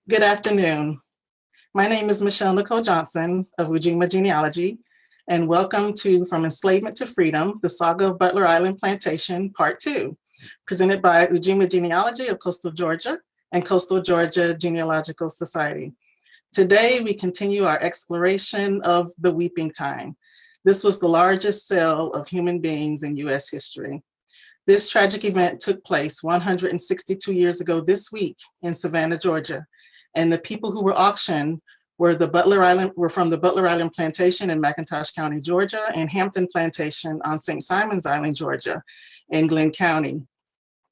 Good afternoon. My name is Michele Johnson of Ujima Genealogy, and welcome to From Enslavement to Freedom, the Saga of Butler Island Plantation, Part 2, presented by Ujima Genealogy of Coastal Georgia and Coastal Georgia Genealogical Society. Today, we continue our exploration of the Weeping Time. This was the largest sale of human beings in U.S. history. This tragic event took place 162 years ago this week in Savannah, Georgia, and the people who were auctioned were from the Butler Island Plantation in McIntosh County, Georgia, and Hampton Plantation on St. Simons Island, Georgia, in Glenn County.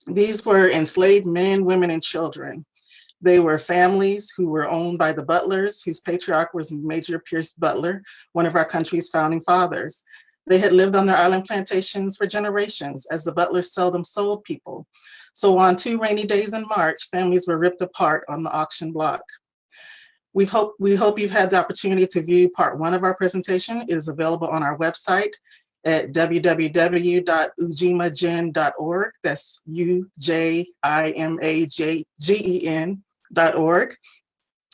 These were enslaved men, women, and children. They were families who were owned by the Butlers, whose patriarch was Major Pierce Butler, one of our country's founding fathers. They had lived on their island plantations for generations, as the Butlers seldom sold people. So on 2 rainy days in March, families were ripped apart on the auction block. We hope you've had the opportunity to view part 1 of our presentation. It is available on our website at www.ujimagen.org. That's UJIMAGEN.org.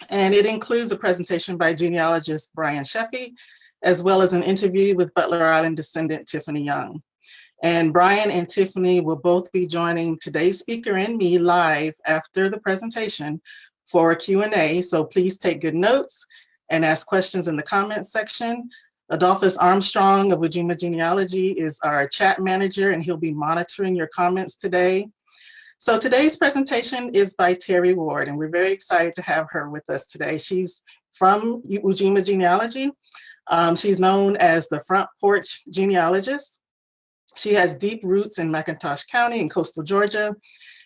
And it includes a presentation by genealogist Brian Sheffey, as well as an interview with Butler Island descendant Tiffany Young. And Brian and Tiffany will both be joining today's speaker and me live after the presentation for a Q&A, so please take good notes and ask questions in the comments section. Adolphus Armstrong of Ujima Genealogy is our chat manager, and he'll be monitoring your comments today. So today's presentation is by Terri Ward, and we're very excited to have her with us today. She's from Ujima Genealogy. She's known as the Front Porch Genealogist. She has deep roots in McIntosh County in coastal Georgia,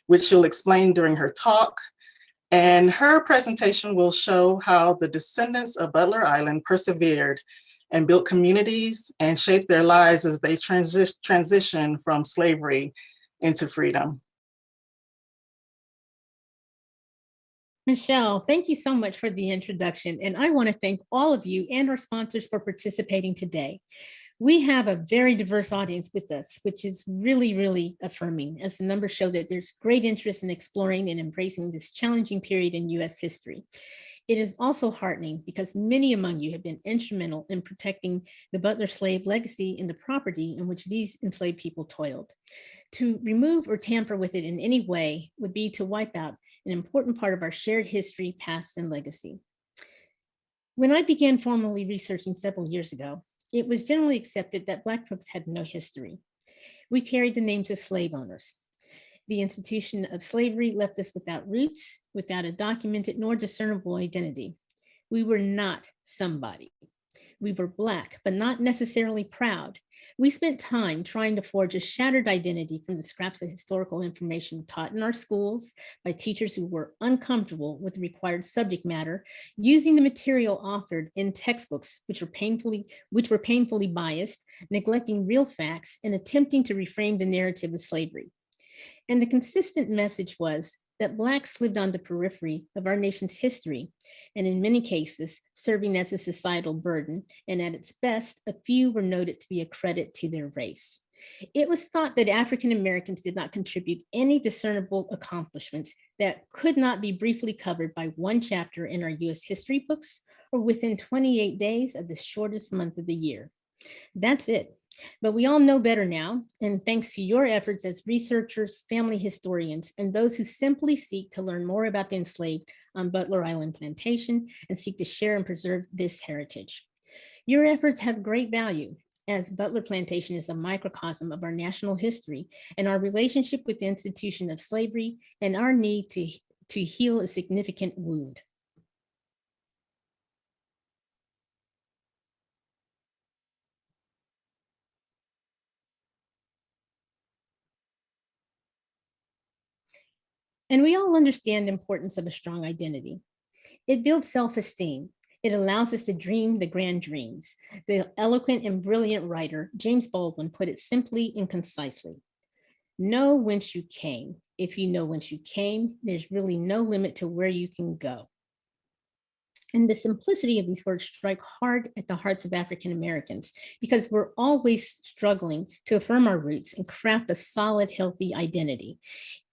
which she'll explain during her talk. And her presentation will show how the descendants of Butler Island persevered and built communities and shaped their lives as they transition from slavery into freedom. Michele, thank you so much for the introduction. And I want to thank all of you and our sponsors for participating today. We have a very diverse audience with us, which is really, really affirming, as the numbers show that there's great interest in exploring and embracing this challenging period in U.S. history. It is also heartening because many among you have been instrumental in protecting the Butler slave legacy and the property in which these enslaved people toiled. To remove or tamper with it in any way would be to wipe out an important part of our shared history, past, and legacy. When I began formally researching several years ago, it was generally accepted that Black folks had no history. We carried the names of slave owners. The institution of slavery left us without roots, without a documented nor discernible identity. We were not somebody. We were Black, but not necessarily proud. We spent time trying to forge a shattered identity from the scraps of historical information taught in our schools by teachers who were uncomfortable with the required subject matter, using the material authored in textbooks which were painfully biased, neglecting real facts, and attempting to reframe the narrative of slavery. And the consistent message was that Blacks lived on the periphery of our nation's history, and in many cases, serving as a societal burden, and at its best, a few were noted to be a credit to their race. It was thought that African Americans did not contribute any discernible accomplishments that could not be briefly covered by one chapter in our US history books, or within 28 days of the shortest month of the year. That's it. But we all know better now, and thanks to your efforts as researchers, family historians, and those who simply seek to learn more about the enslaved on Butler Island Plantation and seek to share and preserve this heritage. Your efforts have great value, as Butler Plantation is a microcosm of our national history and our relationship with the institution of slavery and our need to heal a significant wound. And we all understand the importance of a strong identity. It builds self-esteem. It allows us to dream the grand dreams. The eloquent and brilliant writer, James Baldwin, put it simply and concisely. Know whence you came. If you know whence you came, there's really no limit to where you can go. And the simplicity of these words strike hard at the hearts of African Americans because we're always struggling to affirm our roots and craft a solid, healthy identity.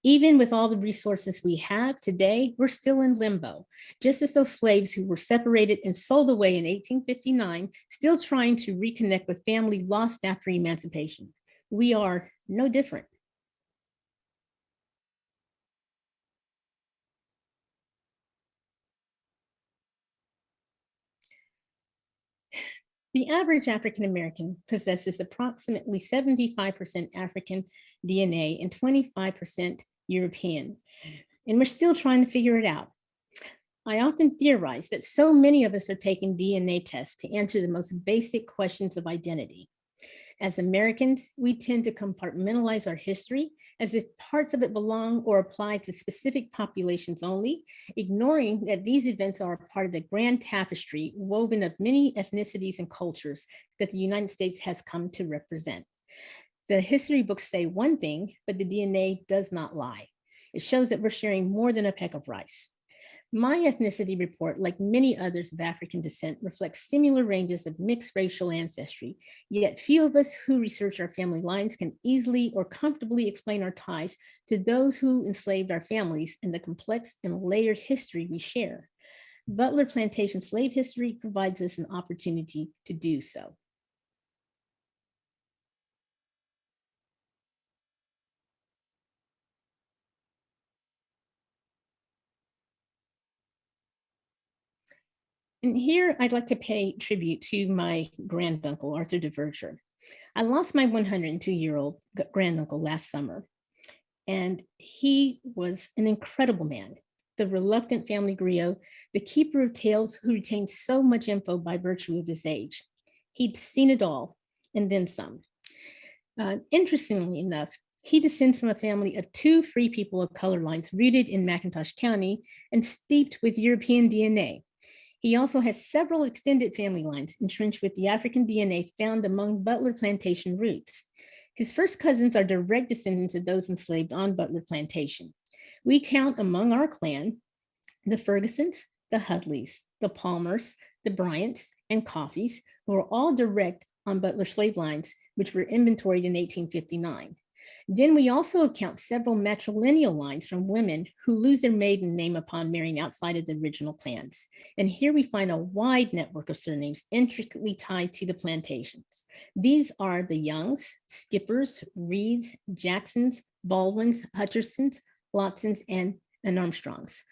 Even with all the resources we have today, we're still in limbo, just as those slaves who were separated and sold away in 1859, still trying to reconnect with family lost after emancipation. We are no different. The average African American possesses approximately 75% African DNA and 25% European, and we're still trying to figure it out. I often theorize that so many of us are taking DNA tests to answer the most basic questions of identity. As Americans, we tend to compartmentalize our history as if parts of it belong or apply to specific populations only, ignoring that these events are a part of the grand tapestry woven of many ethnicities and cultures that the United States has come to represent. The history books say one thing, but the DNA does not lie. It shows that we're sharing more than a peck of rice. My ethnicity report, like many others of African descent, reflects similar ranges of mixed racial ancestry, yet few of us who research our family lines can easily or comfortably explain our ties to those who enslaved our families and the complex and layered history we share. Butler plantation slave history provides us an opportunity to do so. And here I'd like to pay tribute to my granduncle, Arthur de Verger. I lost my 102-year-old granduncle last summer, and he was an incredible man, the reluctant family griot, the keeper of tales who retained so much info by virtue of his age. He'd seen it all, and then some. Interestingly enough, he descends from a family of two free people of color lines rooted in McIntosh County and steeped with European DNA. He also has several extended family lines entrenched with the African DNA found among Butler plantation roots. His first cousins are direct descendants of those enslaved on Butler plantation. We count among our clan the Fergusons, the Hudleys, the Palmers, the Bryants, and Coffeys, who are all direct on Butler slave lines, which were inventoried in 1859. Then we also account several matrilineal lines from women who lose their maiden name upon marrying outside of the original clans. And here we find a wide network of surnames intricately tied to the plantations. These are the Youngs, Skippers, Reeds, Jacksons, Baldwins, Hutchersons, Lotsons, and Armstrongs.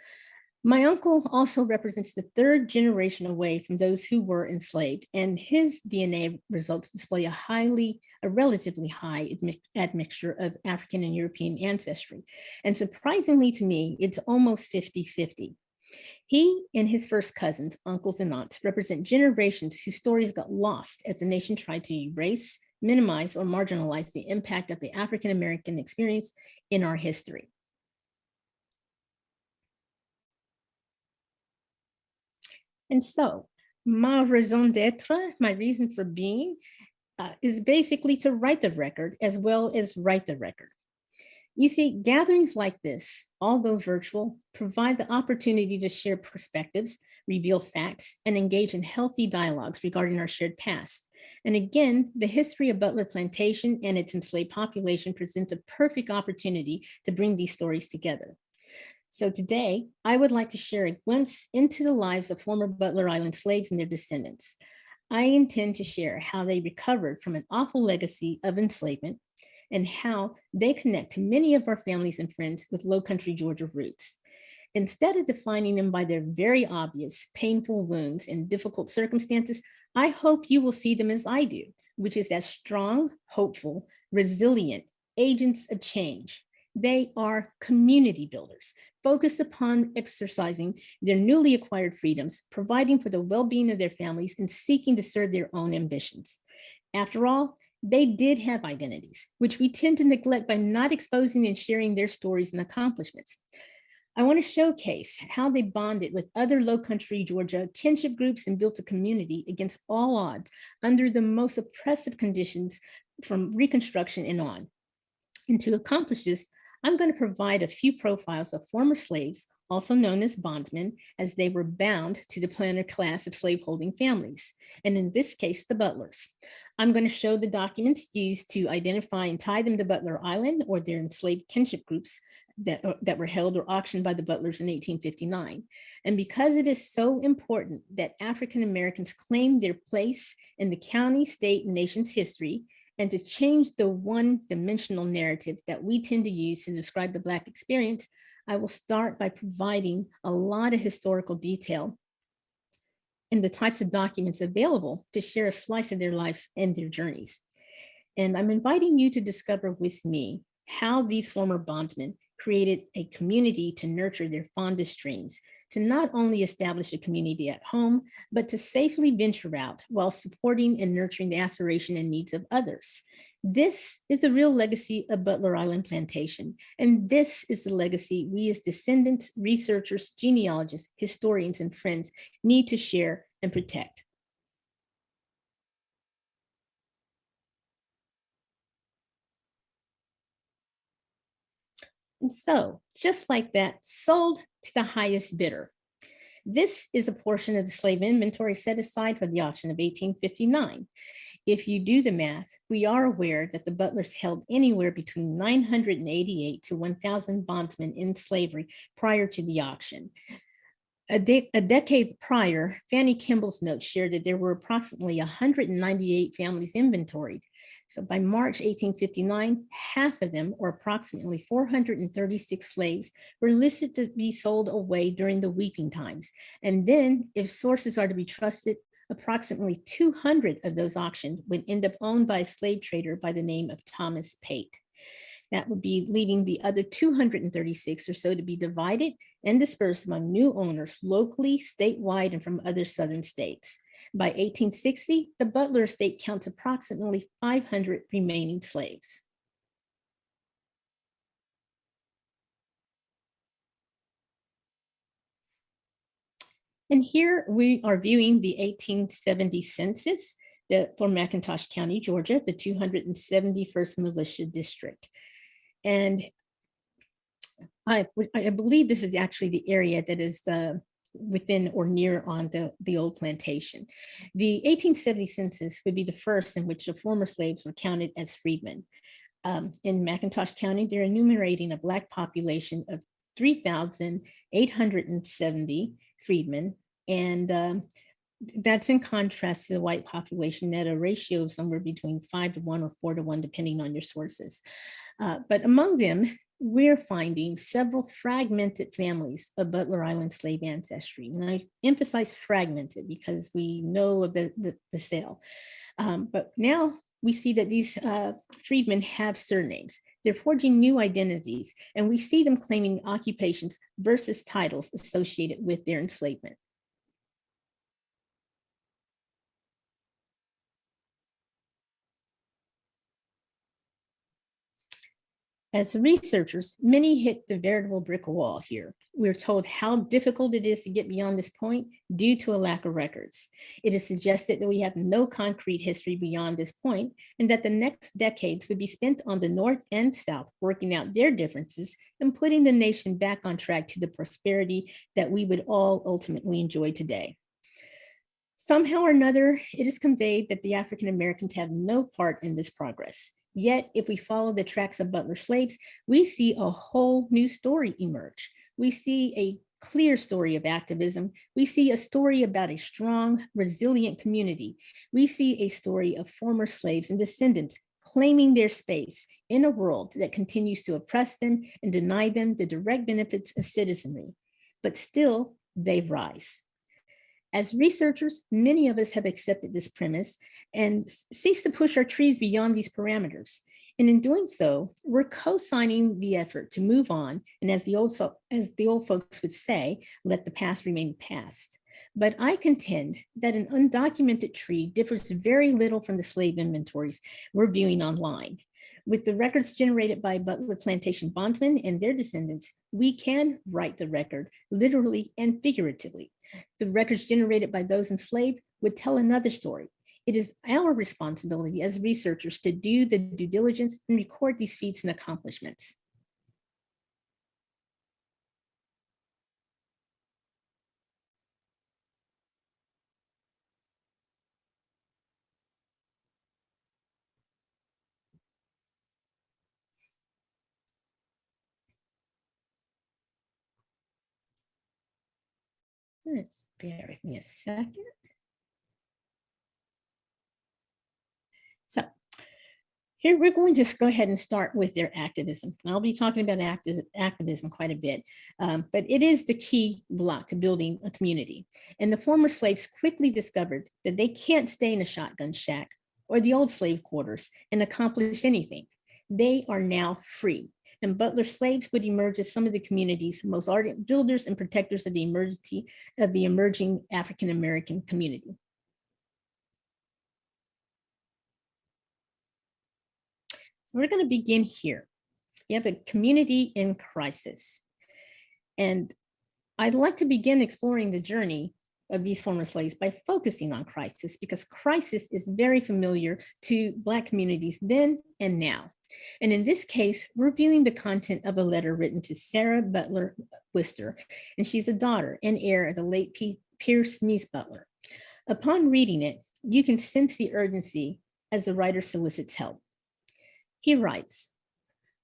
My uncle also represents the third generation away from those who were enslaved, and his DNA results display a relatively high admixture of African and European ancestry. And surprisingly to me, it's almost 50-50. He and his first cousins, uncles and aunts, represent generations whose stories got lost as the nation tried to erase, minimize, or marginalize the impact of the African American experience in our history. And so, ma raison d'etre, my reason for being, is basically to write the record as well as write the record. You see, gatherings like this, although virtual, provide the opportunity to share perspectives, reveal facts, and engage in healthy dialogues regarding our shared past. And again, the history of Butler Plantation and its enslaved population presents a perfect opportunity to bring these stories together. So today, I would like to share a glimpse into the lives of former Butler Island slaves and their descendants. I intend to share how they recovered from an awful legacy of enslavement and how they connect to many of our families and friends with Low Country Georgia roots. Instead of defining them by their very obvious, painful wounds and difficult circumstances, I hope you will see them as I do, which is as strong, hopeful, resilient agents of change. They are community builders, focused upon exercising their newly acquired freedoms, providing for the well-being of their families, and seeking to serve their own ambitions. After all, they did have identities, which we tend to neglect by not exposing and sharing their stories and accomplishments. I want to showcase how they bonded with other Low Country Georgia kinship groups and built a community against all odds under the most oppressive conditions from Reconstruction and on. And to accomplish this, I'm going to provide a few profiles of former slaves, also known as bondsmen, as they were bound to the planter class of slaveholding families, and in this case, the Butlers. I'm going to show the documents used to identify and tie them to Butler Island or their enslaved kinship groups, that were held or auctioned by the Butlers in 1859. And because it is so important that African Americans claim their place in the county, state, and nation's history, and to change the one-dimensional narrative that we tend to use to describe the Black experience, I will start by providing a lot of historical detail in the types of documents available to share a slice of their lives and their journeys. And I'm inviting you to discover with me how these former bondsmen created a community to nurture their fondest dreams, to not only establish a community at home, but to safely venture out while supporting and nurturing the aspiration and needs of others. This is the real legacy of Butler Island Plantation, and this is the legacy we as descendants, researchers, genealogists, historians, and friends need to share and protect. And so, just like that, sold to the highest bidder. This is a portion of the slave inventory set aside for the auction of 1859. If you do the math, we are aware that the Butlers held anywhere between 988 to 1,000 bondsmen in slavery prior to the auction. A decade prior, Fanny Kimball's notes shared that there were approximately 198 families inventoried. So by March 1859, half of them, or approximately 436 slaves, were listed to be sold away during the weeping times. And then, if sources are to be trusted, approximately 200 of those auctioned would end up owned by a slave trader by the name of Thomas Pate. That would be leaving the other 236 or so to be divided and dispersed among new owners locally, statewide, and from other southern states. By 1860, the Butler estate counts approximately 500 remaining slaves. And here we are viewing the 1870 census for McIntosh County, Georgia, the 271st Militia District. And I believe this is actually the area that is within or near on the old plantation. The 1870 census would be the first in which the former slaves were counted as freedmen. In McIntosh County, they're enumerating a Black population of 3,870 freedmen, and that's in contrast to the white population at a ratio of somewhere between 5 to 1 or 4 to 1, depending on your sources. But among them, we're finding several fragmented families of Butler Island slave ancestry. And I emphasize fragmented because we know of the sale. But now we see that these freedmen have surnames. They're forging new identities, and we see them claiming occupations versus titles associated with their enslavement. As researchers, many hit the veritable brick wall here. We're told how difficult it is to get beyond this point due to a lack of records. It is suggested that we have no concrete history beyond this point, and that the next decades would be spent on the North and South working out their differences and putting the nation back on track to the prosperity that we would all ultimately enjoy today. Somehow or another, it is conveyed that the African Americans have no part in this progress. Yet, if we follow the tracks of Butler slaves, we see a whole new story emerge. We see a clear story of activism. We see a story about a strong, resilient community. We see a story of former slaves and descendants claiming their space in a world that continues to oppress them and deny them the direct benefits of citizenry. But still, they rise. As researchers, many of us have accepted this premise and cease to push our trees beyond these parameters. And in doing so, we're co-signing the effort to move on, and as the old folks would say, let the past remain past. But I contend that an undocumented tree differs very little from the slave inventories we're viewing online. With the records generated by Butler Plantation bondsmen and their descendants, we can write the record literally and figuratively. The records generated by those enslaved would tell another story. It is our responsibility as researchers to do the due diligence and record these feats and accomplishments. Let's bear with me a second. So here we're going to go ahead and start with their activism. And I'll be talking about activism quite a bit, but it is the key block to building a community. And the former slaves quickly discovered that they can't stay in a shotgun shack or the old slave quarters and accomplish anything. They are now free. And Butler slaves would emerge as some of the community's most ardent builders and protectors of the emerging African-American community. So we're going to begin here. You have a community in crisis. And I'd like to begin exploring the journey of these former slaves by focusing on crisis, because crisis is very familiar to Black communities then and now. And in this case, we're viewing the content of a letter written to Sarah Butler Wister, and she's a daughter and heir of the late Pierce Mies Butler. Upon reading it, you can sense the urgency as the writer solicits help. He writes,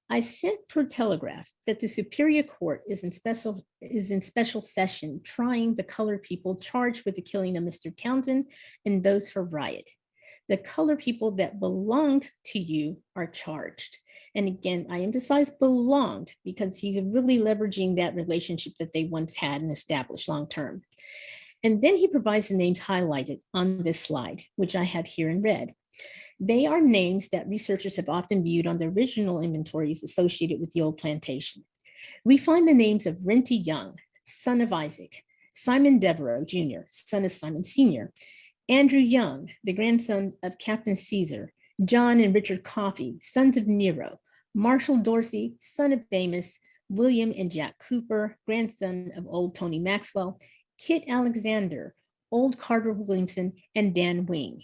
I sent per telegraph that the Superior Court is in special session trying the colored people charged with the killing of Mr. Townsend and those for riot. The colored people that belonged to you are charged. And again, I emphasize belonged because he's really leveraging that relationship that they once had and established long-term. And then he provides the names highlighted on this slide, which I have here in red. They are names that researchers have often viewed on the original inventories associated with the old plantation. We find the names of Renty Young, son of Isaac, Simon Devereaux Jr., son of Simon Sr., Andrew Young, the grandson of Captain Caesar, John and Richard Coffey, sons of Nero, Marshall Dorsey, son of Amos, William and Jack Cooper, grandson of old Tony Maxwell, Kit Alexander, old Carter Williamson, and Dan Wing.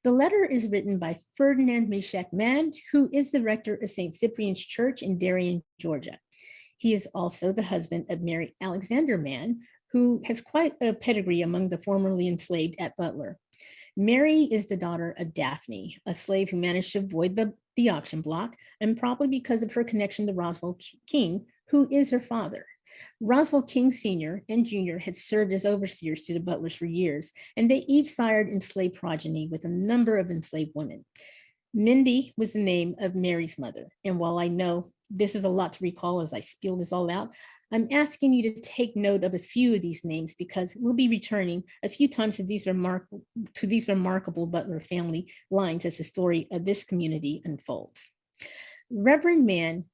The letter is written by Ferdinand Meshach Mann, who is the rector of St. Cyprian's Church in Darien, Georgia. He is also the husband of Mary Alexander Mann, who has quite a pedigree among the formerly enslaved at Butler. Mary is the daughter of Daphne, a slave who managed to avoid the auction block, and probably because of her connection to Roswell King, who is her father. Roswell King Sr. and Jr. had served as overseers to the Butlers for years, and they each sired enslaved progeny with a number of enslaved women. Mindy was the name of Mary's mother. And while I know this is a lot to recall as I spiel this all out, I'm asking you to take note of a few of these names because we'll be returning a few times to these remarkable Butler family lines as the story of this community unfolds. Reverend Mann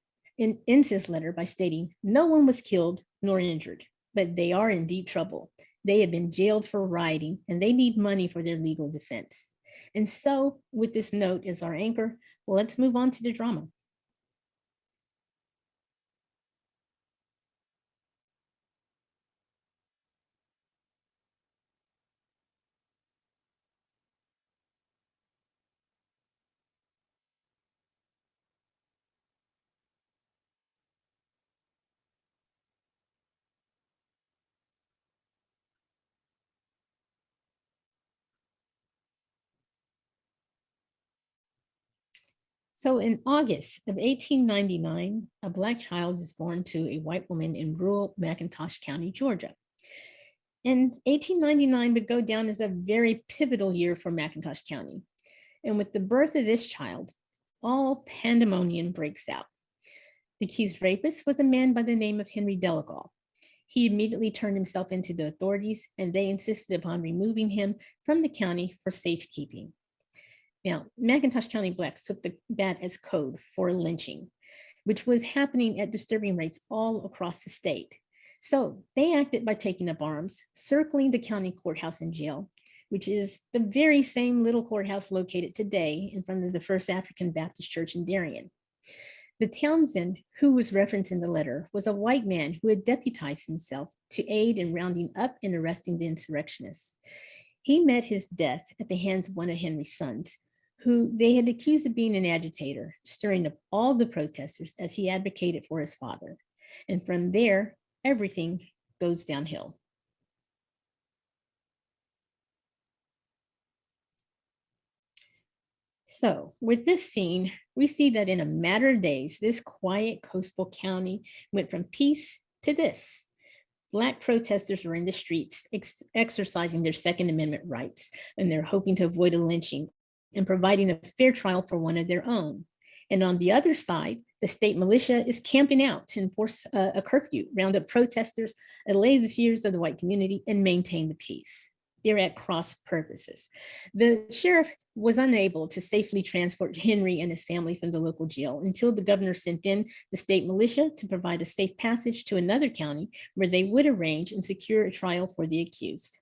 ends his letter by stating, no one was killed nor injured, but they are in deep trouble. They have been jailed for rioting and they need money for their legal defense. And so with this note as our anchor, let's move on to the drama. So in August of 1899, a Black child is born to a white woman in rural McIntosh County, Georgia. And 1899 would go down as a very pivotal year for McIntosh County. And with the birth of this child, all pandemonium breaks out. The accused rapist was a man by the name of Henry Delagal. He immediately turned himself into the authorities, and they insisted upon removing him from the county for safekeeping. Now, McIntosh County Blacks took that as code for lynching, which was happening at disturbing rates all across the state. So they acted by taking up arms, circling the county courthouse and jail, which is the very same little courthouse located today in front of the First African Baptist Church in Darien. The Townsend, who was referenced in the letter, was a white man who had deputized himself to aid in rounding up and arresting the insurrectionists. He met his death at the hands of one of Henry's sons, who they had accused of being an agitator, stirring up all the protesters as he advocated for his father. And from there, everything goes downhill. So with this scene, we see that in a matter of days, this quiet coastal county went from peace to this. Black protesters were in the streets exercising their Second Amendment rights, and they're hoping to avoid a lynching and providing a fair trial for one of their own. And on the other side, the state militia is camping out to enforce a curfew, round up protesters, allay the fears of the white community, and maintain the peace. They're at cross purposes. The sheriff was unable to safely transport Henry and his family from the local jail until the governor sent in the state militia to provide a safe passage to another county where they would arrange and secure a trial for the accused.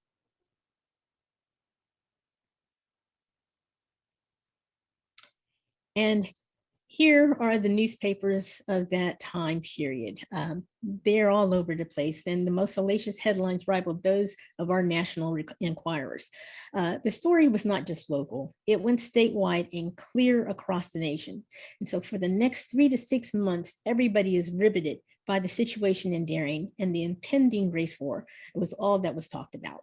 And here are the newspapers of that time period. They're all over the place, and the most salacious headlines rivaled those of our national inquirers. The story was not just local, it went statewide and clear across the nation. And so for the next 3 to 6 months, everybody is riveted by the situation in Darien and the impending race war. It was all that was talked about.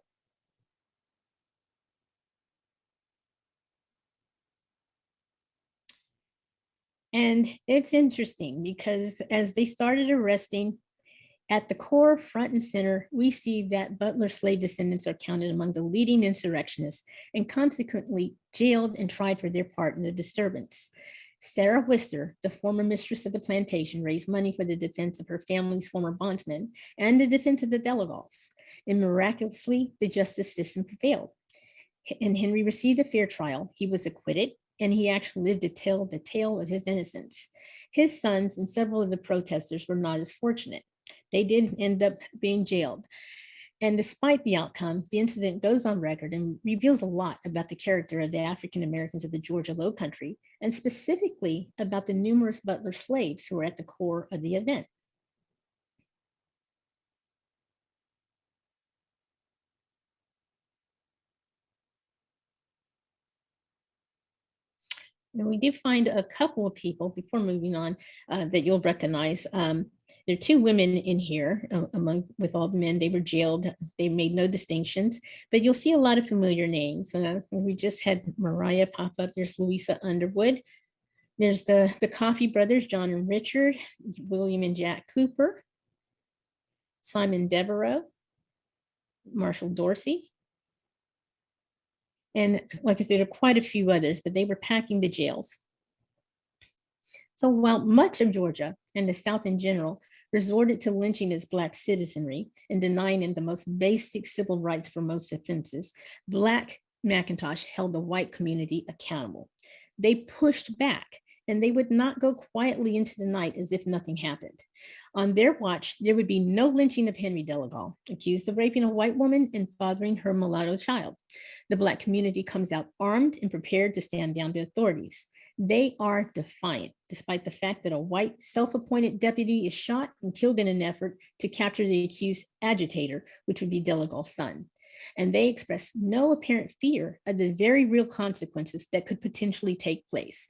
And it's interesting because as they started arresting, at the core, front and center, we see that Butler slave descendants are counted among the leading insurrectionists and consequently jailed and tried for their part in the disturbance. Sarah Wister, the former mistress of the plantation, raised money for the defense of her family's former bondsmen and the defense of the Delegals. And miraculously, the justice system prevailed. And Henry received a fair trial. He was acquitted, and he actually lived to tell the tale of his innocence. His sons and several of the protesters were not as fortunate. They did end up being jailed. And despite the outcome, the incident goes on record and reveals a lot about the character of the African Americans of the Georgia Low Country, and specifically about the numerous Butler slaves who were at the core of the event. And we did find a couple of people before moving on that you'll recognize. There are 2 women in here among with all the men. They were jailed. They made no distinctions, but you'll see a lot of familiar names. We just had Mariah pop up. There's Louisa Underwood. There's the Coffee brothers, John and Richard, William and Jack Cooper, Simon Devereaux, Marshall Dorsey. And like I said, there are quite a few others, but they were packing the jails. So while much of Georgia and the South in general resorted to lynching its Black citizenry and denying them the most basic civil rights for most offenses, Black McIntosh held the white community accountable. They pushed back, and they would not go quietly into the night as if nothing happened. On their watch, there would be no lynching of Henry Delagal, accused of raping a white woman and fathering her mulatto child. The Black community comes out armed and prepared to stand down the authorities. They are defiant, despite the fact that a white self-appointed deputy is shot and killed in an effort to capture the accused agitator, which would be Delagal's son. And they express no apparent fear of the very real consequences that could potentially take place.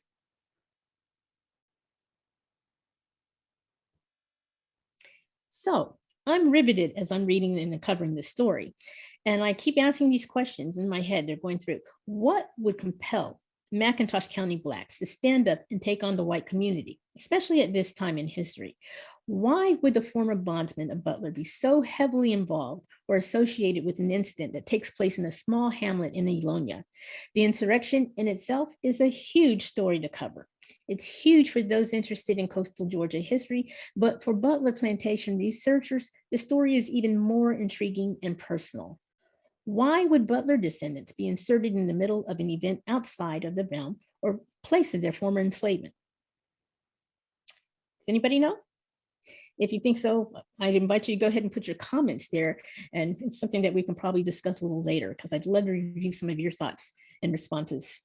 So I'm riveted as I'm reading and covering this story. And I keep asking these questions in my head. They're going through, what would compel McIntosh County Blacks to stand up and take on the white community, especially at this time in history? Why would the former bondsman of Butler be so heavily involved or associated with an incident that takes place in a small hamlet in Elonia? The insurrection in itself is a huge story to cover. It's huge for those interested in coastal Georgia history, but for Butler plantation researchers, the story is even more intriguing and personal. Why would Butler descendants be inserted in the middle of an event outside of the realm or place of their former enslavement? Does anybody know? If you think so, I'd invite you to go ahead and put your comments there. And it's something that we can probably discuss a little later, because I'd love to review some of your thoughts and responses.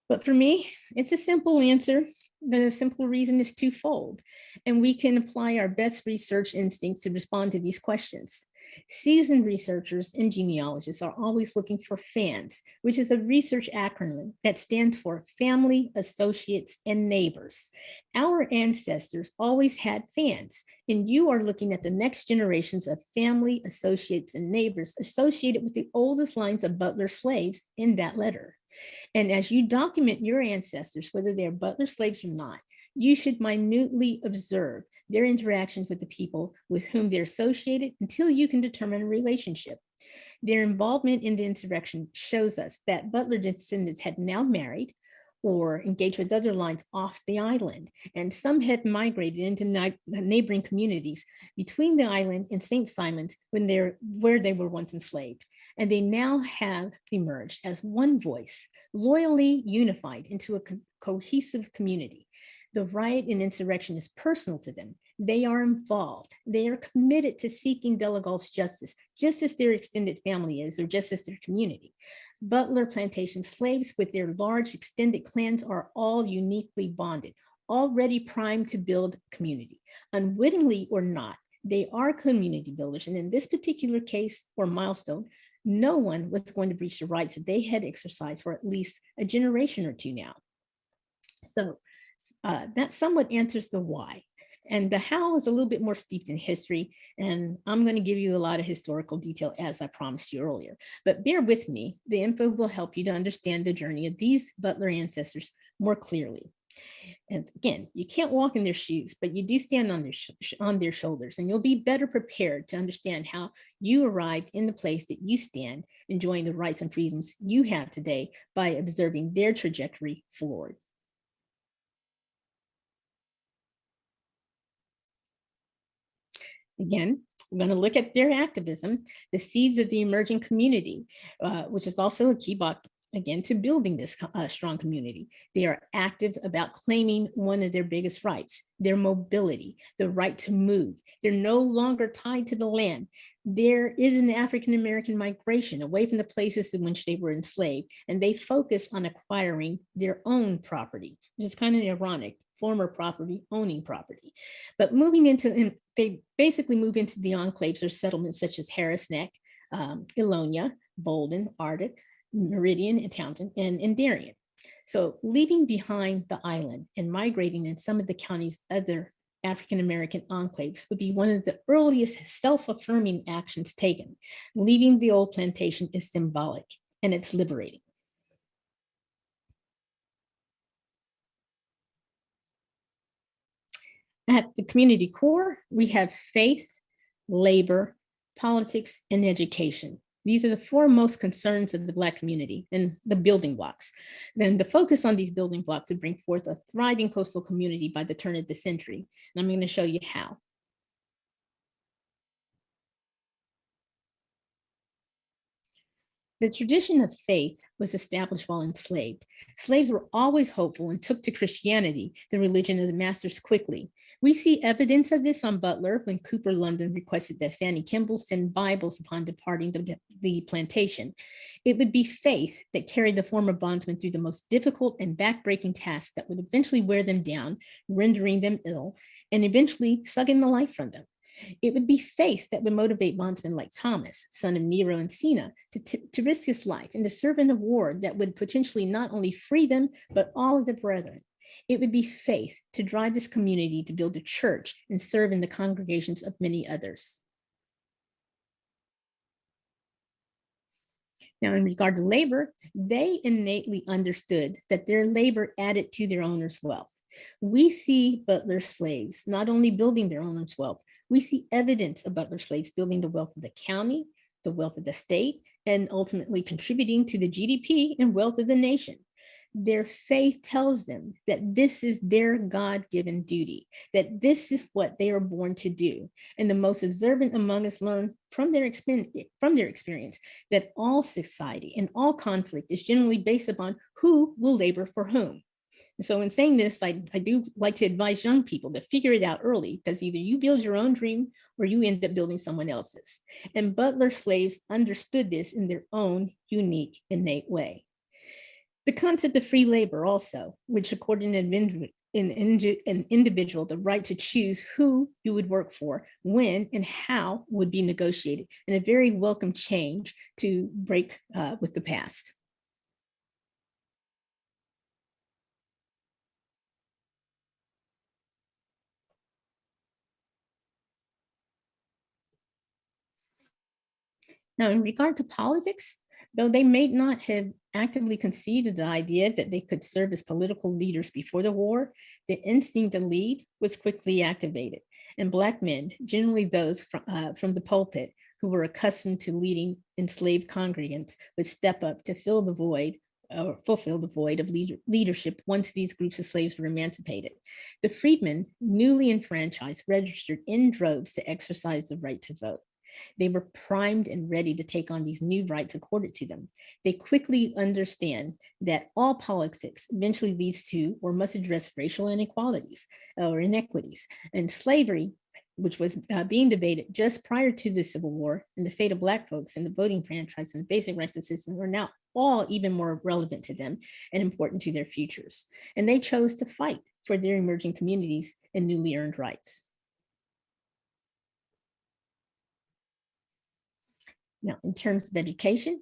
But for me, it's a simple answer. The simple reason is twofold, and we can apply our best research instincts to respond to these questions. Seasoned researchers and genealogists are always looking for FANS, which is a research acronym that stands for Family, Associates, and Neighbors. Our ancestors always had FANS, and you are looking at the next generations of family, associates, and neighbors associated with the oldest lines of Butler slaves in that letter. And as you document your ancestors, whether they're Butler slaves or not, You should minutely observe their interactions with the people with whom they're associated until you can determine a relationship. Their involvement in the insurrection shows us that Butler descendants had now married or engaged with other lines off the island, and some had migrated into neighboring communities between the island and St. Simon's where they were once enslaved. And they now have emerged as one voice, loyally unified into a cohesive community. The riot and insurrection is personal to them. They are involved. They are committed to seeking Delagal's justice, just as their extended family is, or just as their community. Butler plantation slaves with their large extended clans are all uniquely bonded, already primed to build community. Unwittingly or not, they are community builders. And in this particular case or milestone, no one was going to breach the rights that they had exercised for at least a generation or two now. So that somewhat answers the why. And the how is a little bit more steeped in history. And I'm going to give you a lot of historical detail as I promised you earlier. But bear with me, the info will help you to understand the journey of these Butler ancestors more clearly. And again, you can't walk in their shoes, but you do stand on their shoulders, and you'll be better prepared to understand how you arrived in the place that you stand, enjoying the rights and freedoms you have today by observing their trajectory forward. Again, we're going to look at their activism, the seeds of the emerging community, which is also a key block, again, to building this strong community. They are active about claiming one of their biggest rights, their mobility, the right to move. They're no longer tied to the land. There is an African-American migration away from the places in which they were enslaved, and they focus on acquiring their own property, which is kind of ironic. Former property, owning property. But moving into, they basically move into the enclaves or settlements such as Harris Neck, Ilonia, Baldwin, Ardent, Meridian, and Townsend, and Darien. So leaving behind the island and migrating in some of the county's other African-American enclaves would be one of the earliest self-affirming actions taken. Leaving the old plantation is symbolic and it's liberating. At the community core, we have faith, labor, politics, and education. These are the foremost concerns of the Black community and the building blocks. Then the focus on these building blocks would bring forth a thriving coastal community by the turn of the century. And I'm going to show you how. The tradition of faith was established while enslaved. Slaves were always hopeful and took to Christianity, the religion of the masters, quickly. We see evidence of this on Butler when Cooper London requested that Fanny Kimball send Bibles upon departing the plantation. It would be faith that carried the former bondsmen through the most difficult and backbreaking tasks that would eventually wear them down, rendering them ill, and eventually sucking the life from them. It would be faith that would motivate bondsmen like Thomas, son of Nero and Sina, to risk his life and to serve in a war that would potentially not only free them, but all of their brethren. It would be faith to drive this community to build a church and serve in the congregations of many others. Now, in regard to labor, they innately understood that their labor added to their owner's wealth. We see Butler slaves not only building their owner's wealth, we see evidence of Butler slaves building the wealth of the county, the wealth of the state, and ultimately contributing to the GDP and wealth of the nation. Their faith tells them that this is their God-given duty, that this is what they are born to do. And the most observant among us learn from their experience that all society and all conflict is generally based upon who will labor for whom. So in saying this, I do like to advise young people to figure it out early, because either you build your own dream or you end up building someone else's. And Butler slaves understood this in their own unique, innate way. The concept of free labor also, which accorded an individual the right to choose who you would work for, when and how, would be negotiated, and a very welcome change to break with the past. Now, in regard to politics, though they may not have actively conceived the idea that they could serve as political leaders before the war, the instinct to lead was quickly activated. And Black men, generally those from the pulpit who were accustomed to leading enslaved congregants, would step up to fill the void or fulfill the void of leadership once these groups of slaves were emancipated. The freedmen, newly enfranchised, registered in droves to exercise the right to vote. They were primed and ready to take on these new rights accorded to them. They quickly understand that all politics eventually leads to or must address racial inequalities or inequities. And slavery, which was being debated just prior to the Civil War, and the fate of Black folks and the voting franchise and the basic rights system were now all even more relevant to them and important to their futures. And they chose to fight for their emerging communities and newly earned rights. Now, in terms of education,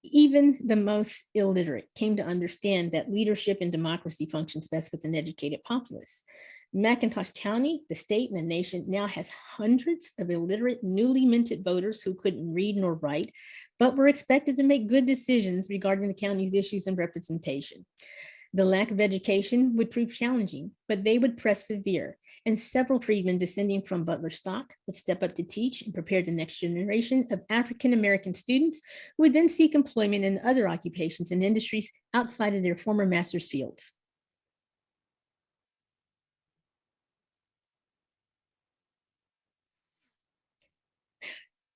even the most illiterate came to understand that leadership and democracy functions best with an educated populace. McIntosh County, the state and the nation, now has hundreds of illiterate, newly minted voters who couldn't read nor write, but were expected to make good decisions regarding the county's issues and representation. The lack of education would prove challenging, but they would persevere. And several freedmen descending from Butler stock would step up to teach and prepare the next generation of African-American students who would then seek employment in other occupations and industries outside of their former master's fields.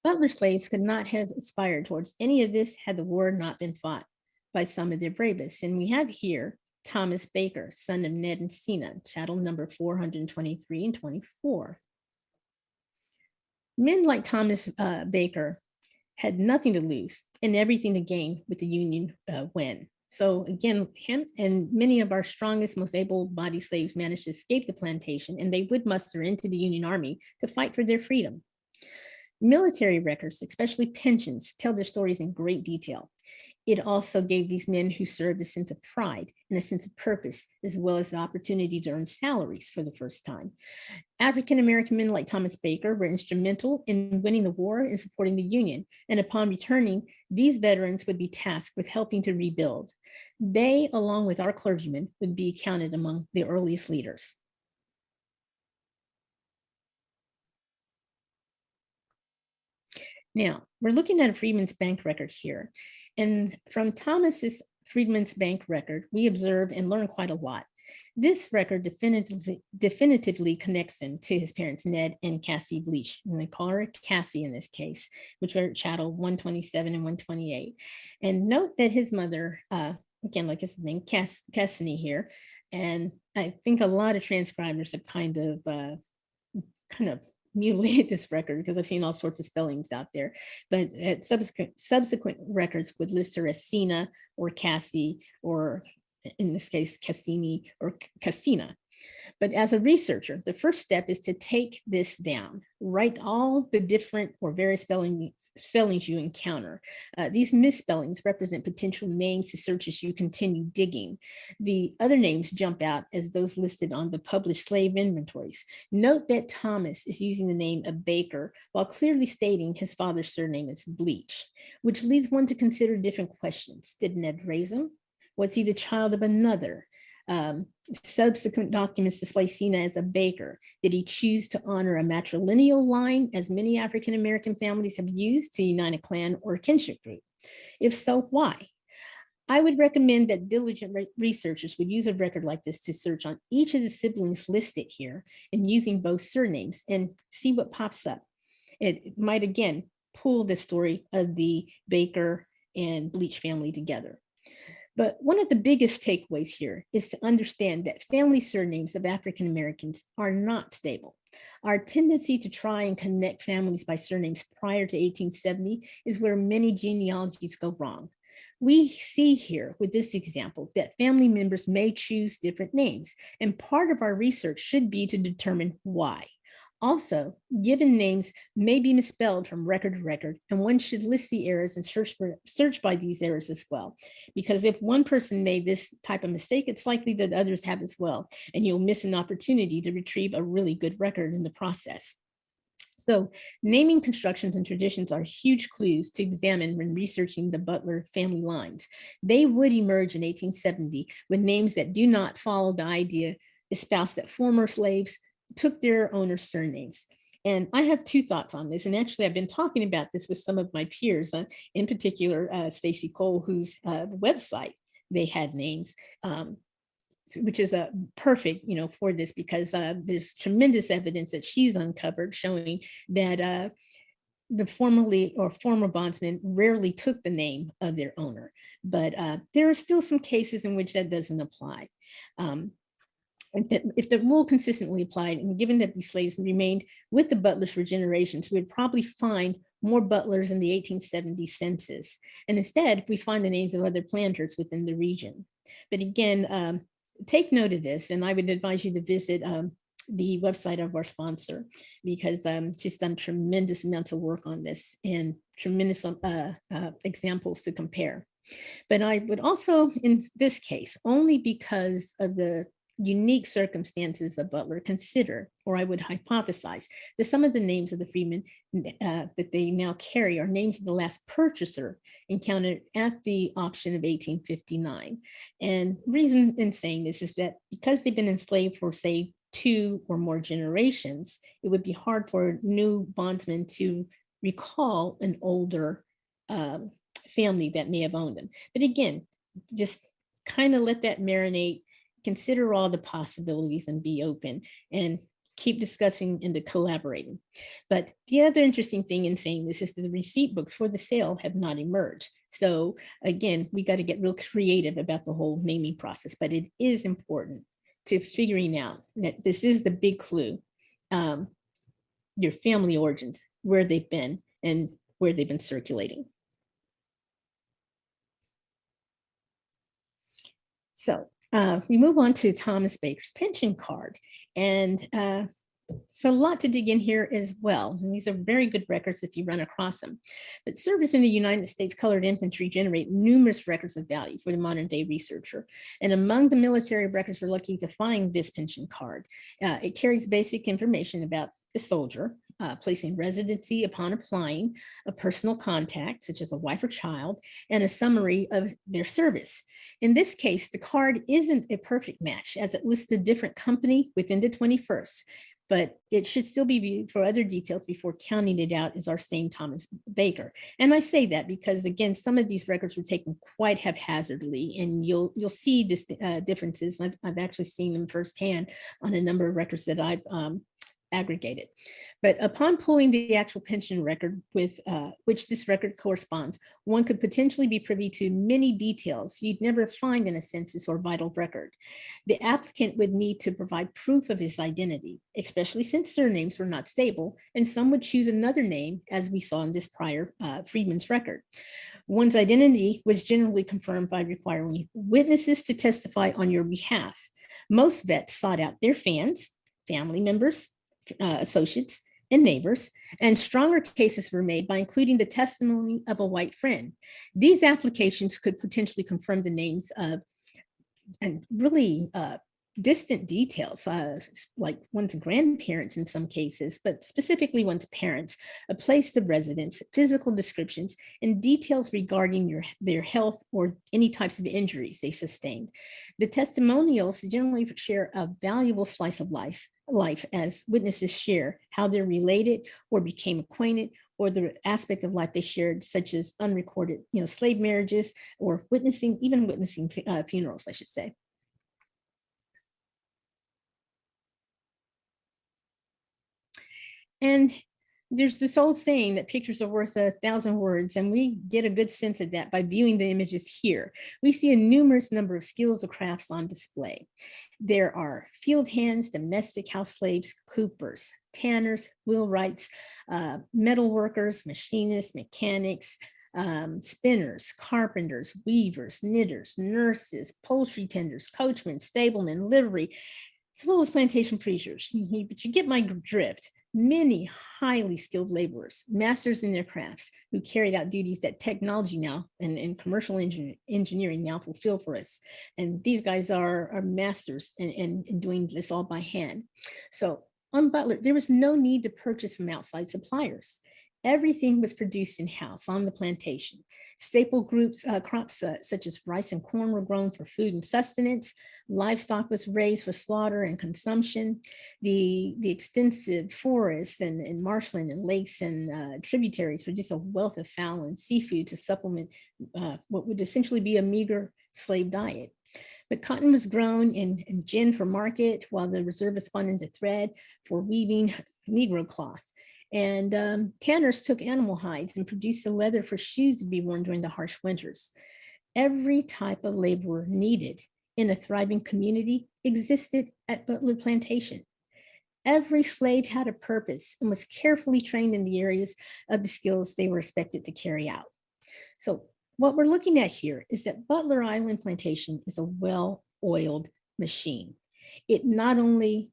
Butler slaves could not have aspired towards any of this had the war not been fought by some of their bravest. And we have here Thomas Baker, son of Ned and Sina, chattel number 423 and 24. Men like Thomas Baker had nothing to lose and everything to gain with the Union win. So again, him and many of our strongest, most able-bodied slaves managed to escape the plantation, and they would muster into the Union Army to fight for their freedom. Military records, especially pensions, tell their stories in great detail. It also gave these men who served a sense of pride and a sense of purpose, as well as the opportunity to earn salaries for the first time. African-American men like Thomas Baker were instrumental in winning the war and supporting the Union. And upon returning, these veterans would be tasked with helping to rebuild. They, along with our clergymen, would be counted among the earliest leaders. Now, we're looking at a Freedmen's Bank record here. And from Thomas's Freedmen's Bank record, we observe and learn quite a lot. This record definitively connects him to his parents, Ned and Cassie Bleach. And they call her Cassie in this case, which were chattel 127 and 128. And note that his mother, again, like his name, Cassidy here. And I think a lot of transcribers have kind of mutilate this record because I've seen all sorts of spellings out there, but at subsequent records would list her as Sina or Cassie, or in this case, Cassini or Cassina. But as a researcher, the first step is to take this down, write all the different or various spellings you encounter. These misspellings represent potential names to search as you continue digging. The other names jump out as those listed on the published slave inventories. Note that Thomas is using the name of Baker while clearly stating his father's surname is Bleach, which leads one to consider different questions. Did Ned raise him? Was he the child of another? Subsequent documents display Sina as a baker. Did he choose to honor a matrilineal line, as many African-American families have used to unite a clan or kinship group? If so, why? I would recommend that diligent researchers would use a record like this to search on each of the siblings listed here and using both surnames and see what pops up. It might, again, pull the story of the Baker and Bleach family together. But one of the biggest takeaways here is to understand that family surnames of African Americans are not stable. Our tendency to try and connect families by surnames prior to 1870 is where many genealogies go wrong. We see here with this example that family members may choose different names, and part of our research should be to determine why. Also, given names may be misspelled from record to record, and one should list the errors and search by these errors as well. Because if one person made this type of mistake, it's likely that others have as well, and you'll miss an opportunity to retrieve a really good record in the process. So naming constructions and traditions are huge clues to examine when researching the Butler family lines. They would emerge in 1870 with names that do not follow the idea espoused that former slaves took their owner's surnames. And I have two thoughts on this. And actually, I've been talking about this with some of my peers, in particular, Stacy Cole, whose website they had names. Which is a perfect, for this, because there's tremendous evidence that she's uncovered showing that the former bondsmen rarely took the name of their owner. But there are still some cases in which that doesn't apply. If the rule consistently applied, and given that these slaves remained with the Butlers for generations, we would probably find more Butlers in the 1870 census. And instead, we find the names of other planters within the region. But again, take note of this, and I would advise you to visit the website of our sponsor, because she's done tremendous amounts of work on this and tremendous examples to compare. But I would also, in this case, only because of the unique circumstances of Butler, consider, or I would hypothesize, that some of the names of the freedmen that they now carry are names of the last purchaser encountered at the auction of 1859. And reason in saying this is that because they've been enslaved for, say, 2 or more generations, it would be hard for new bondsmen to recall an older family that may have owned them. But again, just kind of let that marinate, consider all the possibilities, and be open and keep discussing and collaborating. But the other interesting thing in saying this is that the receipt books for the sale have not emerged. So again, we got to get real creative about the whole naming process, but it is important to figuring out that this is the big clue, your family origins, where they've been and where they've been circulating. So we move on to Thomas Baker's pension card. And so a lot to dig in here as well. And these are very good records if you run across them. But service in the United States colored infantry generate numerous records of value for the modern day researcher. And among the military records, we're lucky to find this pension card. It carries basic information about the soldier, placing residency upon applying, a personal contact, such as a wife or child, and a summary of their service. In this case, the card isn't a perfect match, as it lists a different company within the 21st, but it should still be viewed for other details before counting it out as our same Thomas Baker. And I say that because, again, some of these records were taken quite haphazardly, and you'll see this differences. I've actually seen them firsthand on a number of records that I've aggregated. But upon pulling the actual pension record with which this record corresponds, one could potentially be privy to many details you'd never find in a census or vital record. The applicant would need to provide proof of his identity, especially since surnames were not stable, and some would choose another name, as we saw in this prior freedman's record. One's identity was generally confirmed by requiring witnesses to testify on your behalf. Most vets sought out their fans, family members, associates, and neighbors, and stronger cases were made by including the testimony of a white friend. These applications could potentially confirm the names of, and really distant details, like one's grandparents in some cases, but specifically one's parents, a place of residence, physical descriptions, and details regarding their health or any types of injuries they sustained. The testimonials generally share a valuable slice of life as witnesses share how they're related or became acquainted, or the aspect of life they shared, such as unrecorded, slave marriages, or witnessing funerals, I should say. And there's this old saying that pictures are worth 1,000 words, and we get a good sense of that by viewing the images here. We see a numerous number of skills or crafts on display. There are field hands, domestic house slaves, coopers, tanners, wheelwrights, metal workers, machinists, mechanics, spinners, carpenters, weavers, knitters, nurses, poultry tenders, coachmen, stablemen, livery, as well as plantation preachers. But you get my drift. Many highly skilled laborers, masters in their crafts, who carried out duties that technology now and commercial engineering now fulfill for us. And these guys are masters in doing this all by hand. So On Butler, there was no need to purchase from outside suppliers. Everything was produced in-house on the plantation. Staple crops such as rice and corn were grown for food and sustenance. Livestock was raised for slaughter and consumption. The extensive forests and marshland and lakes and tributaries produced a wealth of fowl and seafood to supplement what would essentially be a meager slave diet. But cotton was grown and gin for market, while the reserve was spun into thread for weaving Negro cloth. And tanners took animal hides and produced the leather for shoes to be worn during the harsh winters. Every type of laborer needed in a thriving community existed at Butler Plantation. Every slave had a purpose and was carefully trained in the areas of the skills they were expected to carry out. So what we're looking at here is that Butler Island Plantation is a well-oiled machine. It not only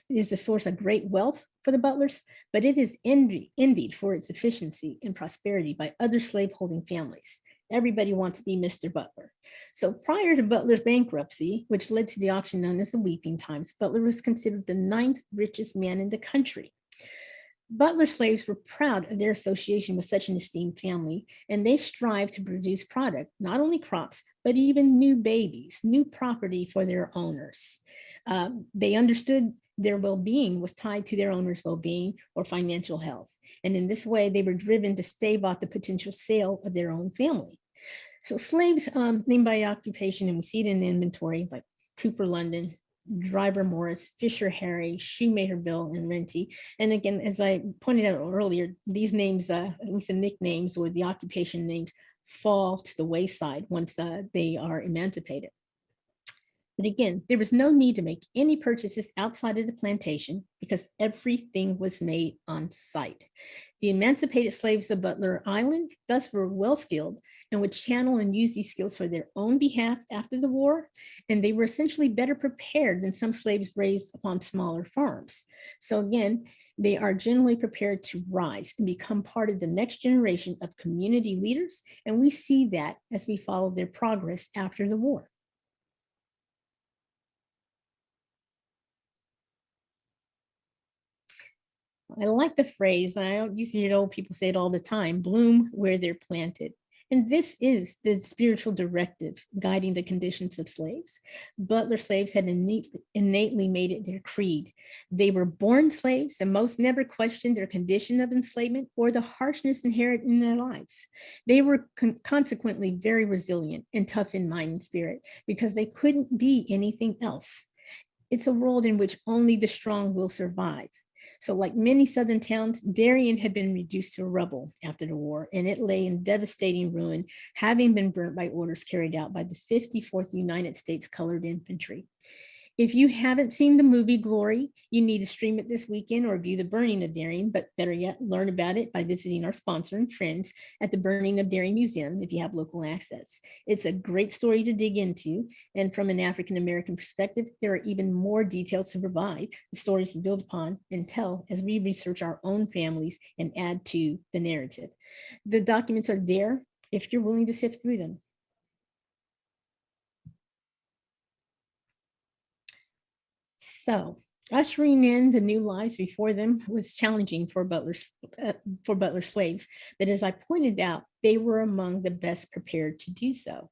is the source of great wealth for the Butlers, but it is envied for its efficiency and prosperity by other slaveholding families. Everybody wants to be Mr. Butler. So prior to Butler's bankruptcy, which led to the auction known as the Weeping Times, Butler was considered the 9th richest man in the country. Butler slaves were proud of their association with such an esteemed family, and they strived to produce product, not only crops, but even new babies, new property for their owners. They understood their well-being was tied to their owner's well-being or financial health. And in this way, they were driven to stave off the potential sale of their own family. So slaves named by occupation, and we see it in the inventory, like Cooper London, Driver Morris, Fisher Harry, Shoemaker Bill, and Renty. And again, as I pointed out earlier, these names, at least the nicknames or the occupation names, fall to the wayside once they are emancipated. But again, there was no need to make any purchases outside of the plantation because everything was made on site. The emancipated slaves of Butler Island thus were well skilled and would channel and use these skills for their own behalf after the war. And they were essentially better prepared than some slaves raised upon smaller farms. So again, they are generally prepared to rise and become part of the next generation of community leaders. And we see that as we follow their progress after the war. I like the phrase, and I don't used to hear old people say it all the time, bloom where they're planted. And this is the spiritual directive guiding the conditions of slaves. Butler slaves had innately made it their creed. They were born slaves, and most never questioned their condition of enslavement or the harshness inherent in their lives. They were consequently very resilient and tough in mind and spirit because they couldn't be anything else. It's a world in which only the strong will survive. So like many Southern towns, Darien had been reduced to rubble after the war, and it lay in devastating ruin, having been burnt by orders carried out by the 54th United States Colored Infantry. If you haven't seen the movie Glory, you need to stream it this weekend or view the burning of Darien, but better yet, learn about it by visiting our sponsor and friends at the Burning of Darien Museum if you have local access. It's a great story to dig into, and from an African-American perspective, there are even more details to provide, stories to build upon and tell as we research our own families and add to the narrative. The documents are there if you're willing to sift through them. So ushering in the new lives before them was challenging for Butler slaves, but as I pointed out, they were among the best prepared to do so.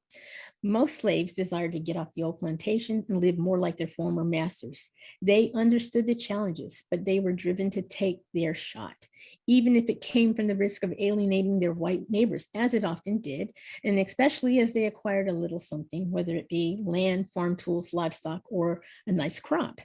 Most slaves desired to get off the old plantation and live more like their former masters. They understood the challenges, but they were driven to take their shot, even if it came from the risk of alienating their white neighbors, as it often did, and especially as they acquired a little something, whether it be land, farm tools, livestock, or a nice crop.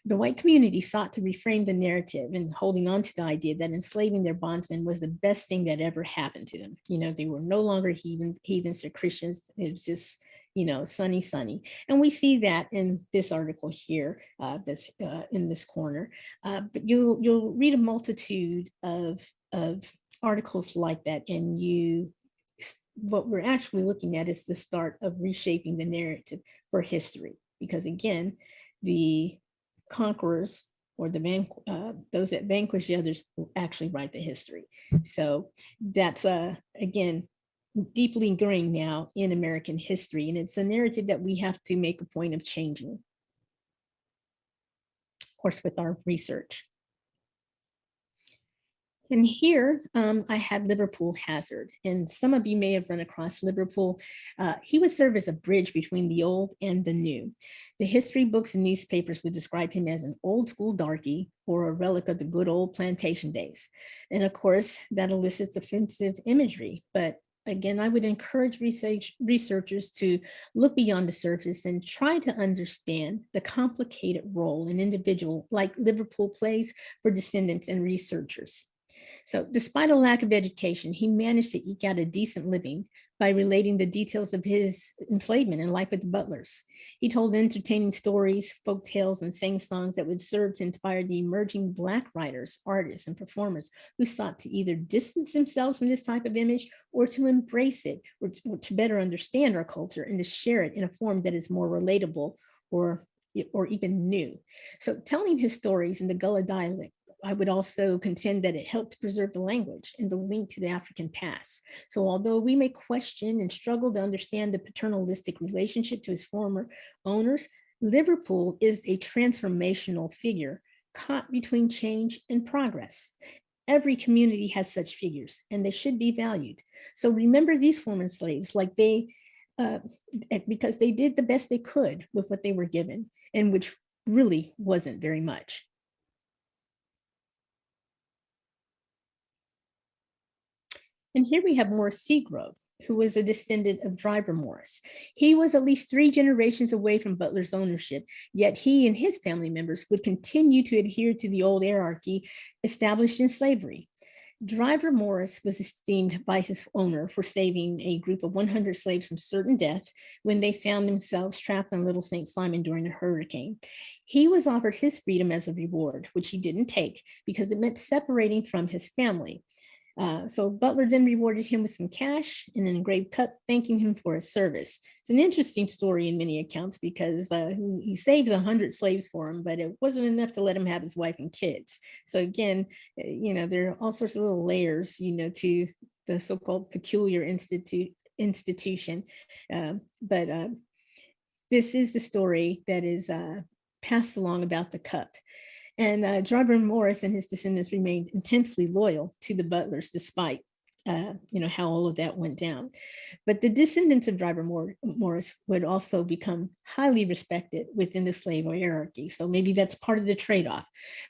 The white community sought to reframe the narrative and holding on to the idea that enslaving their bondsmen was the best thing that ever happened to them. You know, they were no longer heathens or Christians. It was just, you know, sunny. And we see that in this article here, in this corner. But you'll read a multitude of articles like that, and what we're actually looking at is the start of reshaping the narrative for history. Because again, the conquerors or those that vanquish the others will actually write the history. So that's again deeply ingrained now in American history, and it's a narrative that we have to make a point of changing. course, with our research. And here I have Liverpool Hazard, and some of you may have run across Liverpool. He would serve as a bridge between the old and the new. The history books and newspapers would describe him as an old school darky or a relic of the good old plantation days. And of course, that elicits offensive imagery, but again, I would encourage researchers to look beyond the surface and try to understand the complicated role an individual like Liverpool plays for descendants and researchers. So despite a lack of education, he managed to eke out a decent living by relating the details of his enslavement and life with the Butlers. He told entertaining stories, folk tales, and sang songs that would serve to inspire the emerging Black writers, artists, and performers who sought to either distance themselves from this type of image or to embrace it, or to better understand our culture and to share it in a form that is more relatable or even new. So telling his stories in the Gullah dialect, I would also contend that it helped to preserve the language and the link to the African past. So although we may question and struggle to understand the paternalistic relationship to his former owners, Liverpool is a transformational figure caught between change and progress. Every community has such figures and they should be valued. So remember these former slaves because they did the best they could with what they were given, and which really wasn't very much. And here we have Morris Seagrove, who was a descendant of Driver Morris. He was at least 3 generations away from Butler's ownership, yet he and his family members would continue to adhere to the old hierarchy established in slavery. Driver Morris was esteemed by his owner for saving a group of 100 slaves from certain death when they found themselves trapped on Little St. Simon during a hurricane. He was offered his freedom as a reward, which he didn't take because it meant separating from his family. So Butler then rewarded him with some cash and an engraved cup, thanking him for his service. It's an interesting story in many accounts because he saves 100 slaves for him, but it wasn't enough to let him have his wife and kids. So again, there are all sorts of little layers, to the so-called peculiar institution. But this is the story that is passed along about the cup. And Driver Morris and his descendants remained intensely loyal to the Butlers, despite how all of that went down. But the descendants of Driver Morris would also become highly respected within the slave hierarchy. So maybe that's part of the trade-off.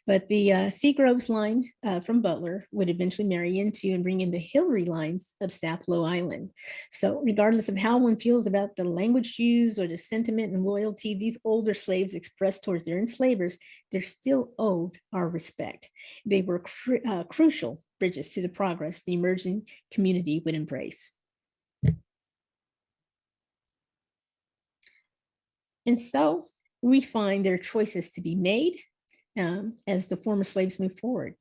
But the Seagroves line from Butler would eventually marry into and bring in the Hillary lines of Sapelo Island. So regardless of how one feels about the language used or the sentiment and loyalty these older slaves expressed towards their enslavers, they're still owed our respect. They were crucial bridges to the progress the emerging community would embrace. And so we find there are choices to be made as the former slaves move forward.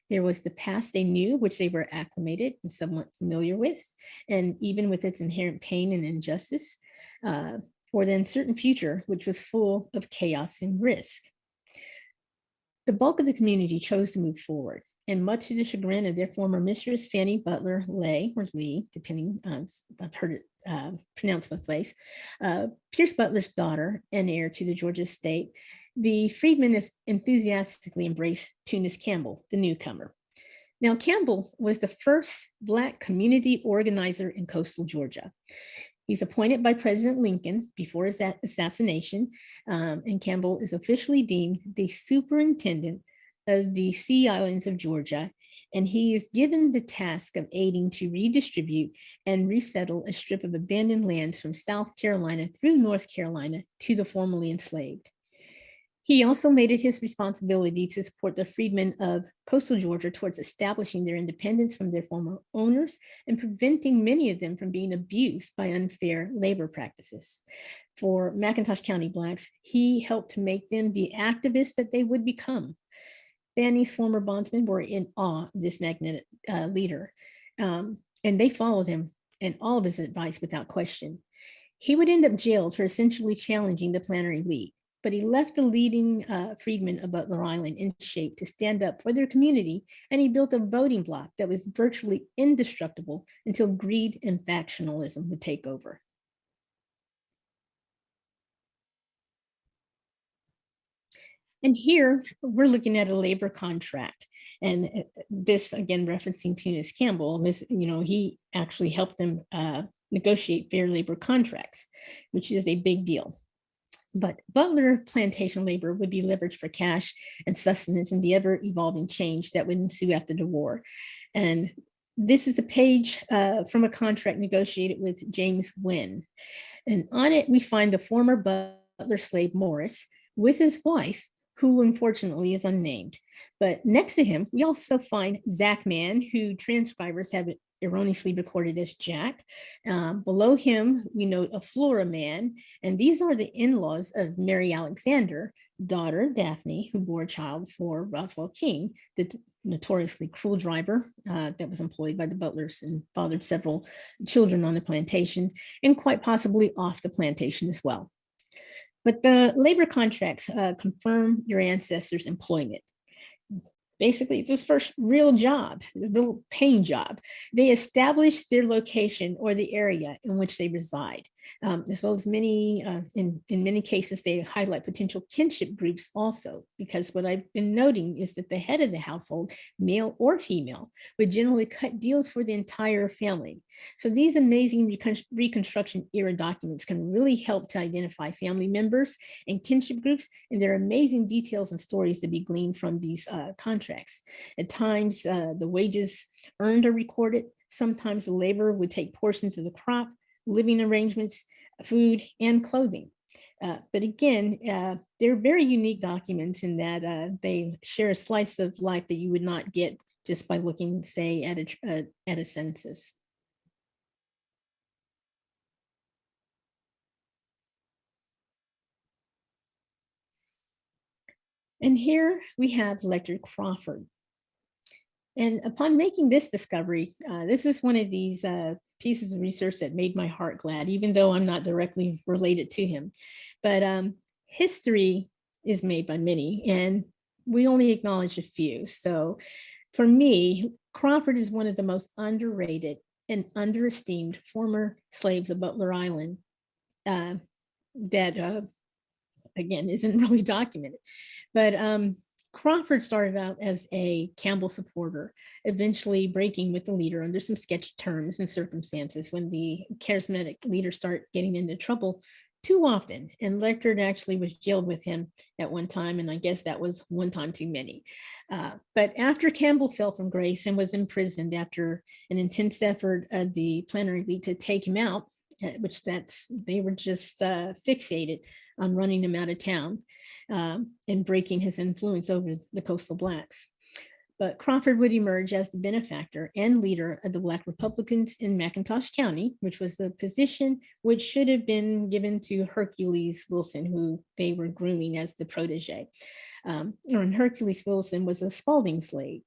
There was the past they knew, which they were acclimated and somewhat familiar with, and even with its inherent pain and injustice, or the uncertain future, which was full of chaos and risk. The bulk of the community chose to move forward, and much to the chagrin of their former mistress, Fanny Butler Leigh, or Lee, depending on, I've heard it pronounced both ways, Pierce Butler's daughter and heir to the Georgia estate, the freedmen enthusiastically embraced Tunis Campbell, the newcomer. Now, Campbell was the first Black community organizer in coastal Georgia. He's appointed by President Lincoln before his assassination, and Campbell is officially deemed the superintendent of the Sea Islands of Georgia, and he is given the task of aiding to redistribute and resettle a strip of abandoned lands from South Carolina through North Carolina to the formerly enslaved. He also made it his responsibility to support the freedmen of coastal Georgia towards establishing their independence from their former owners and preventing many of them from being abused by unfair labor practices. For McIntosh County Blacks, he helped to make them the activists that they would become. Fanny's former bondsmen were in awe of this magnetic leader, and they followed him and all of his advice without question. He would end up jailed for essentially challenging the planter elite, but he left the leading freedmen of Butler Island in shape to stand up for their community, and he built a voting bloc that was virtually indestructible until greed and factionalism would take over. And here we're looking at a labor contract. And this, again, referencing Tunis Campbell, this, he actually helped them negotiate fair labor contracts, which is a big deal. But Butler plantation labor would be leveraged for cash and sustenance in the ever evolving change that would ensue after the war. And this is a page from a contract negotiated with James Wynn. And on it, we find the former Butler slave Morris with his wife, who unfortunately is unnamed. But next to him, we also find Zach Mann, who transcribers have erroneously recorded as Jack. Below him, we note a Flora man, and these are the in-laws of Mary Alexander, daughter Daphne, who bore a child for Roswell King, the notoriously cruel driver that was employed by the Butlers and fathered several children on the plantation, and quite possibly off the plantation as well. But the labor contracts confirm your ancestors' employment. Basically, it's his first real job, real paying job. They establish their location or the area in which they reside, as well as in many cases, they highlight potential kinship groups also, because what I've been noting is that the head of the household, male or female, would generally cut deals for the entire family. So these amazing Reconstruction era documents can really help to identify family members and kinship groups, and there are amazing details and stories to be gleaned from these contracts. At times, the wages earned are recorded. Sometimes the labor would take portions of the crop, living arrangements, food, and clothing. But again, they're very unique documents in that they share a slice of life that you would not get just by looking, say, at a census. And here we have Lecter Crawford. And upon making this discovery, this is one of these pieces of research that made my heart glad, even though I'm not directly related to him. But history is made by many, and we only acknowledge a few. So for me, Crawford is one of the most underrated and underesteemed former slaves of Butler Island that, again, isn't really documented. But Crawford started out as a Campbell supporter, eventually breaking with the leader under some sketchy terms and circumstances when the charismatic leaders start getting into trouble too often. And Lecter actually was jailed with him at one time, and I guess that was one time too many. But after Campbell fell from grace and was imprisoned after an intense effort of the planter elite to take him out, which they were just fixated on running him out of town and breaking his influence over the coastal blacks. But Crawford would emerge as the benefactor and leader of the Black Republicans in McIntosh County, which was the position which should have been given to Hercules Wilson, who they were grooming as the protege. And Hercules Wilson was a Spalding slave.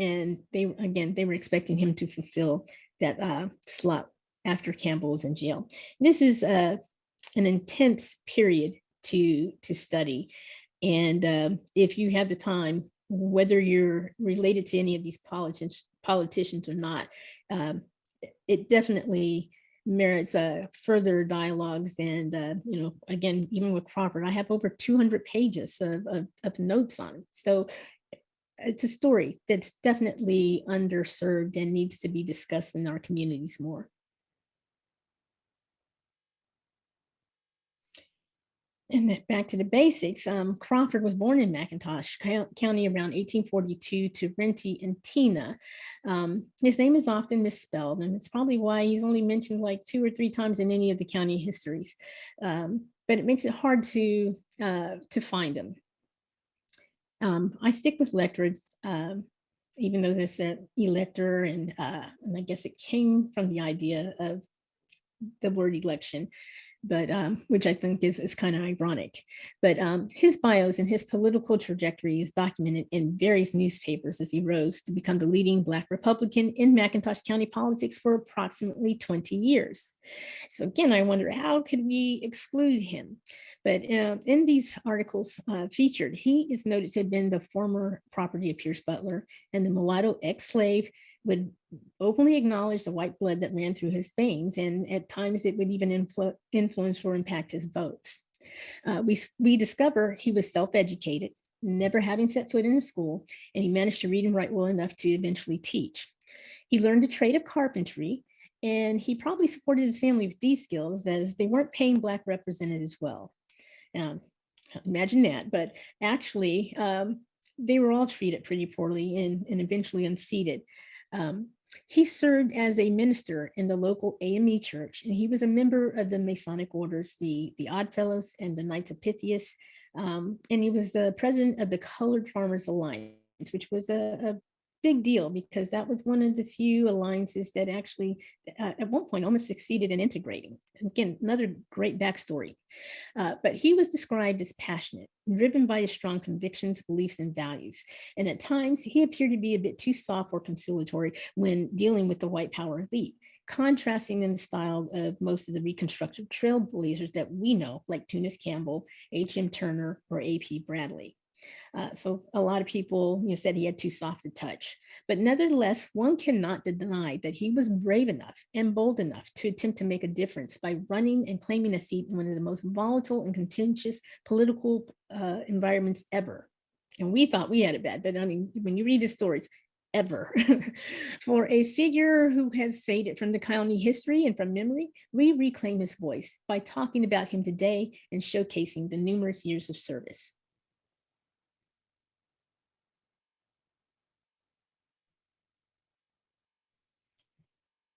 And they were expecting him to fulfill that slot after Campbell was in jail. This is an intense period to study. And if you have the time, whether you're related to any of these politicians or not, it definitely merits further dialogues. And, again, even with Crawford, I have over 200 pages of notes on it. So it's a story that's definitely underserved and needs to be discussed in our communities more. And back to the basics, Crawford was born in McIntosh County around 1842 to Renty and Tina. His name is often misspelled, and it's probably why he's only mentioned like 2 or 3 times in any of the county histories. But it makes it hard to find him. I stick with Lecter, even though there's an elector, and I guess it came from the idea of the word election, but which I think is kind of ironic. But his bios and his political trajectory is documented in various newspapers as he rose to become the leading Black Republican in McIntosh County politics for approximately 20 years. So again, I wonder, how could we exclude him? But in these articles featured, he is noted to have been the former property of Pierce Butler, and the mulatto ex-slave would openly acknowledge the white blood that ran through his veins, and at times it would even influence or impact his votes. We discover he was self-educated, never having set foot in a school, and he managed to read and write well enough to eventually teach. He learned the trade of carpentry, and he probably supported his family with these skills as they weren't paying Black representatives well. Imagine that, but actually, they were all treated pretty poorly and eventually unseated. He served as a minister in the local AME church, and he was a member of the Masonic orders, the Oddfellows and the Knights of Pythias. And he was the president of the Colored Farmers Alliance, which was a big deal because that was one of the few alliances that actually at one point almost succeeded in integrating. Again, another great backstory. But he was described as passionate, driven by his strong convictions, beliefs, and values. And at times, he appeared to be a bit too soft or conciliatory when dealing with the white power elite, contrasting in the style of most of the Reconstructive trailblazers that we know, like Tunis Campbell, H.M. Turner, or A.P. Bradley. So a lot of people said he had too soft a touch, but nevertheless, one cannot deny that he was brave enough and bold enough to attempt to make a difference by running and claiming a seat in one of the most volatile and contentious political environments ever. And we thought we had it bad, but I mean, when you read his stories, ever. For a figure who has faded from the county history and from memory, we reclaim his voice by talking about him today and showcasing the numerous years of service.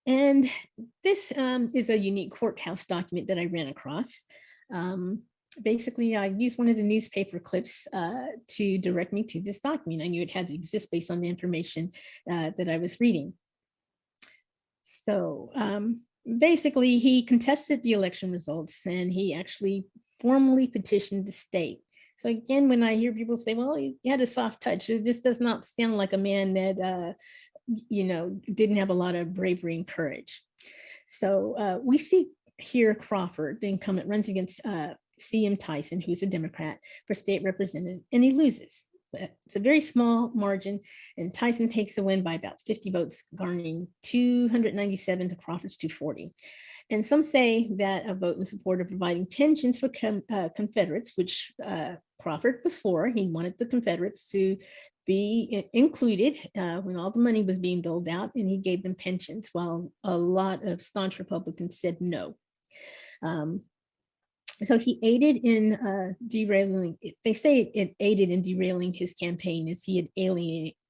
And this is a unique courthouse document that I ran across. Basically, I used one of the newspaper clips to direct me to this document. I knew it had to exist based on the information that I was reading. So basically, he contested the election results and he actually formally petitioned the state. So again, when I hear people say, well, he had a soft touch, this does not sound like a man that didn't have a lot of bravery and courage. So we see here Crawford, the incumbent, runs against C.M. Tyson, who's a Democrat, for state representative, and he loses. It's a very small margin, and Tyson takes the win by about 50 votes, garnering 297 to Crawford's 240. And some say that a vote in support of providing pensions for Confederates, which Crawford was for. He wanted the Confederates to be included when all the money was being doled out, and he gave them pensions, while a lot of staunch Republicans said no. So he aided in derailing, they say it aided in derailing his campaign as he had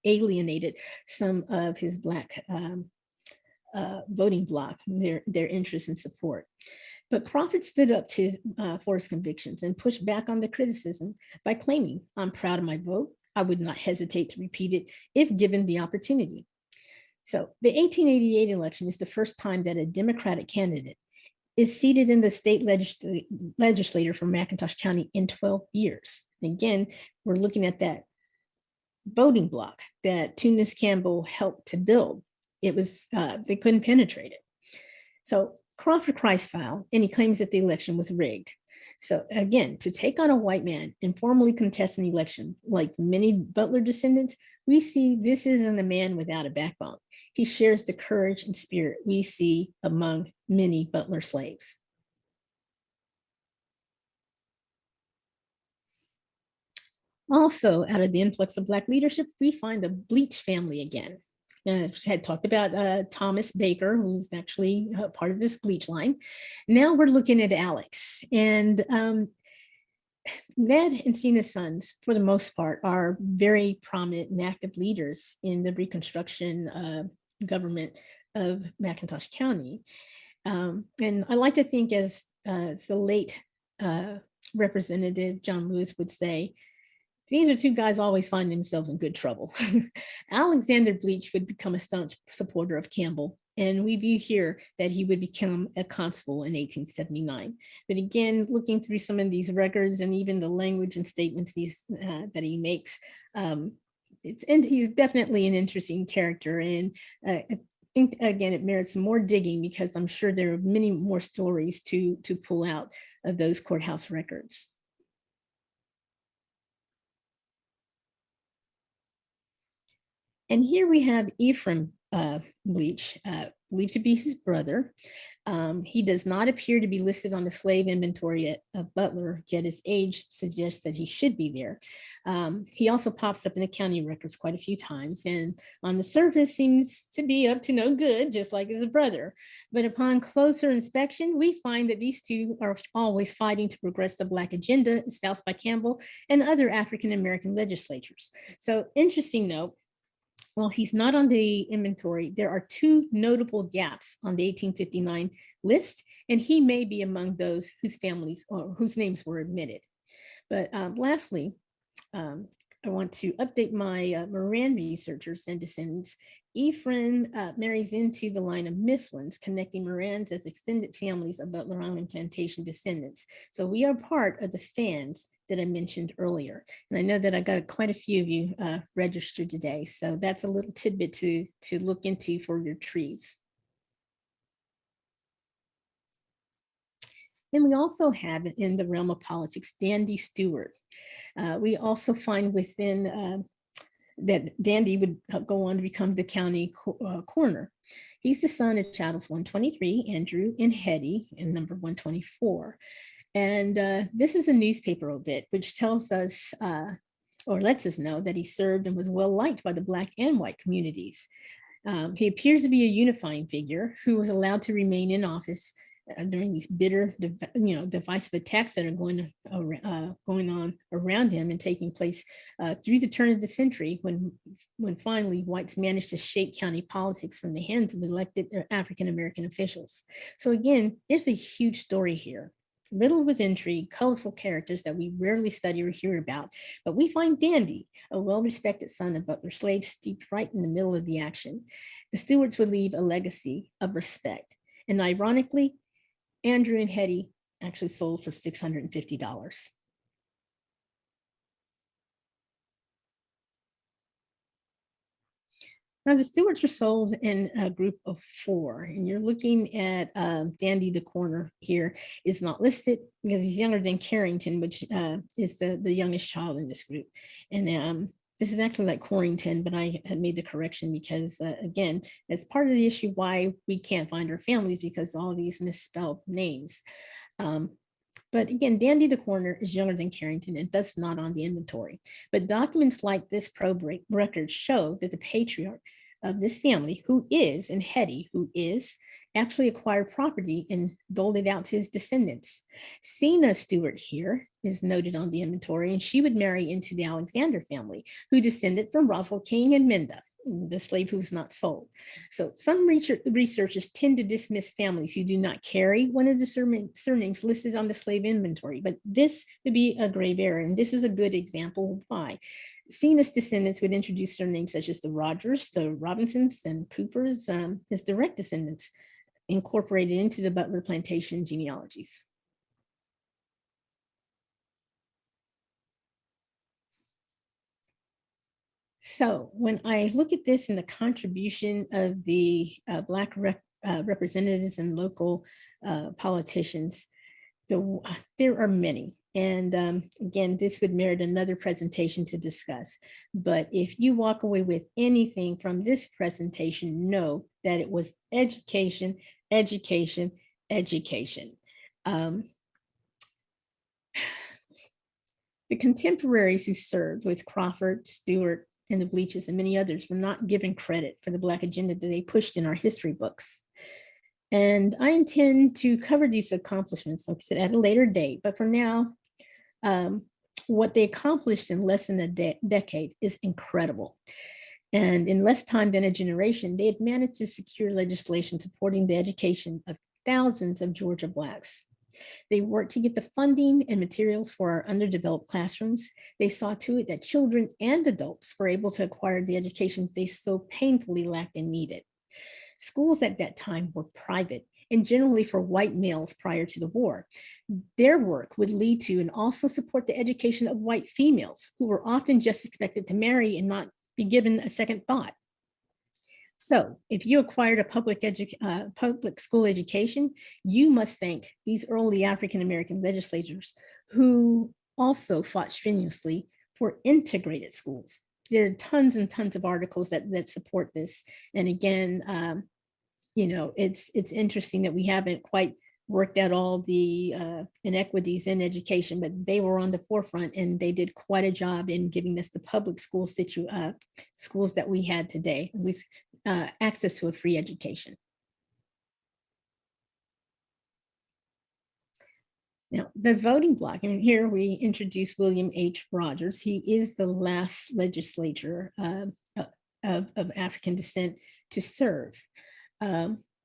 alienated some of his Black voting bloc, their interest and support. But Crawford stood up for his convictions and pushed back on the criticism by claiming, "I'm proud of my vote. I would not hesitate to repeat it if given the opportunity." So the 1888 election is the first time that a Democratic candidate is seated in the state legislature for McIntosh County in 12 years. And again, we're looking at that voting bloc that Tunis Campbell helped to build. It was, they couldn't penetrate it. So Crawford cries foul, and he claims that the election was rigged. So again, to take on a white man and formally contest an election, like many Butler descendants, we see this isn't a man without a backbone. He shares the courage and spirit we see among many Butler slaves. Also, out of the influx of Black leadership, we find the Bleach family again. Had talked about Thomas Baker, who's actually part of this Bleach line. Now we're looking at Alex. And Ned and Cena's sons, for the most part, are very prominent and active leaders in the Reconstruction government of McIntosh County. And I like to think, as the late Representative John Lewis would say, these are two guys always find themselves in good trouble. Alexander Bleach would become a staunch supporter of Campbell, and we view here that he would become a constable in 1879. But again, looking through some of these records and even the language and statements that he makes, he's definitely an interesting character. And I think, again, it merits some more digging, because I'm sure there are many more stories to pull out of those courthouse records. And here we have Ephraim Bleach, believed to be his brother. He does not appear to be listed on the slave inventory at Butler, yet his age suggests that he should be there. He also pops up in the county records quite a few times, and on the surface seems to be up to no good, just like his brother. But upon closer inspection, we find that these two are always fighting to progress the Black agenda espoused by Campbell and other African-American legislatures. So interesting note, while he's not on the inventory, there are two notable gaps on the 1859 list, and he may be among those whose families or whose names were omitted. But lastly, I want to update my Moran researchers and descendants. Ephraim marries into the line of Mifflins, connecting Morans as extended families of Butler Island Plantation descendants. So we are part of the fans that I mentioned earlier. And I know that I got quite a few of you registered today. So that's a little tidbit to look into for your trees. And we also have in the realm of politics, Dandy Stewart. We also find within that Dandy would go on to become the county coroner. He's the son of Chattels 123, Andrew and Hetty, and number 124. And this is a newspaper obit, which tells us or lets us know that he served and was well liked by the Black and white communities. He appears to be a unifying figure who was allowed to remain in office during these bitter, divisive attacks that are going on around him and taking place through the turn of the century, when finally whites managed to shake county politics from the hands of elected African-American officials. So again, there's a huge story here, riddled with intrigue, colorful characters that we rarely study or hear about. But we find Dandy, a well-respected son of Butler slaves, steeped right in the middle of the action. The Stewarts would leave a legacy of respect. And ironically, Andrew and Hetty actually sold for $650. Now, the Stewarts were sold in a group of 4, and you're looking at Dandy, the coroner here, is not listed because he's younger than Carrington, which is the youngest child in this group. And this is actually like Corrington, but I had made the correction because, again, it's part of the issue why we can't find our families, because all these misspelled names. But again, Dandy the coroner is younger than Carrington and thus not on the inventory. But documents like this probe record show that the patriarch of this family, who is, and Hetty, who is, actually acquired property and doled it out to his descendants. Sena Stewart here is noted on the inventory, and she would marry into the Alexander family, who descended from Roswell King and Minda, the slave who was not sold. So some researchers tend to dismiss families who do not carry one of the surnames listed on the slave inventory, but this would be a grave area, and this is a good example of why. Sena's descendants would introduce surnames such as the Rogers, the Robinsons, and Coopers, his direct descendants, incorporated into the Butler plantation genealogies. So when I look at this and the contribution of the Black representatives and local politicians, there are many. And again, this would merit another presentation to discuss. But if you walk away with anything from this presentation, know that it was education, education, education. The contemporaries who served with Crawford, Stewart, and the Bleaches and many others were not given credit for the Black agenda that they pushed in our history books. And I intend to cover these accomplishments, like I said, at a later date. But for now, what they accomplished in less than a decade is incredible. And in less time than a generation, they had managed to secure legislation supporting the education of thousands of Georgia Blacks. They worked to get the funding and materials for our underdeveloped classrooms. They saw to it that children and adults were able to acquire the education they so painfully lacked and needed. Schools at that time were private and generally for white males prior to the war. Their work would lead to and also support the education of white females, who were often just expected to marry and not be given a second thought. So if you acquired a public school education, you must thank these early African-American legislators who also fought strenuously for integrated schools, there are tons and tons of articles that support this. And again, it's interesting that we haven't quite worked out all the inequities in education, but they were on the forefront and they did quite a job in giving us the public school schools that we had today, at least access to a free education. Now, the voting block, and here we introduce William H. Rogers. He is the last legislator of African descent to serve.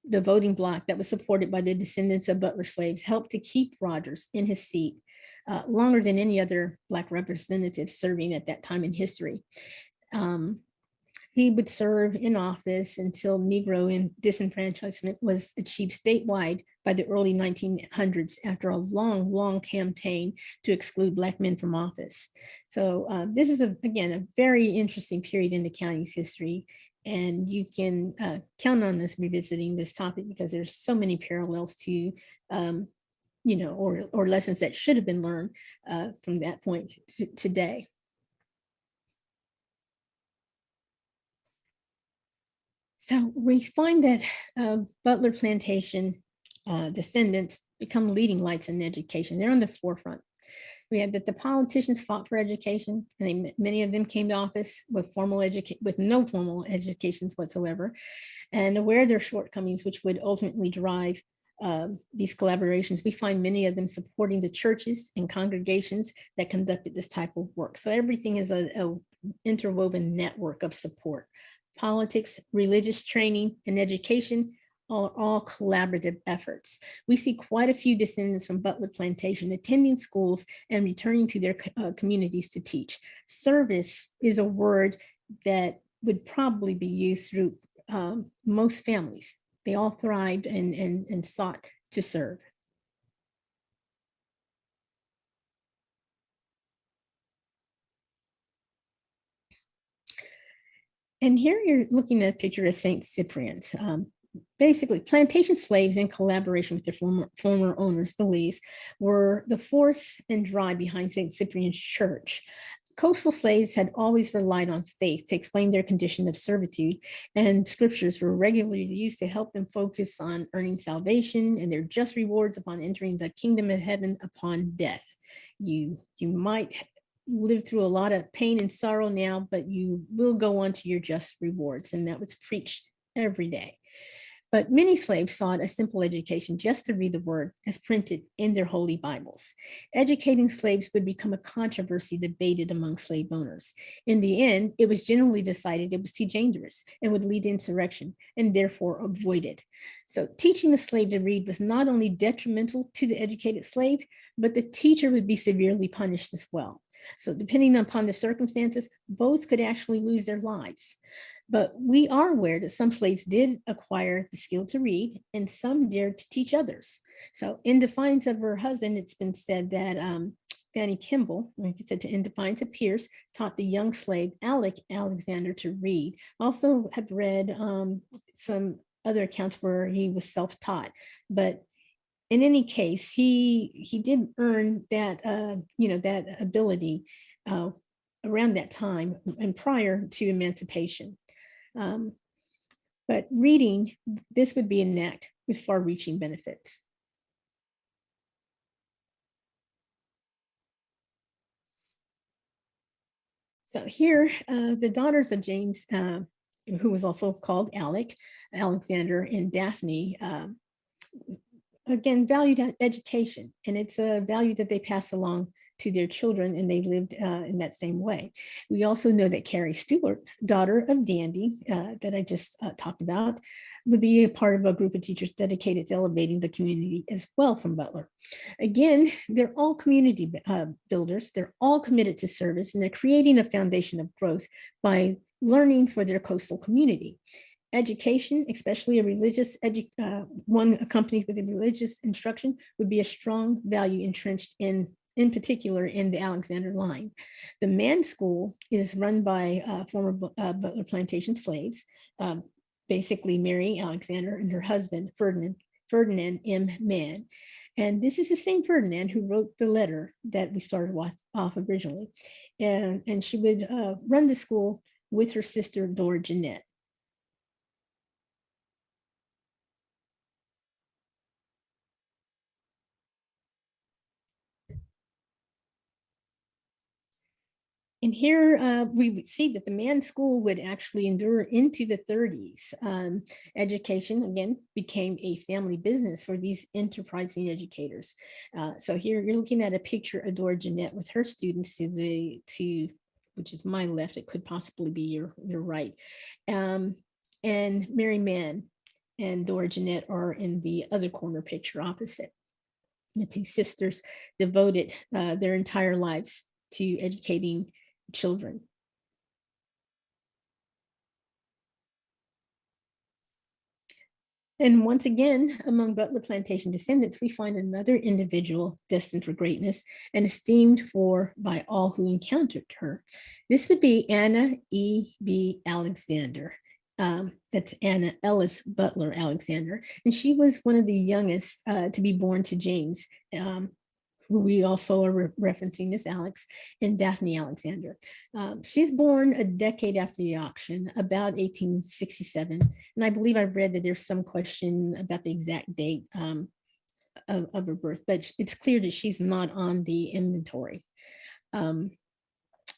The voting block that was supported by the descendants of Butler slaves helped to keep Rogers in his seat longer than any other Black representative serving at that time in history. He would serve in office until Negro disenfranchisement was achieved statewide by the early 1900s after a long, long campaign to exclude Black men from office. So this is, again, a very interesting period in the county's history. And you can count on us revisiting this topic because there's so many parallels to, or lessons that should have been learned from that point to today. So we find that Butler Plantation descendants become leading lights in education. They're on the forefront. We had that the politicians fought for education, and many of them came to office with no formal educations whatsoever, and aware of their shortcomings, which would ultimately drive these collaborations. We find many of them supporting the churches and congregations that conducted this type of work. So everything is a interwoven network of support. Politics, religious training, and education are all collaborative efforts. We see quite a few descendants from Butler Plantation attending schools and returning to their communities to teach. Service is a word that would probably be used through most families. They all thrived and sought to serve. And here you're looking at a picture of St. Cyprian's. Basically, plantation slaves in collaboration with their former owners, the Lees, were the force and drive behind St. Cyprian's Church. Coastal slaves had always relied on faith to explain their condition of servitude, and scriptures were regularly used to help them focus on earning salvation and their just rewards upon entering the kingdom of heaven upon death. You might live through a lot of pain and sorrow now, but you will go on to your just rewards, and that was preached every day. But many slaves sought a simple education just to read the word as printed in their holy Bibles. Educating slaves would become a controversy debated among slave owners. In the end, it was generally decided it was too dangerous and would lead to insurrection, and therefore avoided. So teaching the slave to read was not only detrimental to the educated slave, but the teacher would be severely punished as well. So depending upon the circumstances, both could actually lose their lives. But we are aware that some slaves did acquire the skill to read and some dared to teach others. So in defiance of her husband, it's been said that Fanny Kimball, like I said, in defiance of Pierce, taught the young slave Alexander to read. Also have read some other accounts where he was self-taught, but in any case, he did earn that that ability around that time and prior to emancipation. But reading, this would be an act with far-reaching benefits. So here, the daughters of James, who was also called Alexander and Daphne, again, valued education, and it's a value that they pass along to their children, and they lived in that same way. We also know that Carrie Stewart, daughter of Dandy, that I just talked about, would be a part of a group of teachers dedicated to elevating the community as well from Butler. Again, they're all community builders. They're all committed to service, and they're creating a foundation of growth by learning for their coastal community. Education, especially a religious one accompanied with a religious instruction, would be a strong value entrenched in particular in the Alexander line. The man's school is run by former Butler Plantation slaves, basically Mary Alexander and her husband, Ferdinand M. Mann. And this is the same Ferdinand who wrote the letter that we started off originally. and she would run the school with her sister, Dora Jeanette. And here we would see that the man's school would actually endure into the 30s. Education, again, became a family business for these enterprising educators. So here you're looking at a picture of Dora Jeanette with her students to which is my left, it could possibly be your right. And Mary Mann and Dora Jeanette are in the other corner picture opposite. The two sisters devoted their entire lives to educating children. And once again, among Butler Plantation descendants, we find another individual destined for greatness and esteemed by all who encountered her. This would be Anna E.B. Alexander. That's Anna Ellis Butler Alexander. And she was one of the youngest to be born to James, who we also are referencing as Alex, and Daphne Alexander. She's born a decade after the auction, about 1867. And I believe I've read that there's some question about the exact date of her birth, but it's clear that she's not on the inventory.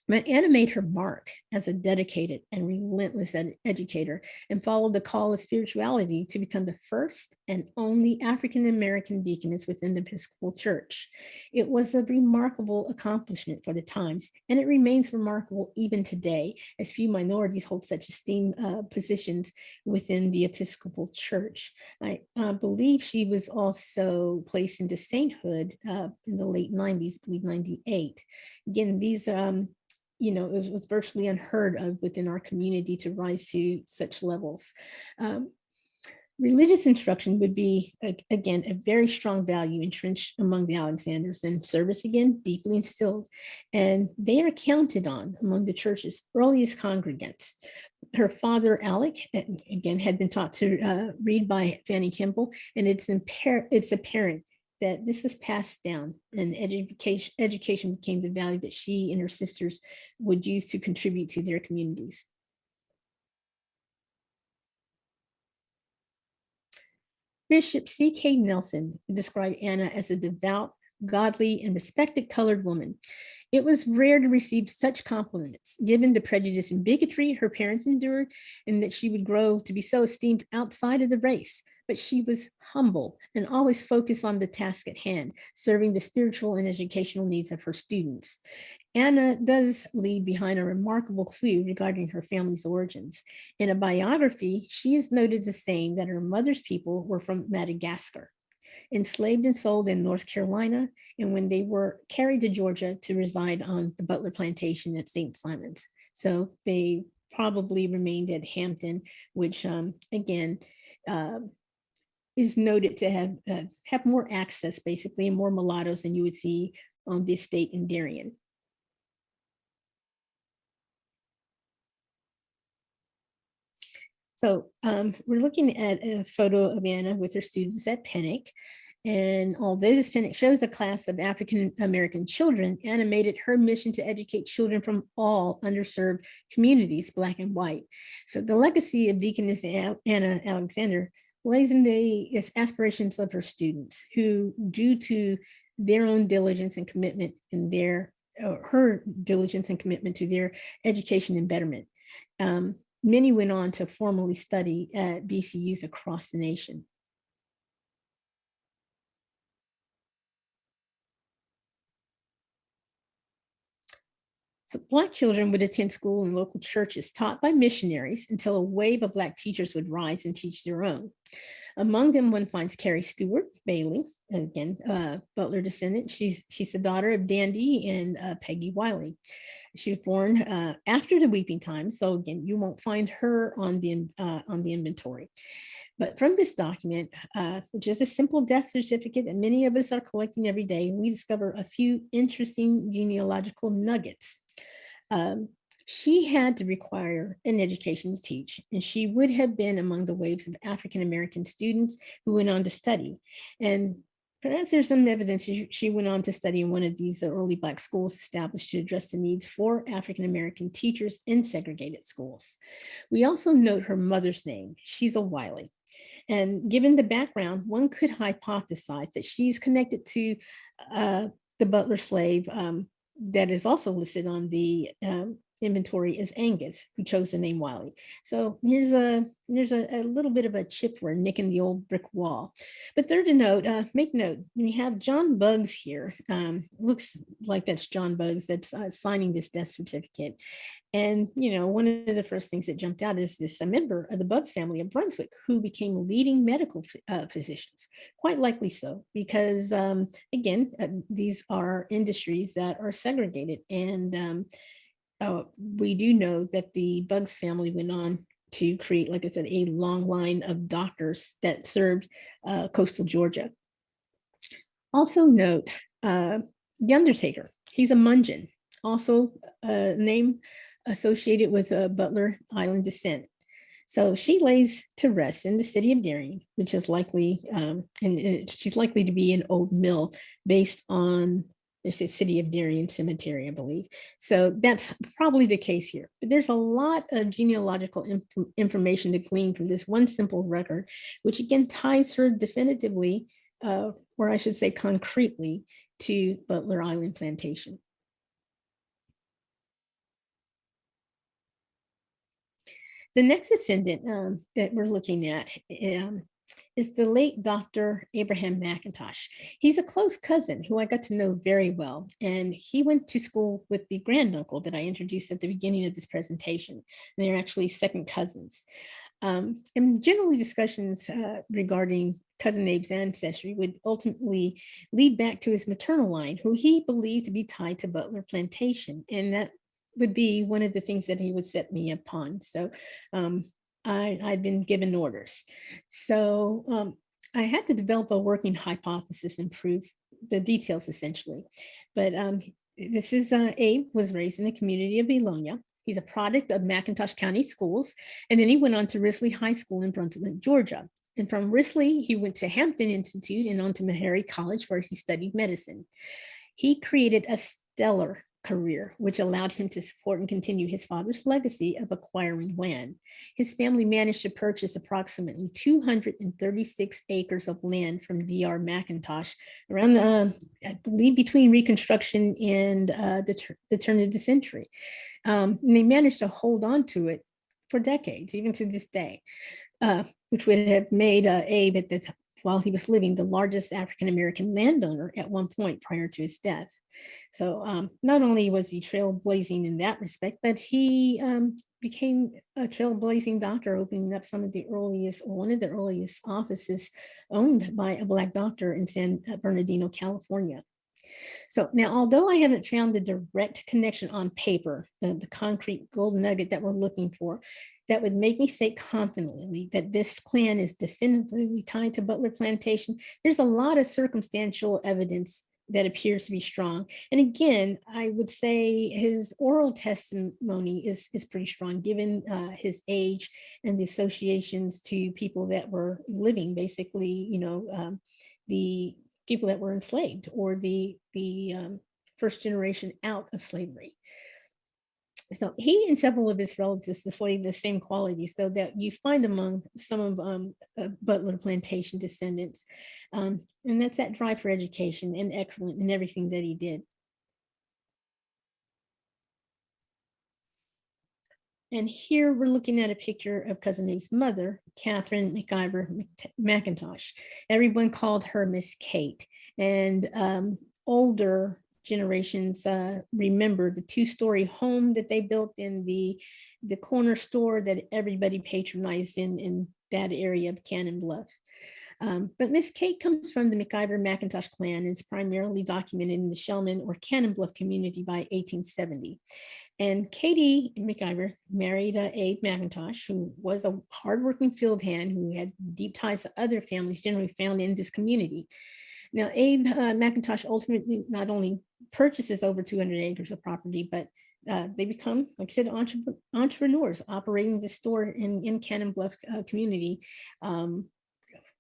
But Anna made her mark as a dedicated and relentless educator and followed the call of spirituality to become the first and only African-American deaconess within the Episcopal Church. It was a remarkable accomplishment for the times, and it remains remarkable even today, as few minorities hold such esteemed positions within the Episcopal Church. I believe she was also placed into sainthood in the late 90s, I believe 98. Again, these it was virtually unheard of within our community to rise to such levels. Religious instruction would be, again, a very strong value entrenched among the Alexanders, and service, again, deeply instilled. And they are counted on among the church's earliest congregants. Her father, Alec, again, had been taught to read by Fanny Kimball, and it's apparent that this was passed down, and education became the value that she and her sisters would use to contribute to their communities. Bishop C.K. Nelson described Anna as a devout, godly, and respected colored woman. It was rare to receive such compliments, given the prejudice and bigotry her parents endured, and that she would grow to be so esteemed outside of the race. But she was humble and always focused on the task at hand, serving the spiritual and educational needs of her students. Anna does leave behind a remarkable clue regarding her family's origins. In a biography, she is noted as saying that her mother's people were from Madagascar, enslaved and sold in North Carolina, and when they were carried to Georgia to reside on the Butler plantation at St. Simon's. So they probably remained at Hampton, which again, is noted to have more access, basically, and more mulattoes than you would see on the estate in Darien. So we're looking at a photo of Anna with her students at Pennock. And although this Pennock shows a class of African-American children, Anna made it her mission to educate children from all underserved communities, Black and white. So the legacy of Deaconess Anna Alexander lays in the aspirations of her students, who, due to their own diligence and commitment in her diligence and commitment to their education and betterment, many went on to formally study at BCUs across the nation. So Black children would attend school in local churches taught by missionaries until a wave of Black teachers would rise and teach their own. Among them, one finds Carrie Stewart Bailey, again, Butler descendant. She's the daughter of Dandy and Peggy Wiley. She was born after the weeping time, so again, you won't find her on the inventory. But from this document, which is a simple death certificate that many of us are collecting every day, we discover a few interesting genealogical nuggets. She had to require an education to teach, and she would have been among the waves of African-American students who went on to study. And Perhaps there's some evidence she went on to study in one of these early Black schools established to address the needs for African-American teachers in segregated schools. We also note her mother's name. She's a Wiley. And given the background, one could hypothesize that she's connected to the Butler slave that is also listed on the inventory as Angus, who chose the name Wiley. So there's a little bit of a chip for a nick in the old brick wall. But third to note, make note, we have John Buggs here. Looks like that's John Buggs that's signing this death certificate. And, one of the first things that jumped out is this a member of the Buggs family of Brunswick who became leading medical physicians, quite likely so, because again, these are industries that are segregated. And we do know that the Buggs family went on to create, like I said, a long line of doctors that served coastal Georgia. Also note, the Undertaker, he's a Mungeon, also a name associated with Butler Island descent. So she lays to rest in the city of Darien, which is likely, and she's likely to be an old mill based on there's a city of Darien cemetery, I believe. So that's probably the case here. But there's a lot of genealogical information to glean from this one simple record, which again ties her definitively, or I should say concretely, to Butler Island Plantation. The next descendant that we're looking at is the late Dr. Abraham McIntosh. He's a close cousin who I got to know very well, and he went to school with the granduncle that I introduced at the beginning of this presentation. And they're actually second cousins. And generally discussions regarding cousin Abe's ancestry would ultimately lead back to his maternal line, who he believed to be tied to Butler Plantation, and that would be one of the things that he would set me upon. So I'd been given orders. So I had to develop a working hypothesis and prove the details essentially. But this is Abe was raised in the community of Belonia. He's a product of McIntosh County Schools. And then he went on to Risley High School in Brunswick, Georgia. And from Risley, he went to Hampton Institute and on to Meharry College, where he studied medicine. He created a stellar career, which allowed him to support and continue his father's legacy of acquiring land. His family managed to purchase approximately 236 acres of land from D.R. McIntosh around, I believe, between Reconstruction and the turn of the century. And they managed to hold on to it for decades, even to this day, which would have made Abe at the time, while he was living, the largest African-American landowner at one point prior to his death. So not only was he trailblazing in that respect, but he became a trailblazing doctor, opening up some of the earliest, or one of the earliest offices owned by a Black doctor in San Bernardino, California. So now, although I haven't found the direct connection on paper, the concrete gold nugget that we're looking for, that would make me say confidently that this clan is definitively tied to Butler Plantation, there's a lot of circumstantial evidence that appears to be strong. And again, I would say his oral testimony is pretty strong, given his age and the associations to people that were living, basically, the people that were enslaved, or the first generation out of slavery. So he and several of his relatives displayed the same qualities, though, that you find among some of Butler Plantation descendants. And that's that drive for education and excellent in everything that he did. And here we're looking at a picture of cousin Abe's mother, Catherine McIver McIntosh. Everyone called her Miss Kate. And older generations remember the two-story home that they built in the corner store that everybody patronized in that area of Cannon Bluff. But Miss Kate comes from the McIver McIntosh clan and is primarily documented in the Shellman or Cannon Bluff community by 1870. And Katie McIver married Abe McIntosh, who was a hardworking field hand who had deep ties to other families generally found in this community. Now, Abe McIntosh ultimately not only purchases over 200 acres of property, but they become, like I said, entrepreneurs operating the store in Cannon Bluff community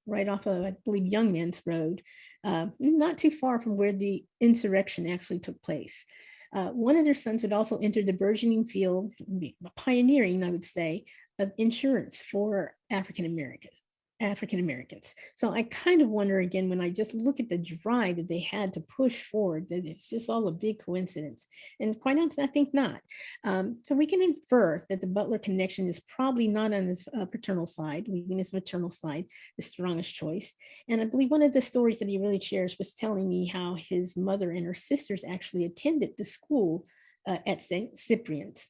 right off of, I believe, Young Man's Road, not too far from where the insurrection actually took place. One of their sons would also enter the burgeoning field, pioneering, I would say, of insurance for African Americans. So I kind of wonder again, when I just look at the drive that they had to push forward, that it's just all a big coincidence. And quite honestly, I think not. So we can infer that the Butler connection is probably not on his paternal side, leaving his maternal side the strongest choice. And I believe one of the stories that he really cherished was telling me how his mother and her sisters actually attended the school at St. Cyprian's.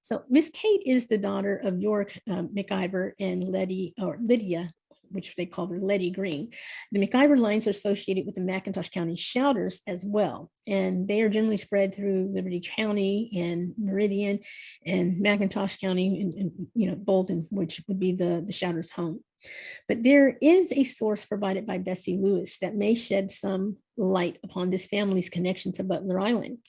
So Miss Kate is the daughter of York McIver and Lydia, which they called her Letty Green. The McIver lines are associated with the McIntosh County Shouters as well, and they are generally spread through Liberty County and Meridian and McIntosh County and Baldwin, which would be the Shouters' home. But there is a source provided by Bessie Lewis that may shed some light upon this family's connection to Butler Island.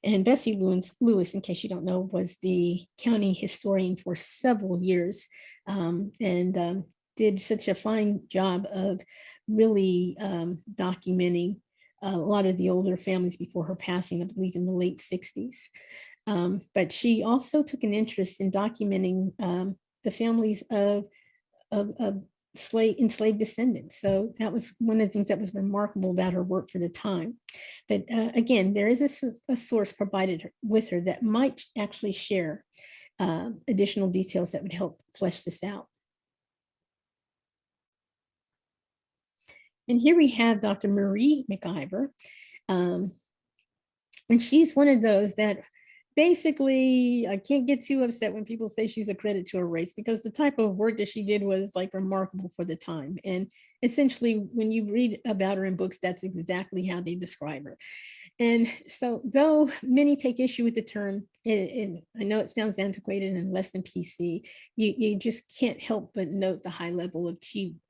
And Bessie Lewis, in case you don't know, was the county historian for several years, and did such a fine job of really documenting a lot of the older families before her passing, I believe in the late 60s. But she also took an interest in documenting the families of enslaved descendants. So that was one of the things that was remarkable about her work for the time. But again, there is a source provided with her that might actually share additional details that would help flesh this out. And here we have Dr. Marie McIver. And she's one of those that basically, I can't get too upset when people say she's a credit to her race, because the type of work that she did was like remarkable for the time. And essentially, when you read about her in books, that's exactly how they describe her. And so, though many take issue with the term, and I know it sounds antiquated and less than PC, you just can't help but note the high level of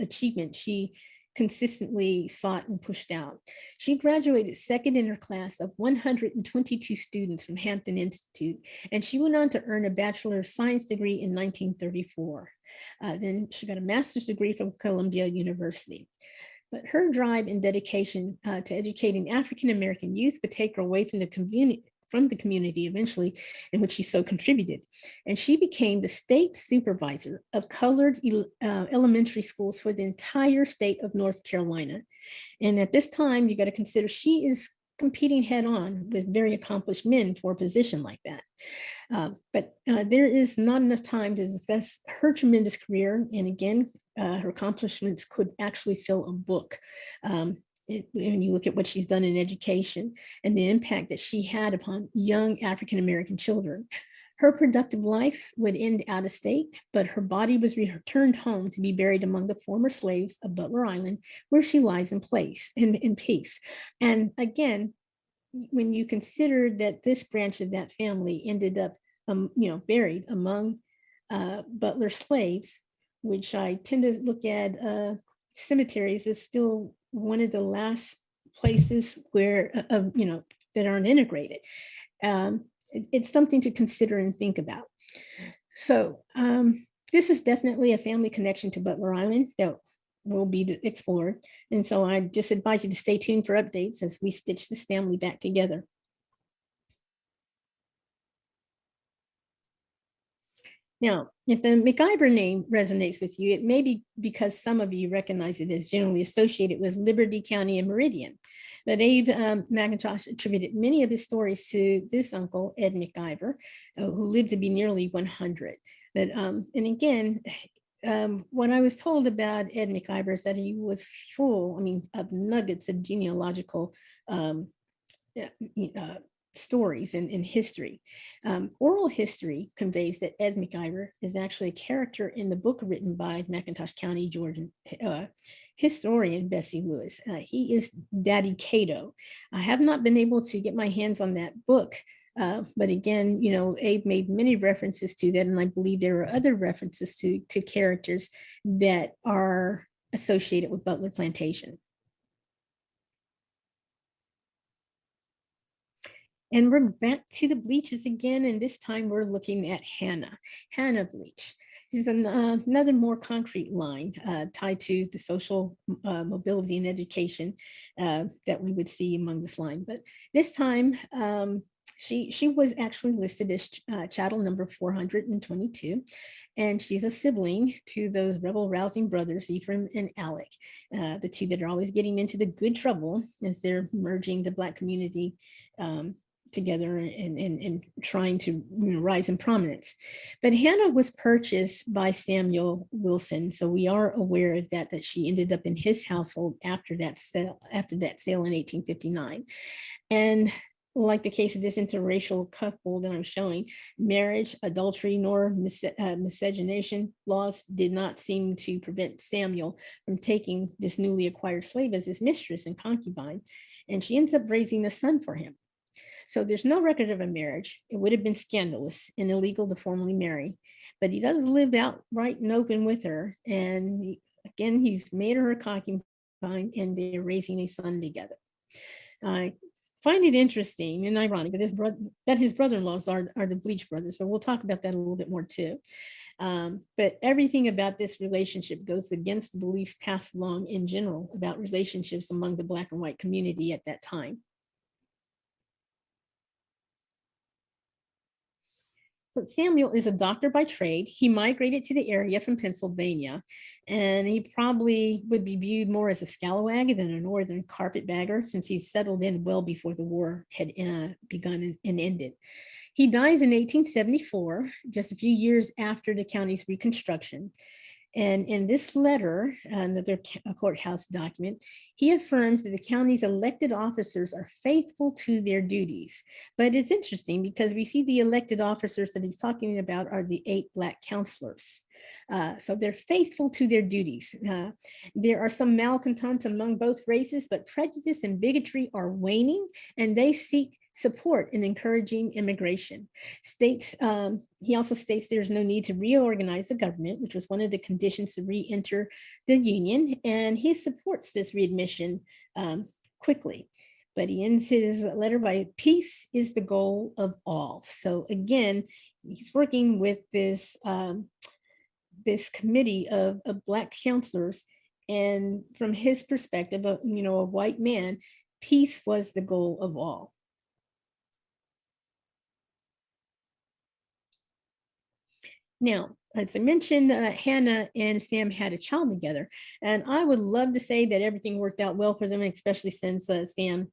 achievement she consistently sought and pushed out. She graduated second in her class of 122 students from Hampton Institute, and she went on to earn a Bachelor of Science degree in 1934. Then she got a master's degree from Columbia University. But her drive and dedication to educating African-American youth would take her away from the community eventually, in which she so contributed. And she became the state supervisor of colored elementary schools for the entire state of North Carolina. And at this time, you got to consider she is competing head on with very accomplished men for a position like that. But there is not enough time to discuss her tremendous career. And again, her accomplishments could actually fill a book. When you look at what she's done in education and the impact that she had upon young African-American children. Her productive life would end out of state, but her body was returned home to be buried among the former slaves of Butler Island, where she lies in peace. And again, when you consider that this branch of that family ended up, buried among Butler slaves, which I tend to look at cemeteries as still one of the last places where, that aren't integrated. It's something to consider and think about. So this is definitely a family connection to Butler Island that will be explored. And so I just advise you to stay tuned for updates as we stitch this family back together. Now, if the McIver name resonates with you, it may be because some of you recognize it as generally associated with Liberty County and Meridian. But Abe McIntosh attributed many of his stories to this uncle, Ed McIver, who lived to be nearly 100. But, and again, what I was told about Ed McIver is that he was full, of nuggets of genealogical stories in history. Oral history conveys that Ed McIver is actually a character in the book written by McIntosh County, Georgia historian Bessie Lewis. He is Daddy Cato. I have not been able to get my hands on that book, but again, Abe made many references to that, and I believe there are other references to characters that are associated with Butler Plantation. And we're back to the Bleaches again, and this time we're looking at Hannah Bleach. This is another more concrete line tied to the social mobility and education that we would see among this line. But this time, she was actually listed as chattel number 422, and she's a sibling to those rebel-rousing brothers, Ephraim and Alec, the two that are always getting into the good trouble as they're merging the Black community together and trying to rise in prominence. But Hannah was purchased by Samuel Wilson, so we are aware of that she ended up in his household after that sale in 1859. And like the case of this interracial couple that I'm showing, marriage, adultery, nor miscegenation laws did not seem to prevent Samuel from taking this newly acquired slave as his mistress and concubine, and she ends up raising a son for him. So there's no record of a marriage. It would have been scandalous and illegal to formally marry, but he does live outright and open with her. And again, he's made her a concubine and they're raising a son together. I find it interesting and ironic that his brother-in-laws are the Bleach brothers, but we'll talk about that a little bit more too. But everything about this relationship goes against the beliefs passed along in general about relationships among the Black and white community at that time. So Samuel is a doctor by trade. He migrated to the area from Pennsylvania, and he probably would be viewed more as a scalawag than a northern carpetbagger, since he settled in well before the war had begun and ended. He dies in 1874, just a few years after the county's reconstruction. And in this letter, another courthouse document, he affirms that the county's elected officers are faithful to their duties. But it's interesting because we see the elected officers that he's talking about are the 8 Black counselors. So they're faithful to their duties. There are some malcontents among both races, but prejudice and bigotry are waning, and they seek support in encouraging immigration. He also states there's no need to reorganize the government, which was one of the conditions to re-enter the Union, and he supports this readmission quickly. But he ends his letter by, peace is the goal of all. So again, he's working with this committee of Black counselors, and from his perspective, a white man, peace was the goal of all. Now, as I mentioned, Hannah and Sam had a child together, and I would love to say that everything worked out well for them, especially since Sam,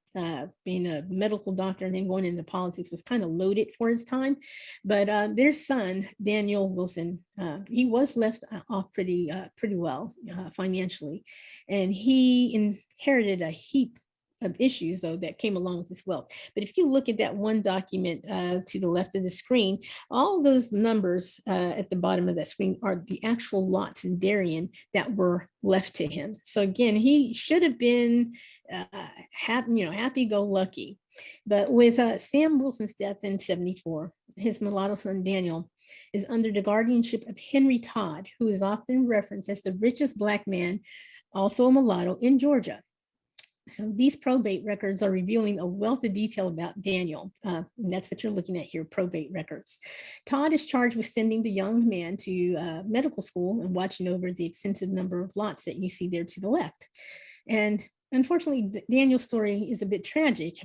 being a medical doctor and then going into politics, was kind of loaded for his time. But their son, Daniel Wilson, he was left off pretty well financially, and he inherited a heap of issues, though, that came along with his wealth. But if you look at that one document to the left of the screen, all those numbers at the bottom of that screen are the actual lots in Darien that were left to him. So again, he should have been happy-go-lucky. But with Sam Wilson's death in 1974, his mulatto son Daniel is under the guardianship of Henry Todd, who is often referenced as the richest Black man, also a mulatto, in Georgia. So these probate records are revealing a wealth of detail about Daniel. And that's what you're looking at here, probate records. Todd is charged with sending the young man to medical school and watching over the extensive number of lots that you see there to the left. And unfortunately, Daniel's story is a bit tragic,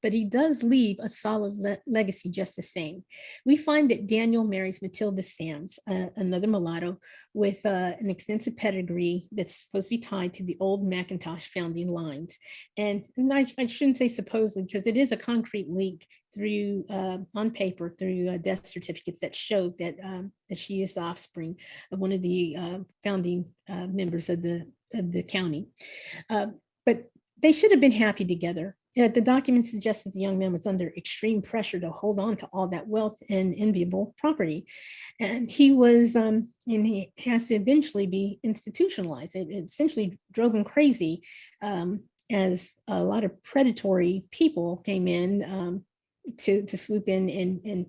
but he does leave a solid legacy just the same. We find that Daniel marries Matilda Sands, another mulatto, with an extensive pedigree that's supposed to be tied to the old McIntosh founding lines. And I shouldn't say supposedly, because it is a concrete link through on paper through death certificates that show that she is the offspring of one of the founding members of the county. But they should have been happy together. The documents suggest that the young man was under extreme pressure to hold on to all that wealth and enviable property. And he was, and he has to eventually be institutionalized. It essentially drove him crazy as a lot of predatory people came in to swoop in and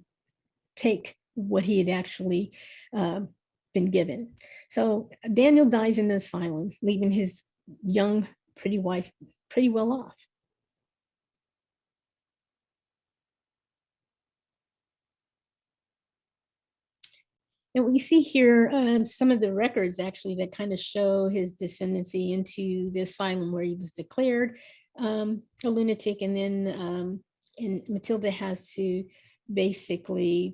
take what he had actually been given. So Daniel dies in the asylum, leaving his young, pretty wife pretty well off. And we see here some of the records actually that kind of show his descendancy into the asylum where he was declared a lunatic, and then and Matilda has to basically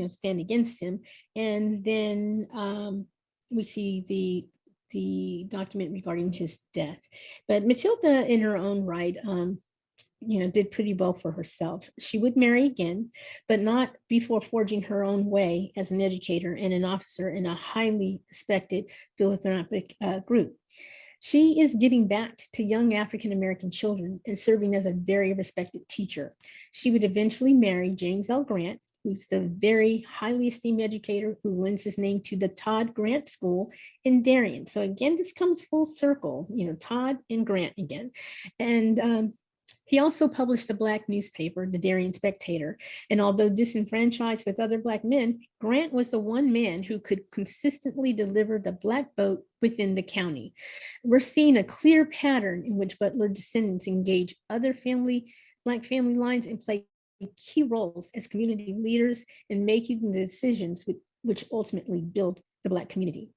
stand against him. And then we see the document regarding his death. But Matilda, in her own right, did pretty well for herself. She would marry again, but not before forging her own way as an educator and an officer in a highly respected philanthropic group. She is giving back to young African-American children and serving as a very respected teacher. She would eventually marry James L. Grant, who's the very highly esteemed educator who lends his name to the Todd Grant School in Darien. So again, this comes full circle, Todd and Grant again. And he also published a Black newspaper, the Darien Spectator. And although disenfranchised with other Black men, Grant was the one man who could consistently deliver the Black vote within the county. We're seeing a clear pattern in which Butler descendants engage other Black family lines and play key roles as community leaders in making the decisions which ultimately build the Black community.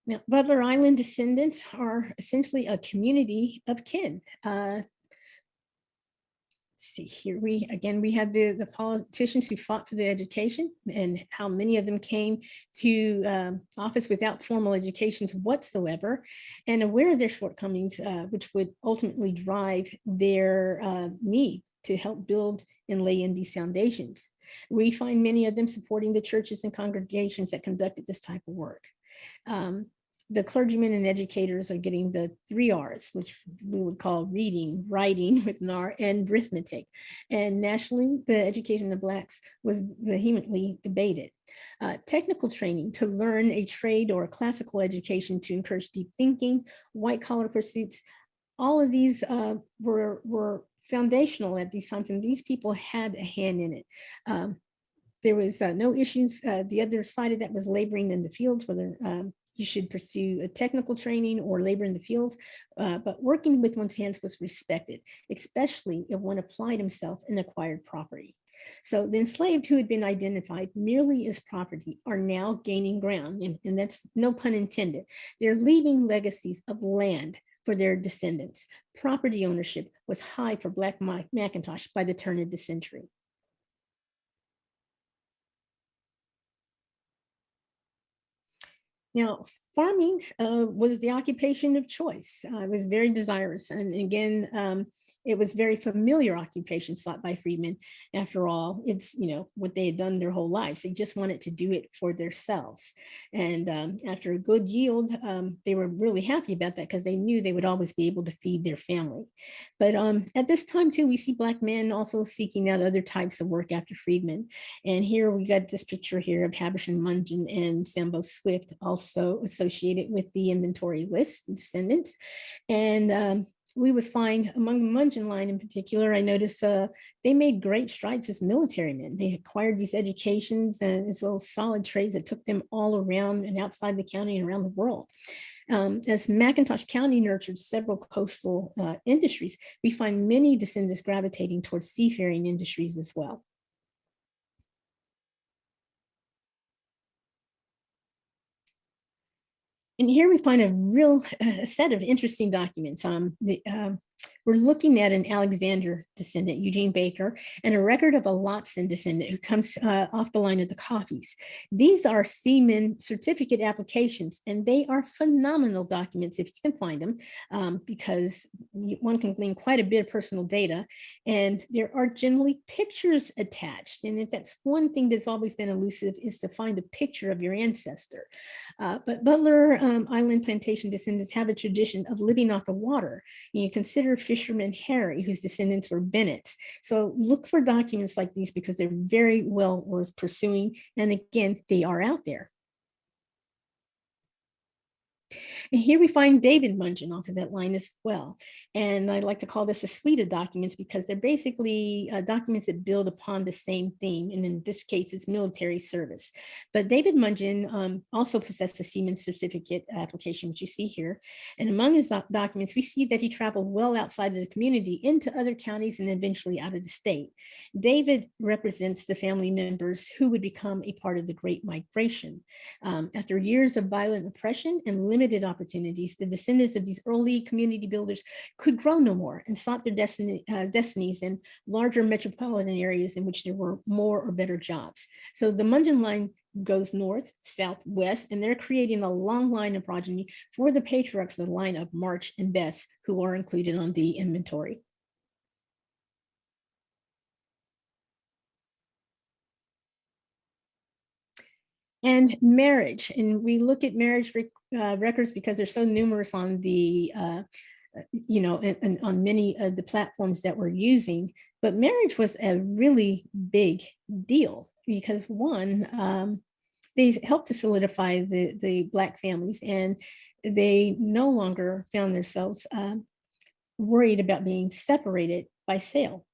Now, Butler Island descendants are essentially a community of kin. Let's see here, we have the politicians who fought for the education, and how many of them came to office without formal educations whatsoever, and aware of their shortcomings, which would ultimately drive their need to help build and lay in these foundations. We find many of them supporting the churches and congregations that conducted this type of work. The clergymen and educators are getting the 3 R's, which we would call reading, writing with an R, and arithmetic. And nationally, the education of Blacks was vehemently debated. Technical training to learn a trade or a classical education to encourage deep thinking, white collar pursuits, all of these were foundational at these times, and these people had a hand in it. There was no issues. The other side of that was laboring in the fields, whether you should pursue a technical training or labor in the fields, but working with one's hands was respected, especially if one applied himself and acquired property. So the enslaved who had been identified merely as property are now gaining ground, and that's no pun intended. They're leaving legacies of land for their descendants. Property ownership was high for Black McIntosh by the turn of the century. Now, farming was the occupation of choice. It was very desirous. And again, it was very familiar occupation sought by freedmen. After all, it's, what they had done their whole lives. They just wanted to do it for themselves. And after a good yield, they were really happy about that because they knew they would always be able to feed their family. But at this time too, we see Black men also seeking out other types of work after freedmen. And here we got this picture here of Haberdasher Mungeon and Sambo Swift, also associated with the inventory list, descendants. And we would find among the Mungeon line in particular, I noticed they made great strides as military men. They acquired these educations and as well as solid trades that took them all around and outside the county and around the world. As McIntosh County nurtured several coastal industries, we find many descendants gravitating towards seafaring industries as well. And here we find a real set of interesting documents. We're looking at an Alexander descendant, Eugene Baker, and a record of a Lotson descendant who comes off the line of the Coffees. These are seaman certificate applications, and they are phenomenal documents if you can find them, because one can glean quite a bit of personal data, and there are generally pictures attached. And if that's one thing that's always been elusive, is to find a picture of your ancestor. But Butler Island plantation descendants have a tradition of living off the water. You consider fisherman Harry, whose descendants were Bennetts. So look for documents like these because they're very well worth pursuing. And again, they are out there. And here we find David Mungen off of that line as well. And I like to call this a suite of documents because they're basically documents that build upon the same theme. And in this case, it's military service. But David Mungen also possessed a seaman certificate application, which you see here. And among his documents, we see that he traveled well outside of the community into other counties and eventually out of the state. David represents the family members who would become a part of the Great Migration. After years of violent oppression and limited opportunities, the descendants of these early community builders could grow no more and sought their destinies in larger metropolitan areas in which there were more or better jobs. So the Mungen line goes north, south, west, and they're creating a long line of progeny for the patriarchs of the line of March and Bess, who are included on the inventory. And marriage, and we look at marriage records because they're so numerous on the and on many of the platforms that we're using. But marriage was a really big deal because one, they helped to solidify the Black families, and they no longer found themselves worried about being separated by sale.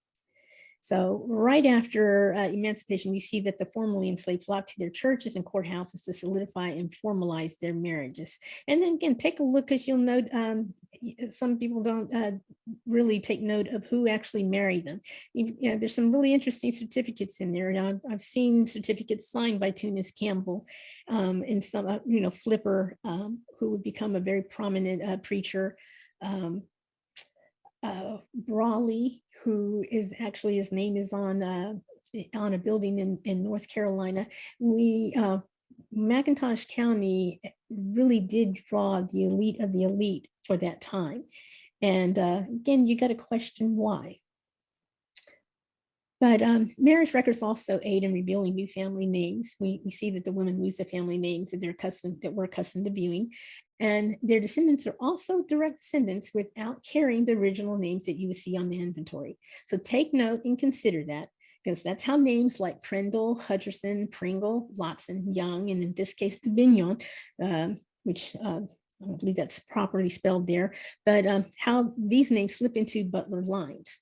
So right after emancipation, we see that the formerly enslaved flocked to their churches and courthouses to solidify and formalize their marriages. And then again, take a look, because you'll note some people don't really take note of who actually married them. There's some really interesting certificates in there. I've seen certificates signed by Tunis Campbell and some, Flipper, who would become a very prominent preacher. Brawley, who is actually, his name is on a building in North Carolina. McIntosh County really did draw the elite of the elite for that time. And again, you got to question why. But marriage records also aid in revealing new family names. We see that the women lose the family names that we're accustomed to viewing. And their descendants are also direct descendants without carrying the original names that you would see on the inventory. So take note and consider that, because that's how names like Prindle, Hutcherson, Pringle, Watson, Young, and in this case, Dubignon, which I don't believe that's properly spelled there, but how these names slip into Butler lines.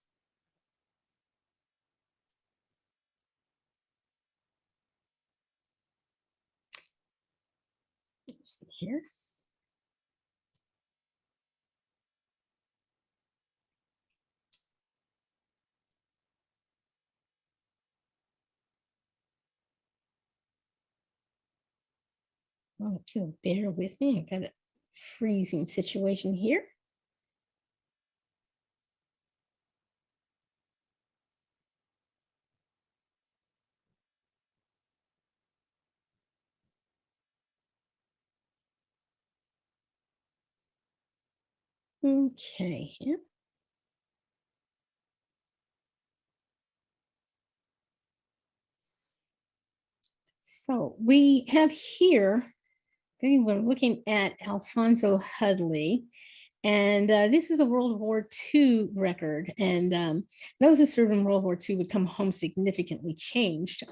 Here. Oh, if you'll bear with me, I got a freezing situation here. Okay. Yeah. So we have here, we're looking at Alfonso Hudley. And this is a World War II record. And those who served in World War II would come home significantly changed.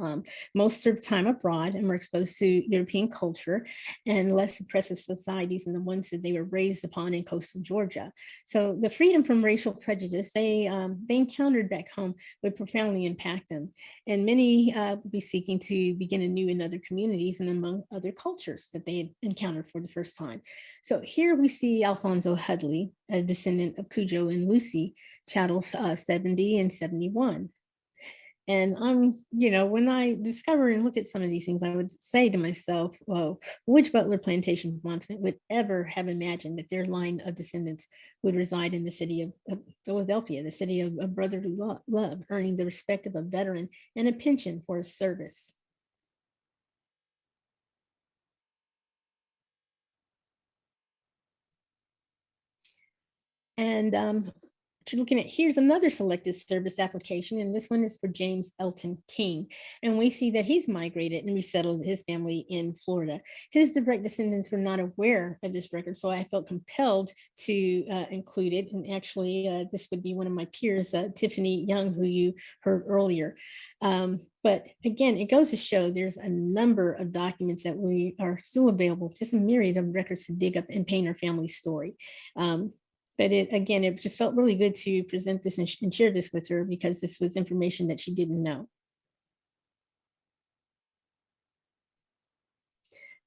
Most served time abroad and were exposed to European culture and less oppressive societies than the ones that they were raised upon in coastal Georgia. So the freedom from racial prejudice they encountered back home would profoundly impact them. And many would be seeking to begin anew in other communities and among other cultures that they had encountered for the first time. So here we see Alfonso Hudley, a descendant of Cujo and Lucy Chattels 70 and 71. And when I discover and look at some of these things, I would say to myself, well, which Butler plantation bondsman would ever have imagined that their line of descendants would reside in the city of Philadelphia, the city of brotherly love, earning the respect of a veteran and a pension for his service. And what you're looking at here's another selective service application, and this one is for James Elton King. And we see that he's migrated and resettled his family in Florida. His direct descendants were not aware of this record, so I felt compelled to include it. And actually, this would be one of my peers, Tiffany Young, who you heard earlier. But again, it goes to show there's a number of documents that we are still available, just a myriad of records to dig up and paint our family story. But it just felt really good to present this and share this with her, because this was information that she didn't know.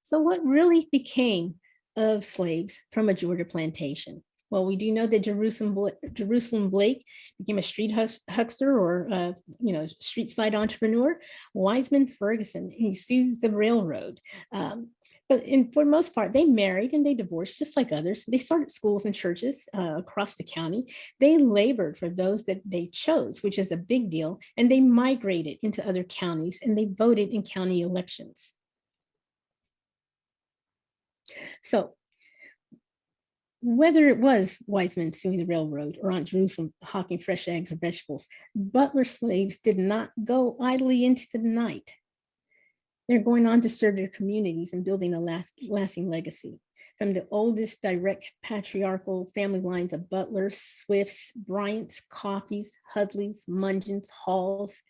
So what really became of slaves from a Georgia plantation? Well, we do know that Jerusalem Blake became a street huckster, or street side entrepreneur. Wiseman Ferguson, he seized the railroad. But for the most part, they married and they divorced just like others. They started schools and churches across the county. They labored for those that they chose, which is a big deal. And they migrated into other counties and they voted in county elections. So whether it was Wiseman suing the railroad or Aunt Jerusalem hawking fresh eggs or vegetables, Butler slaves did not go idly into the night. They're going on to serve their communities and building a lasting legacy. From the oldest direct patriarchal family lines of Butlers, Swifts, Bryants, Coffeys, Hudleys, Mungins, Halls,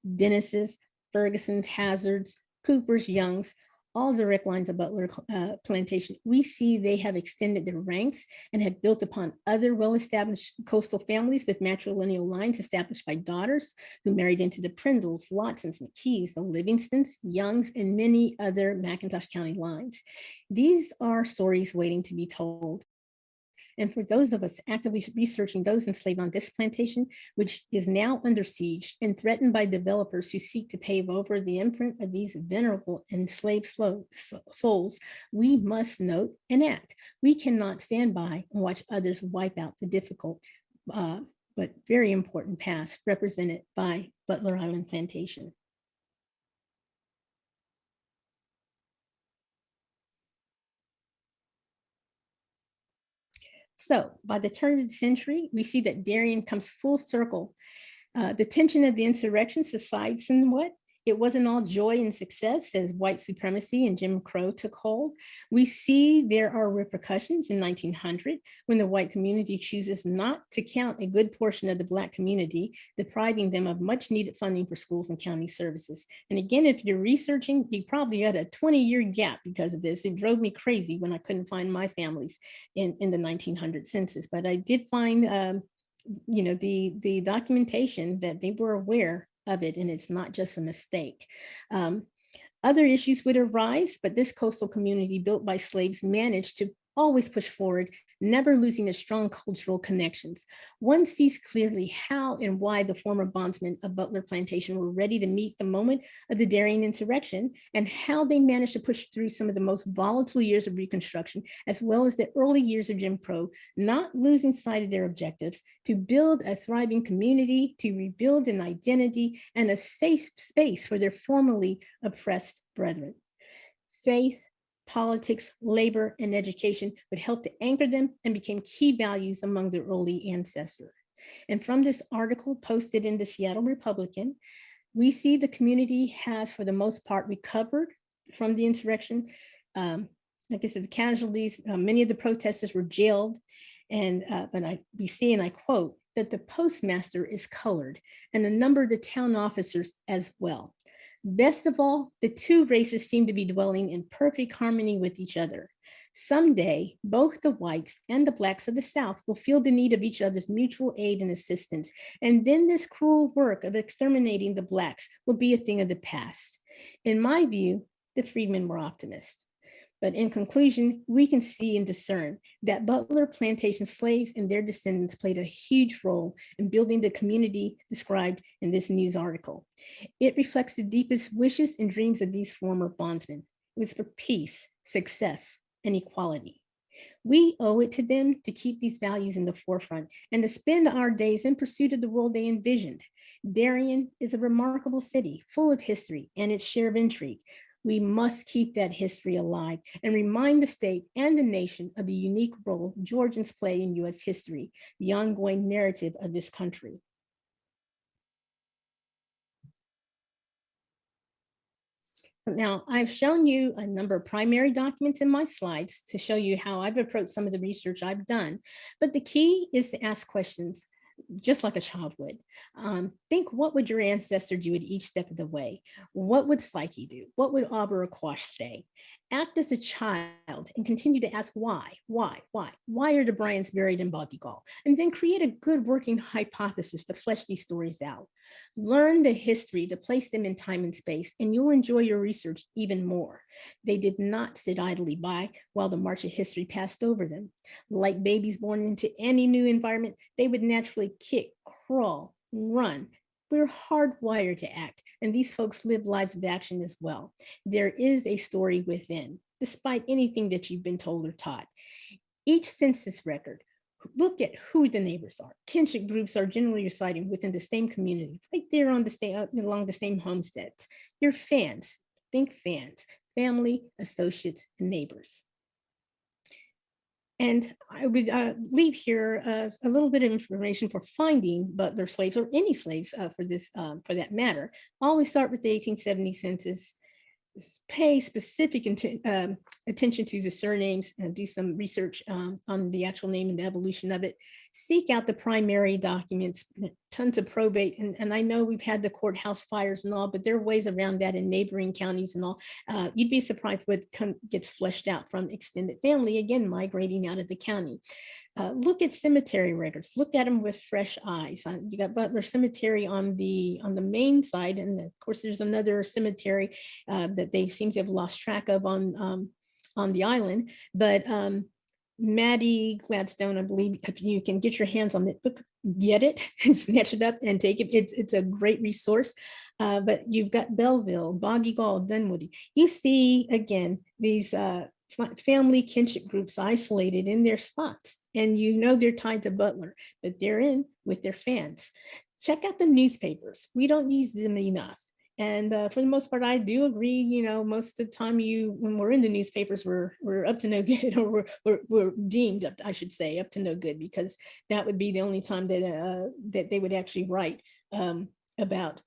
Dennises, Fergusons, Hazards, Coopers, Youngs, all direct lines of Butler plantation, we see they have extended their ranks and have built upon other well-established coastal families with matrilineal lines established by daughters who married into the Prindles, Lotsons, McKees, the Livingstons, Youngs, and many other McIntosh County lines. These are stories waiting to be told. And for those of us actively researching those enslaved on this plantation, which is now under siege and threatened by developers who seek to pave over the imprint of these venerable enslaved souls, we must note and act. We cannot stand by and watch others wipe out the difficult but very important past represented by Butler Island Plantation. So by the turn of the century, we see that Darien comes full circle. The tension of the insurrection subsides somewhat. It wasn't all joy and success as white supremacy and Jim Crow took hold. We see there are repercussions in 1900 when the white community chooses not to count a good portion of the Black community, depriving them of much needed funding for schools and county services. And again, if you're researching, you probably had a 20-year gap because of this. It drove me crazy when I couldn't find my families in the 1900 census, but I did find the documentation that they were aware of it, and it's not just a mistake. Other issues would arise, but this coastal community built by slaves managed to always push forward, never losing their strong cultural connections. One sees clearly how and why the former bondsmen of Butler Plantation were ready to meet the moment of the Darien Insurrection, and how they managed to push through some of the most volatile years of Reconstruction, as well as the early years of Jim Crow, not losing sight of their objectives to build a thriving community, to rebuild an identity and a safe space for their formerly oppressed brethren. Faith, politics, labor, and education would help to anchor them and became key values among their early ancestors. And from this article posted in the Seattle Republican, we see the community has, for the most part, recovered from the insurrection. Like I said, the casualties, many of the protesters were jailed. And we see, and I quote, that the postmaster is colored and a number of the town officers as well. Best of all, the two races seem to be dwelling in perfect harmony with each other. Someday, both the whites and the Blacks of the South will feel the need of each other's mutual aid and assistance. And then this cruel work of exterminating the Blacks will be a thing of the past. In my view, the freedmen were optimists. But in conclusion, we can see and discern that Butler Plantation slaves and their descendants played a huge role in building the community described in this news article. It reflects the deepest wishes and dreams of these former bondsmen. It was for peace, success, and equality. We owe it to them to keep these values in the forefront and to spend our days in pursuit of the world they envisioned. Darien is a remarkable city full of history and its share of intrigue. We must keep that history alive and remind the state and the nation of the unique role Georgians play in U.S. history, the ongoing narrative of this country. Now, I've shown you a number of primary documents in my slides to show you how I've approached some of the research I've done. But the key is to ask questions just like a child would. Think, what would your ancestor do at each step of the way? What would Psyche do? What would Auber Aquash say? Act as a child and continue to ask why are the Bryans buried in Boggygal? And then create a good working hypothesis to flesh these stories out. Learn the history to place them in time and space, and you'll enjoy your research even more. They did not sit idly by while the march of history passed over them. Like babies born into any new environment, they would naturally kick, crawl, run. We're hardwired to act, and these folks live lives of action as well. There is a story within, despite anything that you've been told or taught. Each census record, look at who the neighbors are. Kinship groups are generally residing within the same community, right there on the same, along the same homesteads. Your fans, think fans, family, associates, and neighbors. And I would leave here a little bit of information for finding Butler slaves, or any slaves for that matter. Always start with the 1870 census. Pay specific attention to the surnames and do some research on the actual name and the evolution of it. Seek out the primary documents, tons of probate. And I know we've had the courthouse fires and all, but there are ways around that in neighboring counties and all. You'd be surprised what gets fleshed out from extended family, again, migrating out of the county. Look at cemetery records. Look at them with fresh eyes. You got Butler Cemetery on the main side, and of course there's another cemetery that they seem to have lost track of on the island. But Maddie Gladstone, I believe, if you can get your hands on it, get it, snatch it up and take it. It's a great resource. But you've got Belleville, Boggygal, Dunwoody. You see again these family kinship groups isolated in their spots, and you know they're tied to Butler, but they're in with their fans. Check out the newspapers. We don't use them enough. And for the most part, I do agree, you know, most of the time when we're in the newspapers, we're up to no good, or we're deemed up, I should say, up to no good, because that would be the only time that they would actually write about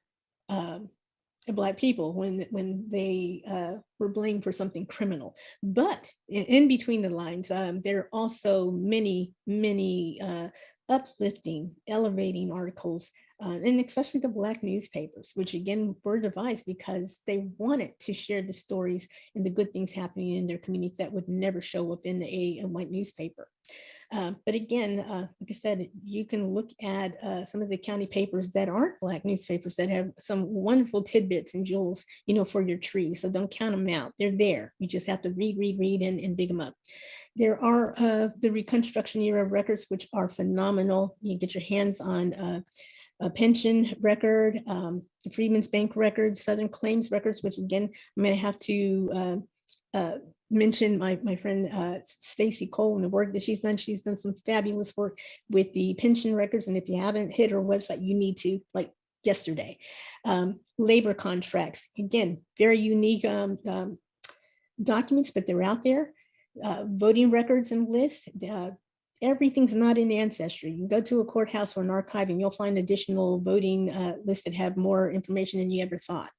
Black people when they were blamed for something criminal. But in between the lines, there are also many uplifting, elevating articles, and especially the Black newspapers, which again were devised because they wanted to share the stories and the good things happening in their communities that would never show up in a white newspaper. But again, like I said, you can look at some of the county papers that aren't Black newspapers that have some wonderful tidbits and jewels, you know, for your trees. So don't count them out. They're there. You just have to read and dig them up. There are the Reconstruction era records, which are phenomenal. You get your hands on a pension record, the Freedmen's Bank records, Southern Claims records, which again, I'm going to have to mention my friend Stacy Cole and the work that she's done. She's done some fabulous work with the pension records. And if you haven't hit her website, you need to, like yesterday. Labor contracts, again, very unique documents, but they're out there. Voting records and lists. Everything's not in Ancestry. You can go to a courthouse or an archive and you'll find additional voting lists that have more information than you ever thought.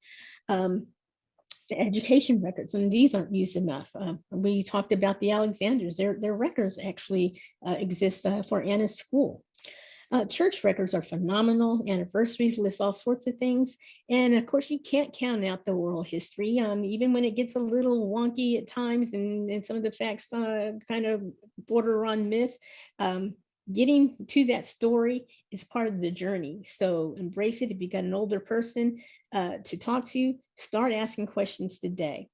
The education records, and these aren't used enough. We talked about the Alexanders. Their records actually exist for Anna's school. Church records are phenomenal. Anniversaries list all sorts of things. And of course, you can't count out the oral history, even when it gets a little wonky at times and some of the facts kind of border on myth. Getting to that story is part of the journey. So embrace it. If you got an older person to talk to, start asking questions today.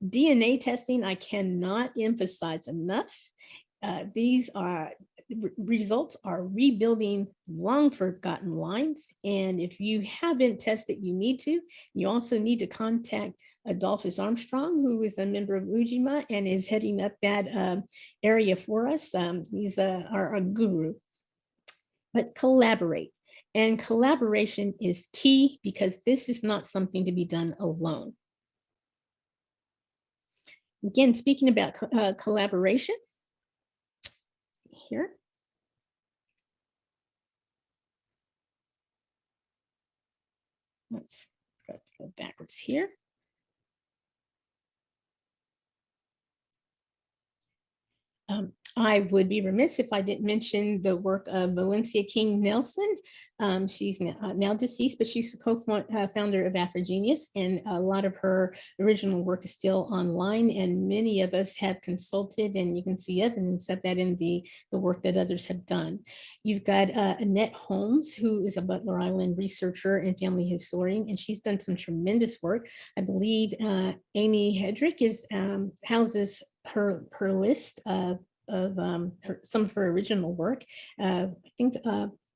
DNA testing, I cannot emphasize enough. These results are rebuilding long forgotten lines. And if you haven't tested, you need to. You also need to contact Adolphus Armstrong, who is a member of Ujima and is heading up that area for us. He's our guru. But collaborate. And collaboration is key because this is not something to be done alone. Again, speaking about collaboration, here. Let's go backwards here. I would be remiss if I didn't mention the work of Valencia King Nelson. She's now deceased, but she's the co-founder of Afrogenius, and a lot of her original work is still online, and many of us have consulted, and you can see evidence of that in the work that others have done. You've got Annette Holmes, who is a Butler Island researcher and family historian, and she's done some tremendous work. I believe Amy Hedrick houses her list of some of her original work. I think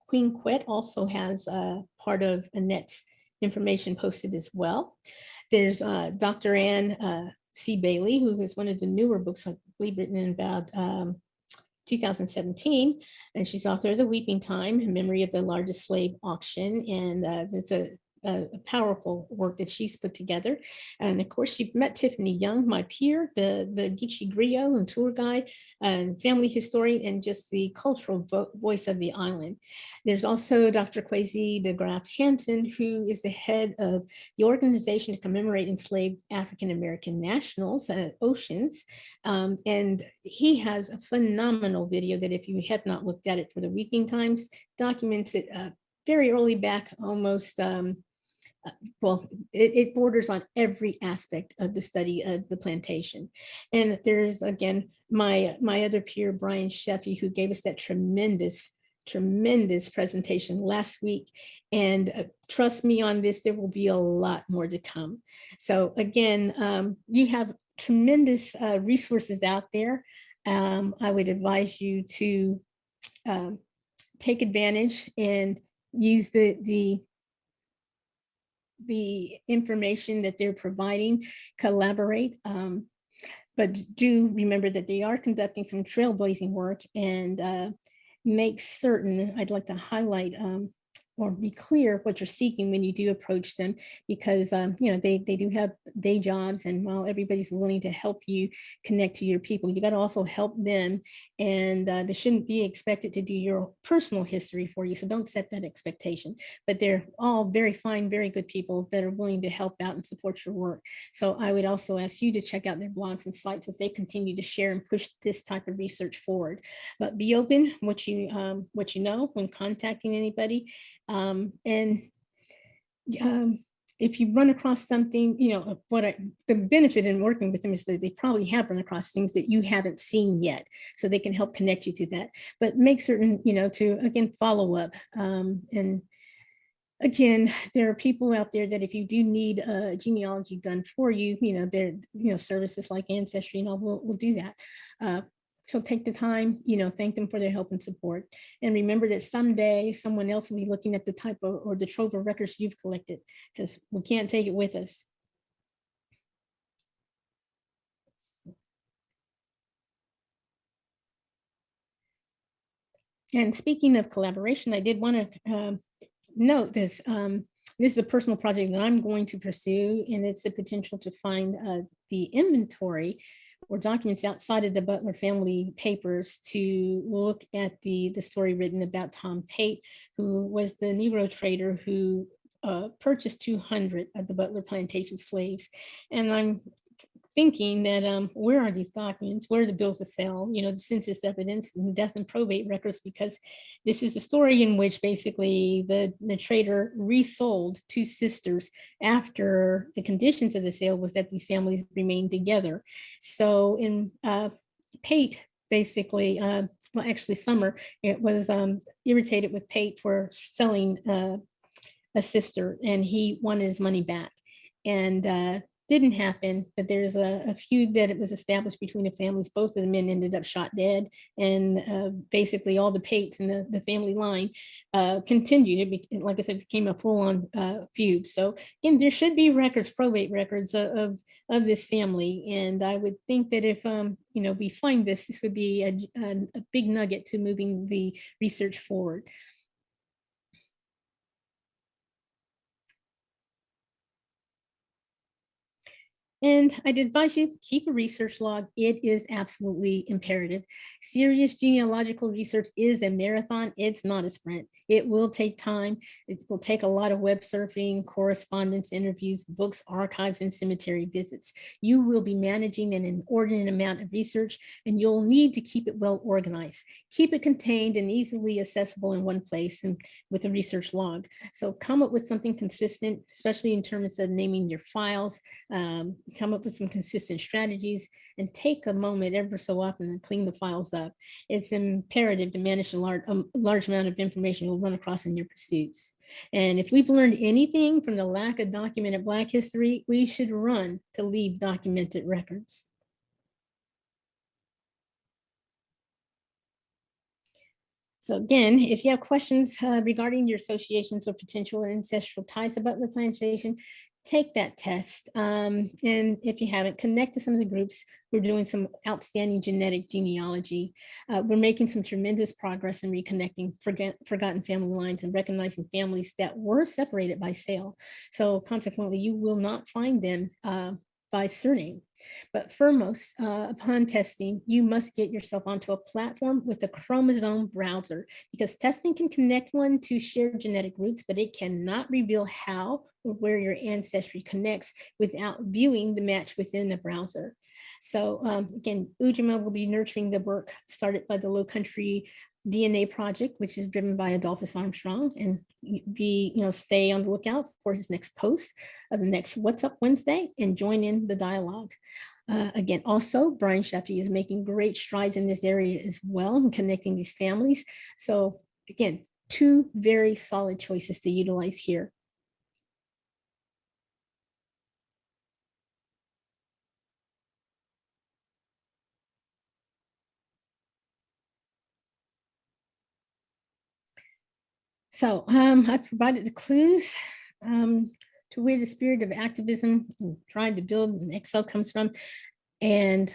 Queen Quet also has part of Annette's information posted as well. There's Dr. Ann C. Bailey, who is one of the newer books, I believe, written in about 2017, and she's author of The Weeping Time, in memory of the largest slave auction, and it's a powerful work that she's put together. And of course, you've met Tiffany Young, my peer, the Geechee Griot and tour guide and family historian, and just the cultural voice of the island. There's also Dr. Kwesi de Graaf Hansen, who is the head of the organization to commemorate enslaved African-American nationals at Oceans. And he has a phenomenal video that, if you have not looked at it, for the Weeping Times, documents it very early back, almost well, it borders on every aspect of the study of the plantation. And there's, again, my other peer, Brian Sheffey, who gave us that tremendous presentation last week. And trust me on this, there will be a lot more to come. So again, you have tremendous resources out there. I would advise you to take advantage and use the information that they're providing, collaborate, but do remember that they are conducting some trailblazing work, and make certain, I'd like to highlight or be clear what you're seeking when you do approach them, because they do have day jobs, and while everybody's willing to help you connect to your people, you got to also help them, and they shouldn't be expected to do your personal history for you, so don't set that expectation. But they're all very fine, very good people that are willing to help out and support your work. So I would also ask you to check out their blogs and sites as they continue to share and push this type of research forward. But be open what you know when contacting anybody. If you run across something, the benefit in working with them is that they probably have run across things that you haven't seen yet, so they can help connect you to that. But make certain, to, again, follow up. And again, there are people out there that if you do need a genealogy done for you, services like Ancestry and all will do that. So take the time, thank them for their help and support. And remember that someday someone else will be looking at the type of, or the trove of records you've collected, because we can't take it with us. And speaking of collaboration, I did want to note this. This is a personal project that I'm going to pursue, and it's the potential to find the inventory or documents outside of the Butler family papers to look at the story written about Tom Pate, who was the Negro trader who purchased 200 of the Butler plantation slaves. And I'm thinking that where are these documents? Where are the bills of sale? The census evidence and death and probate records, because this is a story in which basically the trader resold two sisters after the conditions of the sale was that these families remained together. So in Pate, basically, well, actually Summer, it was irritated with Pate for selling a sister, and he wanted his money back. And didn't happen, but there's a feud that it was established between the families. Both of the men ended up shot dead, and basically all the Pates in the family line continued. Like I said, became a full-on feud. So again, there should be records, probate records of this family, and I would think that if we find this would be a big nugget to moving the research forward. And I'd advise you keep a research log. It is absolutely imperative. Serious genealogical research is a marathon. It's not a sprint. It will take time. It will take a lot of web surfing, correspondence, interviews, books, archives, and cemetery visits. You will be managing an inordinate amount of research, and you'll need to keep it well organized. Keep it contained and easily accessible in one place and with a research log. So come up with something consistent, especially in terms of naming your files. Come up with some consistent strategies, and take a moment ever so often and clean the files up. It's imperative to manage a large amount of information you'll run across in your pursuits. And if we've learned anything from the lack of documented Black history, we should run to leave documented records. So again, if you have questions regarding your associations or potential ancestral ties to Butler Plantation, take that test. And if you haven't, connect to some of the groups. We're doing some outstanding genetic genealogy. We're making some tremendous progress in reconnecting forgotten family lines and recognizing families that were separated by sale. So consequently, you will not find them by surname. But foremost, upon testing, you must get yourself onto a platform with a chromosome browser, because testing can connect one to shared genetic roots, but it cannot reveal how or where your ancestry connects without viewing the match within the browser. So again, Ujima will be nurturing the work started by the Low Country DNA project, which is driven by Adolphus Armstrong, and stay on the lookout for his next post of the next What's Up Wednesday and join in the dialogue. Again, also, Brian Sheffey is making great strides in this area as well and connecting these families. So again, two very solid choices to utilize here. So I provided the clues to where the spirit of activism and trying to build an Excel comes from. And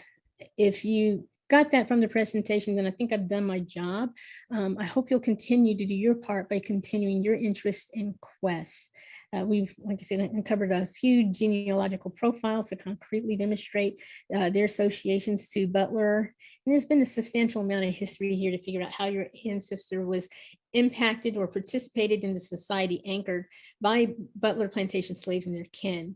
if you got that from the presentation, then I think I've done my job. I hope you'll continue to do your part by continuing your interest in quests. We've, like I said, uncovered a few genealogical profiles that concretely demonstrate their associations to Butler. And there's been a substantial amount of history here to figure out how your ancestor was impacted or participated in the society anchored by Butler plantation slaves and their kin.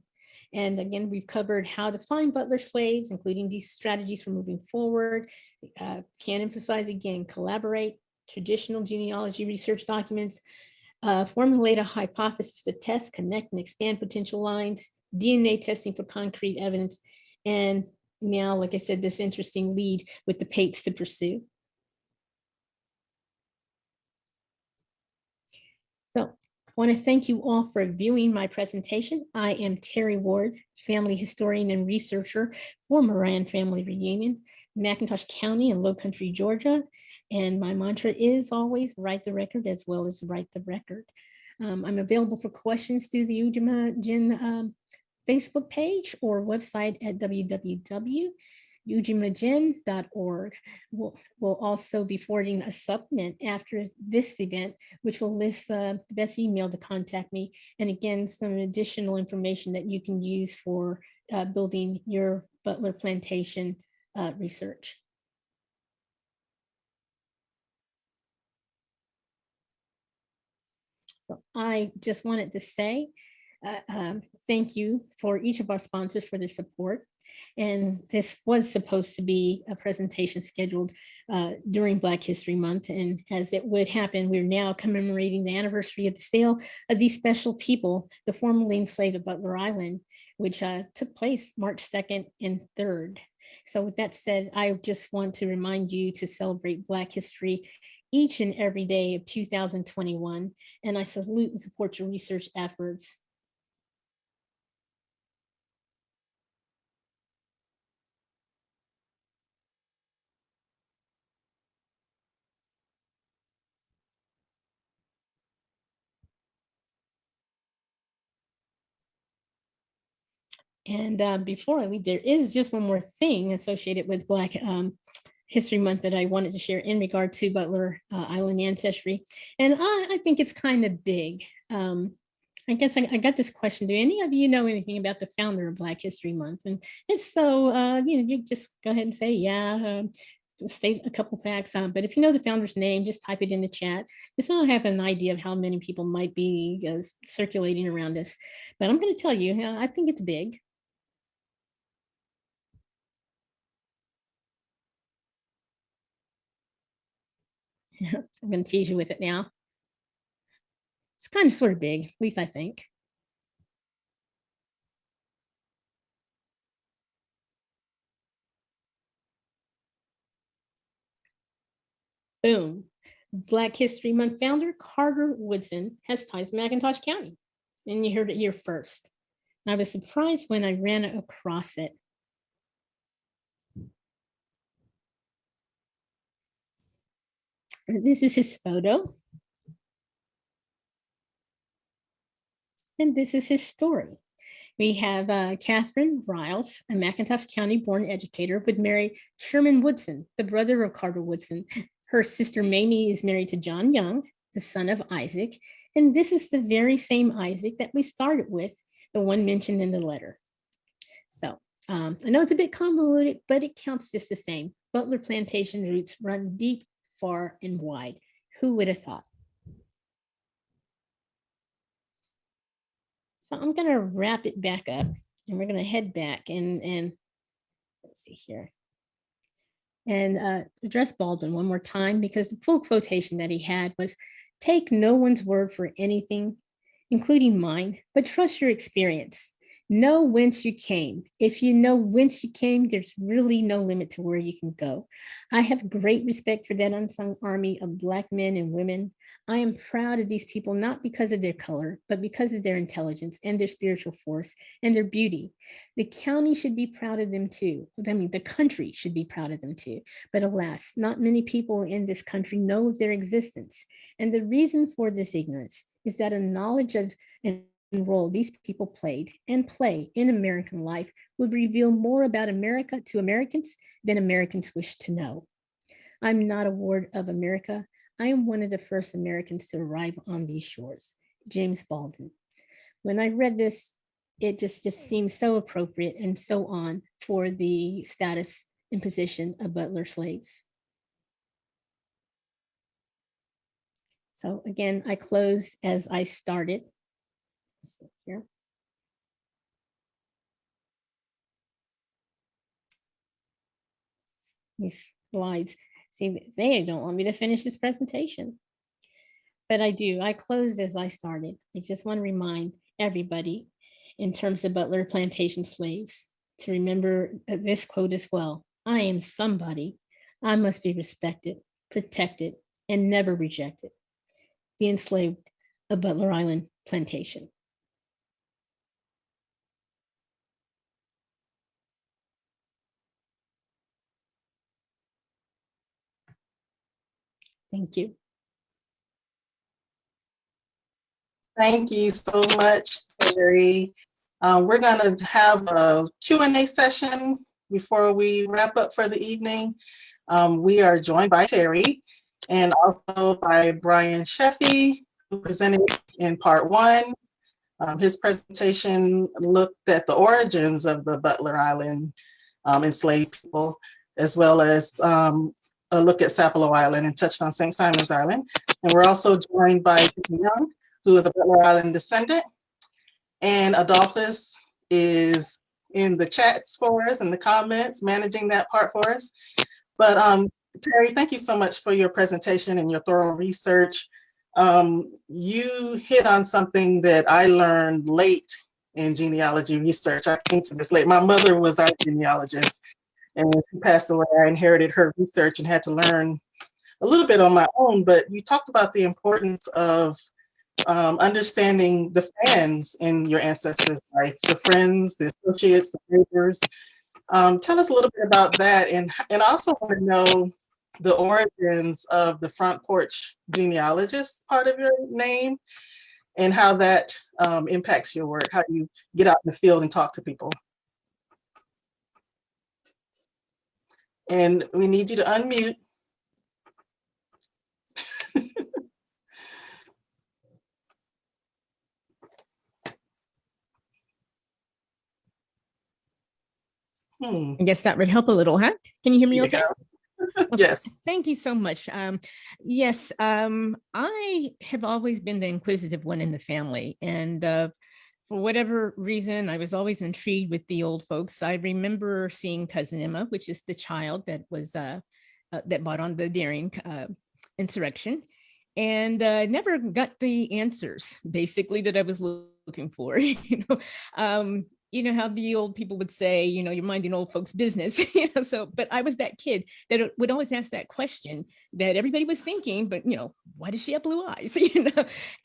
And again, we've covered how to find Butler slaves, including these strategies for moving forward. Can't emphasize again, collaborate, traditional genealogy research documents, formulate a hypothesis to test, connect, and expand potential lines, DNA testing for concrete evidence, and now, like I said, this interesting lead with the Pates to pursue. So I want to thank you all for viewing my presentation. I am Terri Ward, family historian and researcher for Moran Family Reunion, McIntosh County in Low Country, Georgia. And my mantra is always write the record as well as write the record. I'm available for questions through the Ujima Jin Facebook page or website at www.ujimagen.org. We'll also be forwarding a supplement after this event, which will list the best email to contact me. And again, some additional information that you can use for building your Butler plantation research. So I just wanted to say thank you for each of our sponsors for their support. And this was supposed to be a presentation scheduled during Black History Month. And as it would happen, we're now commemorating the anniversary of the sale of these special people, the formerly enslaved of Butler Island, which took place March 2nd and 3rd. So with that said, I just want to remind you to celebrate Black history each and every day of 2021. And I salute and support your research efforts. And before I leave, there is just one more thing associated with Black History Month that I wanted to share in regard to Butler Island ancestry. And I think it's kind of big. I guess I got this question. Do any of you know anything about the founder of Black History Month? And if so, you just go ahead and say, yeah, state a couple facts. But if you know the founder's name, just type it in the chat. Just so I have an idea of how many people might be circulating around us. But I'm going to tell you, I think it's big. I'm going to tease you with it now. It's kind of sort of big, at least I think. Boom. Black History Month founder Carter Woodson has ties to McIntosh County. And you heard it here first. I was surprised when I ran across it. This is his photo. And this is his story. We have Catherine Riles, a McIntosh County born educator, would marry Sherman Woodson, the brother of Carter Woodson. Her sister Mamie is married to John Young, the son of Isaac. And this is the very same Isaac that we started with, the one mentioned in the letter. So I know it's a bit convoluted, but it counts just the same. Butler plantation roots run deep, far, and wide. Who would have thought? So I'm going to wrap it back up, and we're going to head back and let's see here. And address Baldwin one more time, because the full quotation that he had was, "Take no one's word for anything, including mine, but trust your experience. Know whence you came. If you know whence you came, there's really no limit to where you can go." I have great respect for that unsung army of Black men and women. I am proud of these people, not because of their color, but because of their intelligence and their spiritual force and their beauty. The county should be proud of them too. I mean, the country should be proud of them too. But alas, not many people in this country know of their existence. And the reason for this ignorance is that a knowledge of and role these people played and play in American life would reveal more about America to Americans than Americans wish to know. I'm not a ward of America. I am one of the first Americans to arrive on these shores. James Baldwin. When I read this, it just seemed so appropriate and so on for the status and position of Butler slaves. So again, I close as I started. Here. These slides, see, they don't want me to finish this presentation. But I do. I closed as I started. I just want to remind everybody, in terms of Butler plantation slaves, to remember this quote as well. I am somebody. I must be respected, protected, and never rejected. The enslaved of Butler Island Plantation. Thank you. Thank you so much, Terri. We're going to have a Q&A session before we wrap up for the evening. We are joined by Terri and also by Brian Sheffey, who presented in part one. His presentation looked at the origins of the Butler Island enslaved people, as well as a look at Sapelo Island and touched on St. Simon's Island. And we're also joined by Tiffany Young, who is a Butler Island descendant. And Adolphus is in the chats for us, in the comments, managing that part for us. But Terri, thank you so much for your presentation and your thorough research. You hit on something that I learned late in genealogy research. I came to this late. My mother was our genealogist, and when she passed away, I inherited her research and had to learn a little bit on my own. But you talked about the importance of understanding the fans in your ancestors' life, the friends, the associates, the neighbors. Tell us a little bit about that, and I also want to know the origins of the front porch genealogist part of your name and how that impacts your work, how you get out in the field and talk to people. And we need you to unmute. I guess that would help a little, huh? Can you hear me okay? Yes. Thank you so much. Yes, I have always been the inquisitive one in the family. And for whatever reason, I was always intrigued with the old folks. I remember seeing Cousin Emma, which is the child that was that bought on the Darien Insurrection, and never got the answers basically that I was looking for. You know how the old people would say, you're minding old folks' business. So, but I was that kid that would always ask that question that everybody was thinking, but why does she have blue eyes?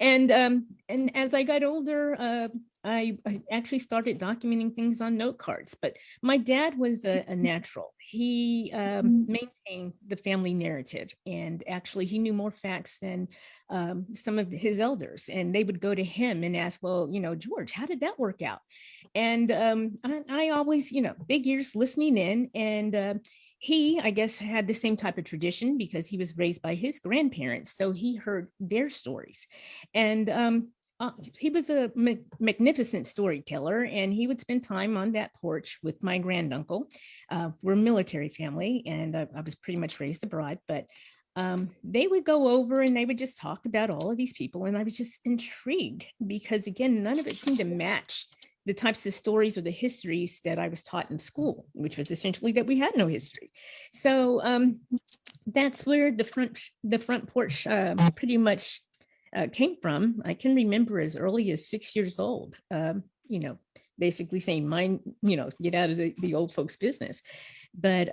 And as I got older, I actually started documenting things on note cards. But my dad was a natural. He maintained the family narrative, and actually he knew more facts than some of his elders, and they would go to him and ask, well, George, how did that work out? And I always, big ears listening in. And he, I guess, had the same type of tradition because he was raised by his grandparents. So he heard their stories. And he was a magnificent storyteller, and he would spend time on that porch with my granduncle. We're a military family, and I was pretty much raised abroad, but they would go over and they would just talk about all of these people. And I was just intrigued because, again, none of it seemed to match the types of stories or the histories that I was taught in school, which was essentially that we had no history. So that's where the front porch pretty much came from. I can remember as early as 6 years old, basically saying, "Mine, get out of the old folks' business." But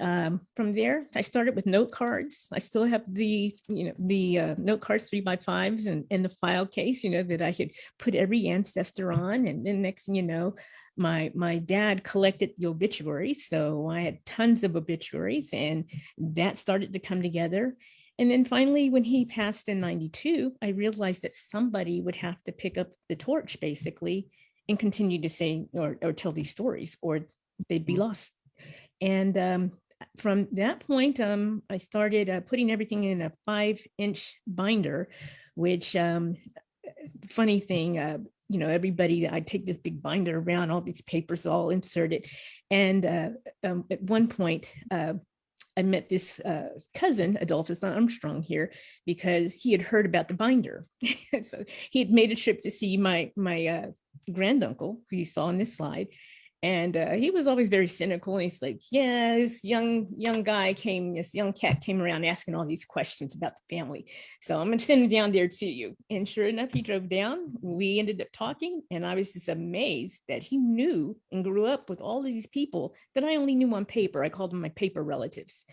from there, I started with note cards. I still have the note cards 3x5s and the file case, that I could put every ancestor on. And then next thing you know, my dad collected the obituaries. So I had tons of obituaries, and that started to come together. And then finally, when he passed in 92, I realized that somebody would have to pick up the torch, basically, and continue to say or tell these stories, or they'd be lost. And from that point, I started putting everything in a 5-inch binder, which funny thing, everybody, I take this big binder around, all these papers all inserted. And at one point, I met this cousin, Adolphus Armstrong, here because he had heard about the binder. So he had made a trip to see my granduncle, who you saw on this slide. And he was always very cynical. And he's like, yeah, this young cat came around asking all these questions about the family. So I'm going to send him down there to you. And sure enough, he drove down. We ended up talking. And I was just amazed that he knew and grew up with all of these people that I only knew on paper. I called them my paper relatives.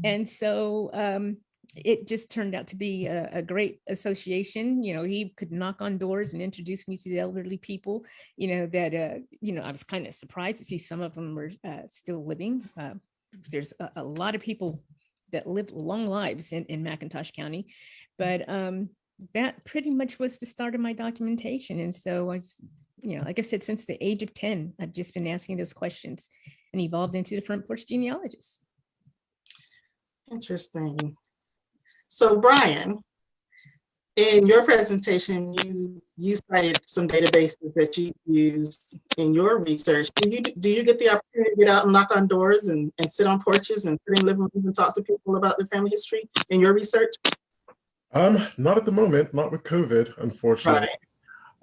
And so it just turned out to be a great association. He could knock on doors and introduce me to the elderly people, that, I was kind of surprised to see some of them were still living. There's a lot of people that live long lives in McIntosh County, but that pretty much was the start of my documentation. And so I, like I said, since the age of 10, I've just been asking those questions and evolved into the front porch genealogist. Interesting. So Brian, in your presentation, you cited some databases that you used in your research. Do you get the opportunity to get out and knock on doors and sit on porches and sit in living rooms and talk to people about their family history in your research? Not at the moment, not with COVID, unfortunately.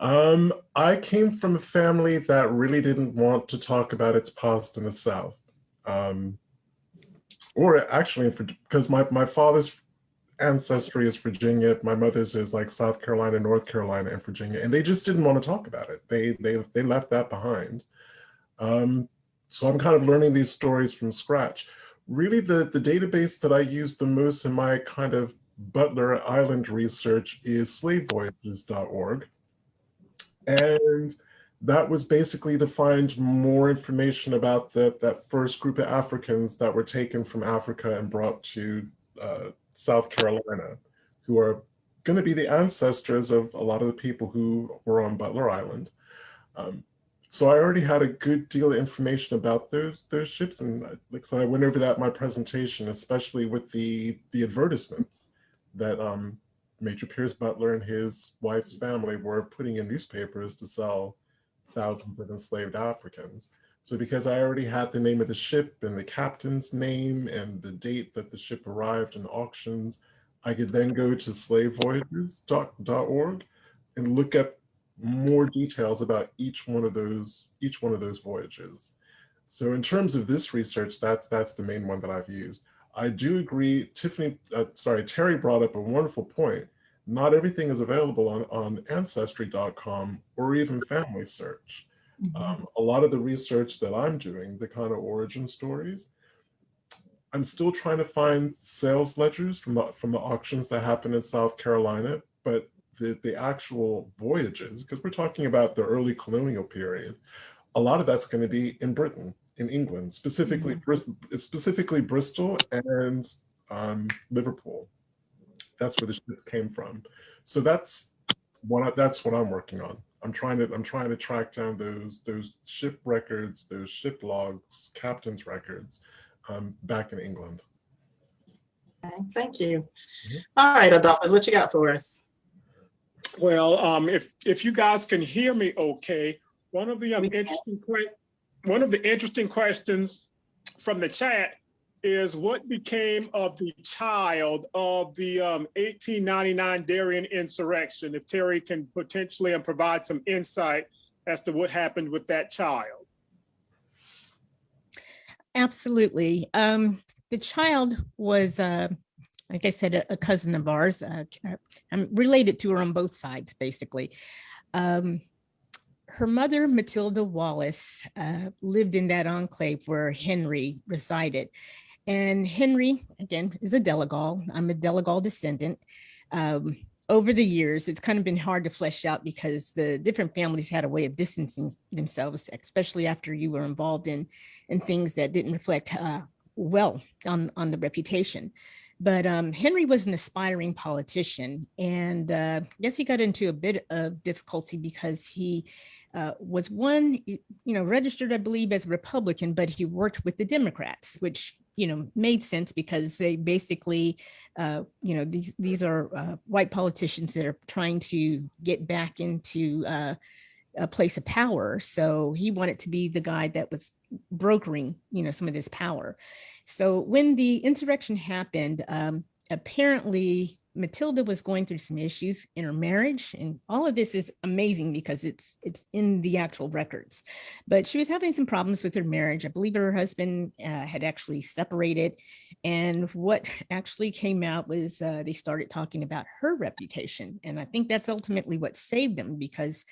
Right. I came from a family that really didn't want to talk about its past in the South. Or actually, because my father's ancestry is Virginia, my mother's is like South Carolina, North Carolina, and Virginia, and they just didn't want to talk about it. They left that behind. So I'm kind of learning these stories from scratch. Really, the database that I use the most in my kind of Butler Island research is slavevoyages.org. And that was basically to find more information about that first group of Africans that were taken from Africa and brought to South Carolina, who are going to be the ancestors of a lot of the people who were on Butler Island. So I already had a good deal of information about those ships, and so I went over that in my presentation, especially with the advertisements that Major Pierce Butler and his wife's family were putting in newspapers to sell thousands of enslaved Africans. So because I already had the name of the ship and the captain's name and the date that the ship arrived in auctions, I could then go to slavevoyages.org and look up more details about each one of those voyages. So in terms of this research, that's the main one that I've used. I do agree, Terri brought up a wonderful point. Not everything is available on Ancestry.com or even Family Search. A lot of the research that I'm doing, the kind of origin stories, I'm still trying to find sales ledgers from the auctions that happen in South Carolina, but the actual voyages, because we're talking about the early colonial period, a lot of that's going to be in Britain, in England, specifically Bristol and Liverpool. That's where the ships came from. So that's what I'm working on. I'm trying to track down those ship records, those ship logs, captain's records back in England. Okay, thank you. All right, Adolphus, what you got for us? Well, if you guys can hear me okay, one of the interesting questions from the chat is what became of the child of the 1899 Darien Insurrection? If Terri can potentially provide some insight as to what happened with that child. Absolutely. The child was, like I said, a cousin of ours. I'm related to her on both sides, basically. Her mother, Matilda Wallace, lived in that enclave where Henry resided. And Henry, again, is a Delagal. I'm a Delagal descendant. Over the years, it's kind of been hard to flesh out because the different families had a way of distancing themselves, especially after you were involved in things that didn't reflect well on the reputation. But Henry was an aspiring politician, and I guess he got into a bit of difficulty because he was registered, I believe, as a Republican, but he worked with the Democrats, which made sense because they basically, these are white politicians that are trying to get back into a place of power. So he wanted to be the guy that was brokering, some of this power. So when the insurrection happened, apparently Matilda was going through some issues in her marriage, and all of this is amazing because it's in the actual records. But she was having some problems with her marriage. I believe her husband had actually separated, and what actually came out was they started talking about her reputation, and I think that's ultimately what saved them because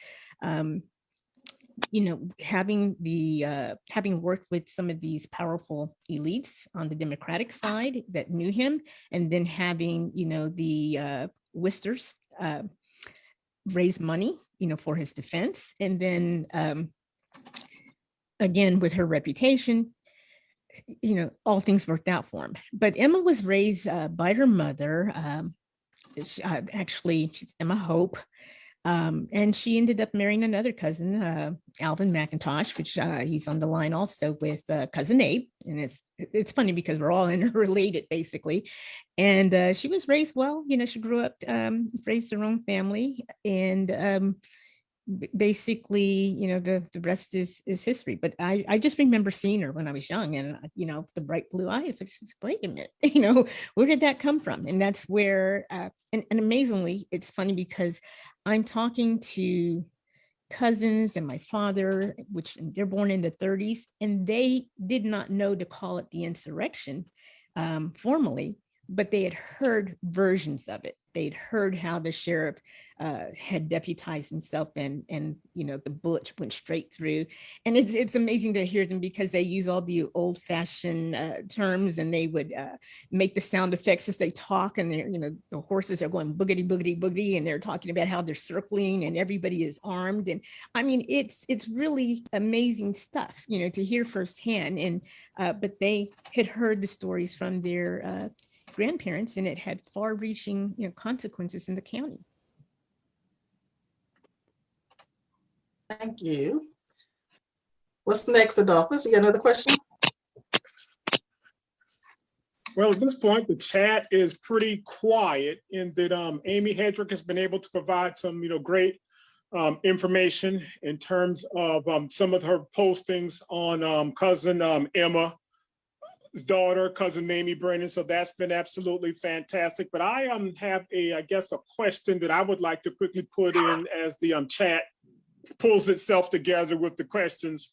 having worked with some of these powerful elites on the Democratic side that knew him, and then having, the Wisters raise money, for his defense. And then again, with her reputation, all things worked out for him. But Emma was raised by her mother. Actually, she's Emma Hope. And she ended up marrying another cousin, Alvin McIntosh, which he's on the line also with cousin Abe. And it's funny because we're all interrelated, basically. And she was raised well. She grew up, raised her own family, and basically, the rest is history. But I just remember seeing her when I was young, and the bright blue eyes. I just, wait a minute, where did that come from? And that's where, and amazingly, it's funny because I'm talking to cousins and my father, which they're born in the 30s, and they did not know to call it the insurrection formally, but they had heard versions of it. They'd heard how the sheriff had deputized himself, and the bullets went straight through. And it's amazing to hear them because they use all the old-fashioned terms, and they would make the sound effects as they talk, and they're, the horses are going boogity boogity boogity, and they're talking about how they're circling and everybody is armed. And I mean, it's really amazing stuff, to hear firsthand. And but they had heard the stories from their grandparents, and it had far-reaching consequences in the county. Thank you. What's next, Adolphus? You got another question? Well, at this point, the chat is pretty quiet in that Amy Hedrick has been able to provide some great information in terms of some of her postings on cousin Emma's daughter, cousin Mamie Brennan. So that's been absolutely fantastic. But I have I guess a question that I would like to quickly put in as the chat pulls itself together with the questions,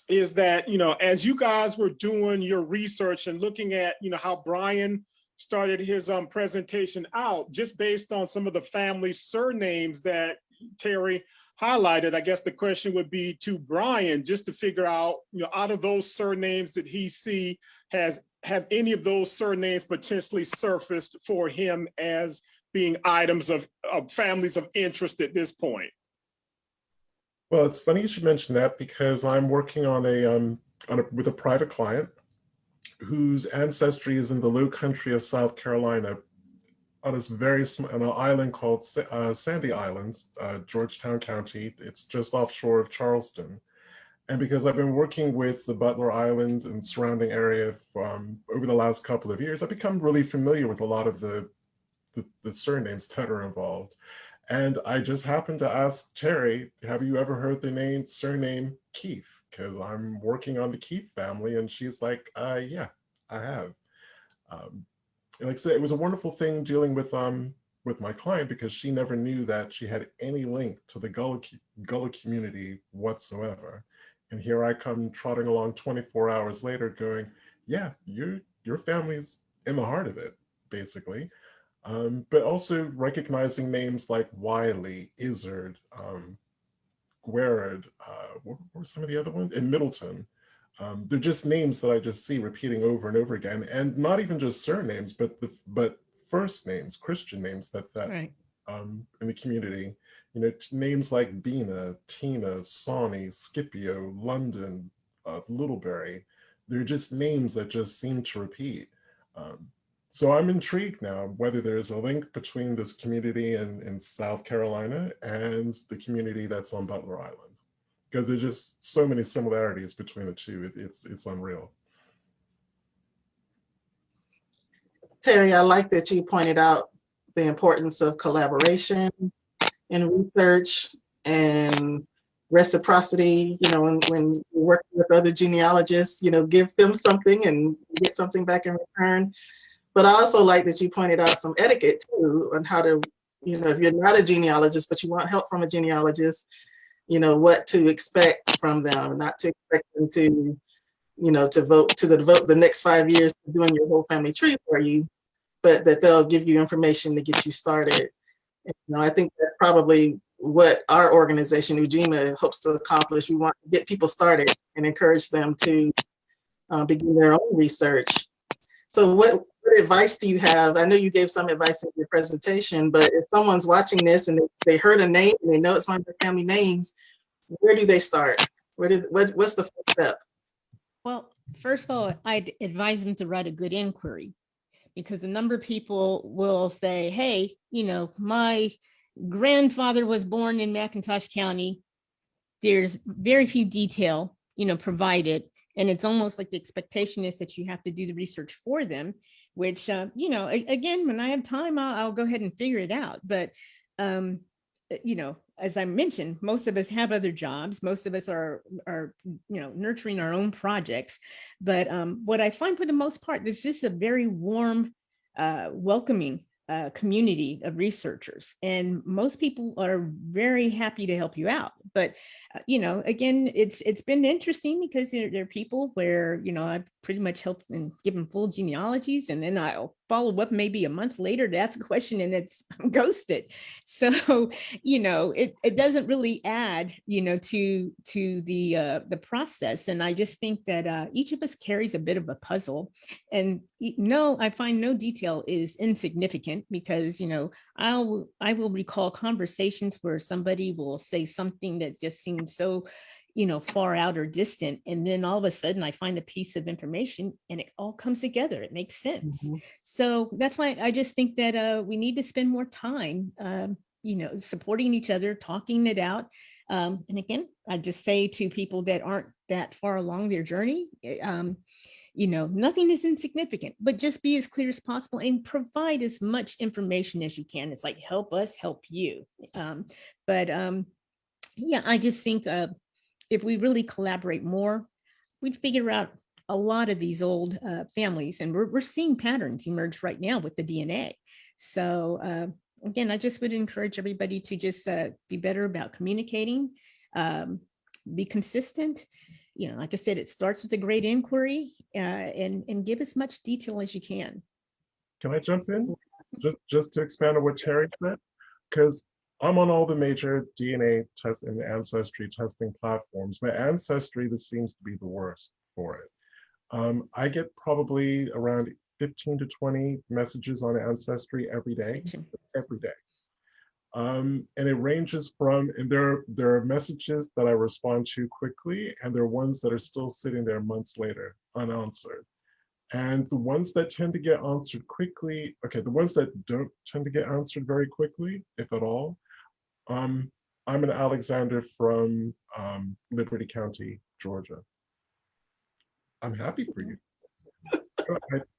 is that, as you guys were doing your research and looking at, how Brian started his presentation out, just based on some of the family surnames that Terri highlighted, I guess the question would be to Brian, just to figure out, out of those surnames that he see, have any of those surnames potentially surfaced for him as being items of families of interest at this point? Well, it's funny you should mention that, because I'm working on with a private client whose ancestry is in the low country of South Carolina, on this very small, on an island called Sandy Island, Georgetown County. It's just offshore of Charleston. And because I've been working with the Butler Island and surrounding area over the last couple of years, I've become really familiar with a lot of the surnames that are involved. And I just happened to ask Terri, have you ever heard the surname Keith? Because I'm working on the Keith family. And she's like, yeah, I have. And like I said, it was a wonderful thing dealing with my client, because she never knew that she had any link to the Gullah community whatsoever. And here I come trotting along 24 hours later going, yeah, your family's in the heart of it, basically. But also recognizing names like Wiley, Izzard, Guerard, what were some of the other ones? And Middleton. They're just names that I just see repeating over and over again, and not even just surnames, but first names, Christian names that Right. In the community. Names like Bina, Tina, Sawney, Scipio, London, Littleberry. They're just names that just seem to repeat. So I'm intrigued now whether there's a link between this community in South Carolina and the community that's on Butler Island, because there's just so many similarities between the two. It's unreal. Terri, I like that you pointed out the importance of collaboration in research and reciprocity. When you're working with other genealogists, give them something and get something back in return. But I also like that you pointed out some etiquette too, on how to, if you're not a genealogist, but you want help from a genealogist, what to expect from them, not to expect them to, to devote the next 5 years to doing your whole family tree for you, but that they'll give you information to get you started. I think that's probably what our organization, Ujima, hopes to accomplish. We want to get people started and encourage them to begin their own research. So what advice do you have? I know you gave some advice in your presentation, but if someone's watching this and they heard a name and they know it's one of their family names, where do they start? What's the first step? Well, first of all, I'd advise them to write a good inquiry, because a number of people will say, hey, my grandfather was born in McIntosh County. There's very few detail, provided. And it's almost like the expectation is that you have to do the research for them, which, again, when I have time, I'll go ahead and figure it out. But, as I mentioned, most of us have other jobs. Most of us are nurturing our own projects. But what I find for the most part, this is a very warm, welcoming community of researchers, and most people are very happy to help you out. But again, it's been interesting, because there are people where I've pretty much helped and given full genealogies, and then I'll follow up maybe a month later to ask a question, and it's ghosted. So it doesn't really add to the process. And I just think that each of us carries a bit of a puzzle, and I find no detail is insignificant, because I will recall conversations where somebody will say something that just seems so far out or distant, and then all of a sudden I find a piece of information and it all comes together. It makes sense. Mm-hmm. So that's why I just think that we need to spend more time supporting each other, talking it out. And again, I just say to people that aren't that far along their journey, nothing is insignificant, but just be as clear as possible and provide as much information as you can. It's like, help us help you. Yeah, I just think if we really collaborate more, we'd figure out a lot of these old families, and we're seeing patterns emerge right now with the DNA. So again, I just would encourage everybody to just be better about communicating, be consistent. You know, like I said, it starts with a great inquiry, and give as much detail as you can. Can I jump in? Just to expand on what Terri said? Because I'm on all the major DNA test and ancestry testing platforms, but Ancestry, this seems to be the worst for it. I get probably around 15 to 20 messages on Ancestry every day. And it ranges from, and there are messages that I respond to quickly, and there are ones that are still sitting there months later, unanswered. And the ones that tend to get answered quickly, okay, the ones that don't tend to get answered very quickly, if at all, I'm an Alexander from Liberty County, Georgia. I'm happy for you.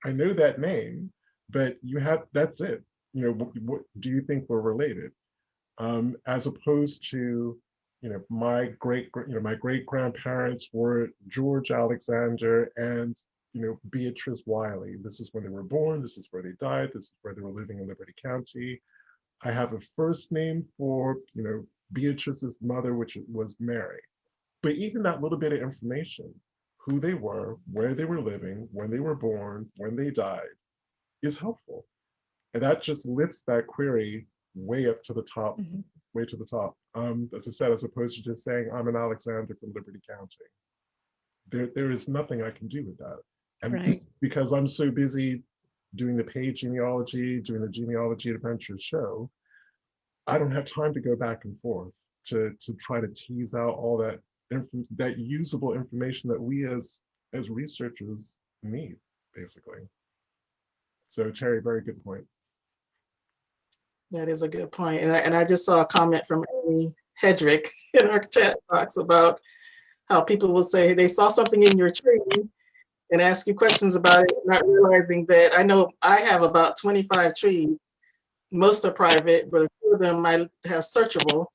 I know that name, but that's it. You know, what do you think we're related? As opposed to, my great grandparents were George Alexander and, Beatrice Wiley. This is when they were born. This is where they died. This is where they were living in Liberty County. I have a first name for, Beatrice's mother, which was Mary. But even that little bit of information, who they were, where they were living, when they were born, when they died, is helpful. And that just lifts that query way up to the top, way to the top. As I said, as opposed to just saying, I'm an Alexander from Liberty County. There is nothing I can do with that. And right. Because I'm so busy doing the paid genealogy, doing the Genealogy Adventures show, I don't have time to go back and forth to try to tease out all that usable information that we as researchers need, basically. So Terri, very good point. That is a good point. And I just saw a comment from Amy Hedrick in our chat box about how people will say they saw something in your tree and ask you questions about it, not realizing that I know I have about 25 trees. Most are private, but a few of them I have searchable.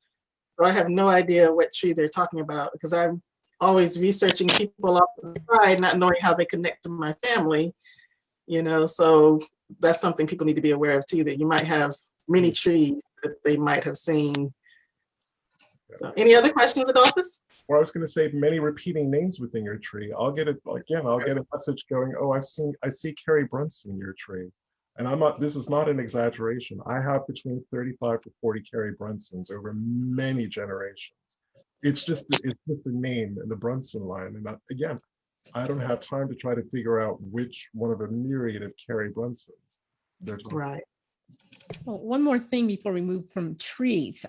So I have no idea what tree they're talking about because I'm always researching people off the side, not knowing how they connect to my family, so that's something people need to be aware of too, that you might have many trees that they might have seen. So any other questions, Adolphus? Or I was going to say many repeating names within your tree. I'll get a message going, oh, I see Carrie Brunson in your tree. And this is not an exaggeration. I have between 35 to 40 Carrie Brunsons over many generations. It's just a name in the Brunson line. And again, I don't have time to try to figure out which one of a myriad of Carrie Brunsons. Right. Well, one more thing before we move from trees.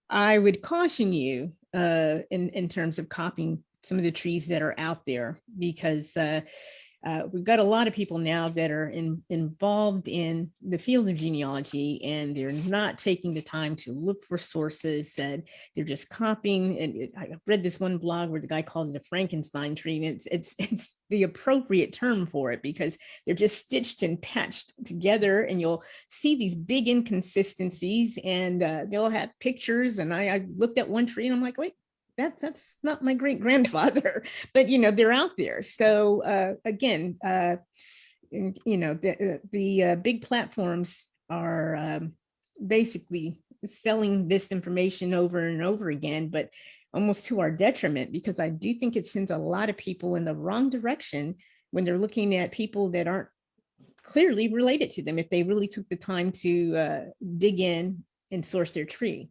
I would caution you in terms of copying some of the trees that are out there, because we've got a lot of people now that are involved in the field of genealogy, and they're not taking the time to look for sources, and they're just copying. And I read this one blog where the guy called it a Frankenstein tree, and it's the appropriate term for it, because they're just stitched and patched together, and you'll see these big inconsistencies, and they'll have pictures. And I looked at one tree and I'm like, wait, that's not my great grandfather, but they're out there. So again, the big platforms are basically selling this information over and over again, but almost to our detriment, because I do think it sends a lot of people in the wrong direction when they're looking at people that aren't clearly related to them, if they really took the time to dig in and source their tree.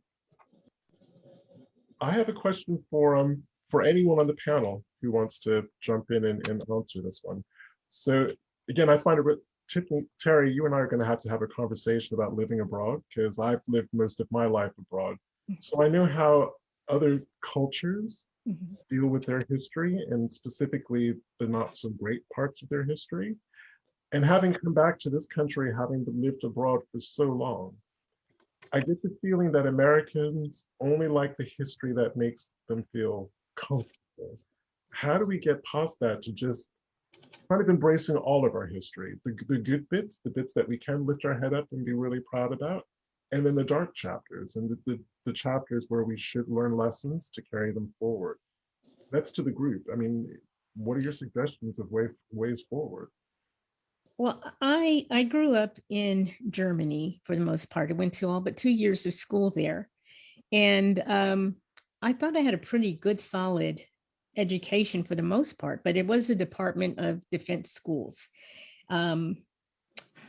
I have a question for anyone on the panel who wants to jump in and answer this one. So again, I find it, Tiffany, Terri, you and I are going to have a conversation about living abroad, because I've lived most of my life abroad. So I know how other cultures deal with their history, and specifically the not so great parts of their history. And having come back to this country, having lived abroad for so long, I get the feeling that Americans only like the history that makes them feel comfortable. How do we get past that to just kind of embracing all of our history, the good bits, the bits that we can lift our head up and be really proud about, And then the dark chapters and the chapters where we should learn lessons to carry them forward. That's to the group. I mean, what are your suggestions of ways forward? Well, I grew up in Germany for the most part. I went to all but 2 years of school there. And I thought I had a pretty good, solid education for the most part, but it was a Department of Defense schools.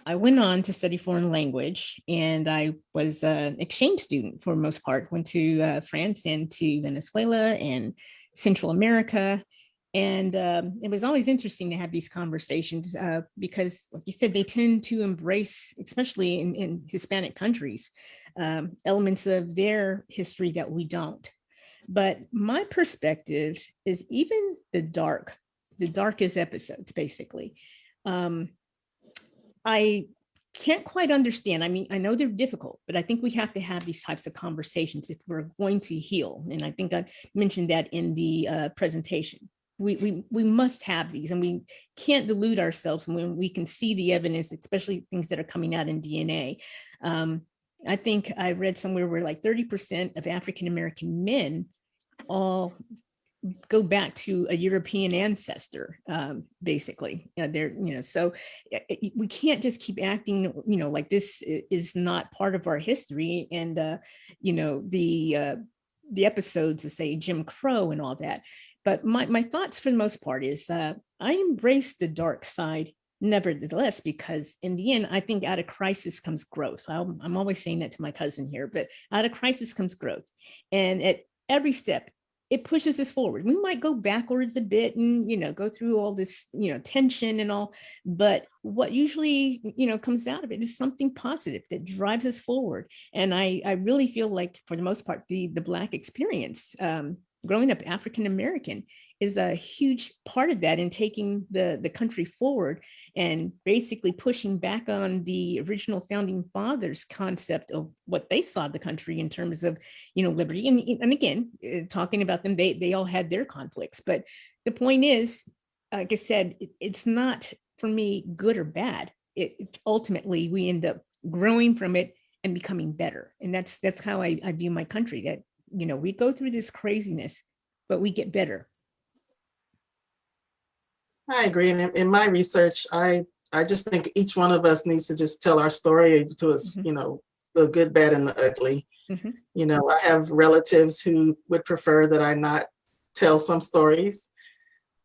I went on to study foreign language, and I was an exchange student for the most part, went to France and to Venezuela and Central America. And it was always interesting to have these conversations because, like you said, they tend to embrace, especially in Hispanic countries, elements of their history that we don't. But my perspective is even the darkest episodes, basically. I can't quite understand. I mean, I know they're difficult, but I think we have to have these types of conversations if we're going to heal. And I think I mentioned that in the presentation. We must have these, and we can't delude ourselves when we can see the evidence, especially things that are coming out in DNA. I think I read somewhere where like 30% of African-American men all go back to a European ancestor, basically. So we can't just keep acting, like this is not part of our history. And, the episodes of, say, Jim Crow and all that. But my thoughts for the most part is I embrace the dark side nevertheless, because in the end, I think out of crisis comes growth. I'm always saying that to my cousin here, but out of crisis comes growth. And at every step, it pushes us forward. We might go backwards a bit and, go through all this, tension and all, but what usually, comes out of it is something positive that drives us forward. And I really feel like, for the most part, the Black experience, growing up African-American, is a huge part of that in taking the country forward and basically pushing back on the original founding fathers' concept of what they saw the country in terms of, liberty. And again, talking about them, they all had their conflicts. But the point is, like I said, it's not, for me, good or bad. It ultimately, we end up growing from it and becoming better. And that's how I view my country, that, we go through this craziness, but we get better. I agree. And in my research, I just think each one of us needs to just tell our story to us, the good, bad, and the ugly. Mm-hmm. I have relatives who would prefer that I not tell some stories,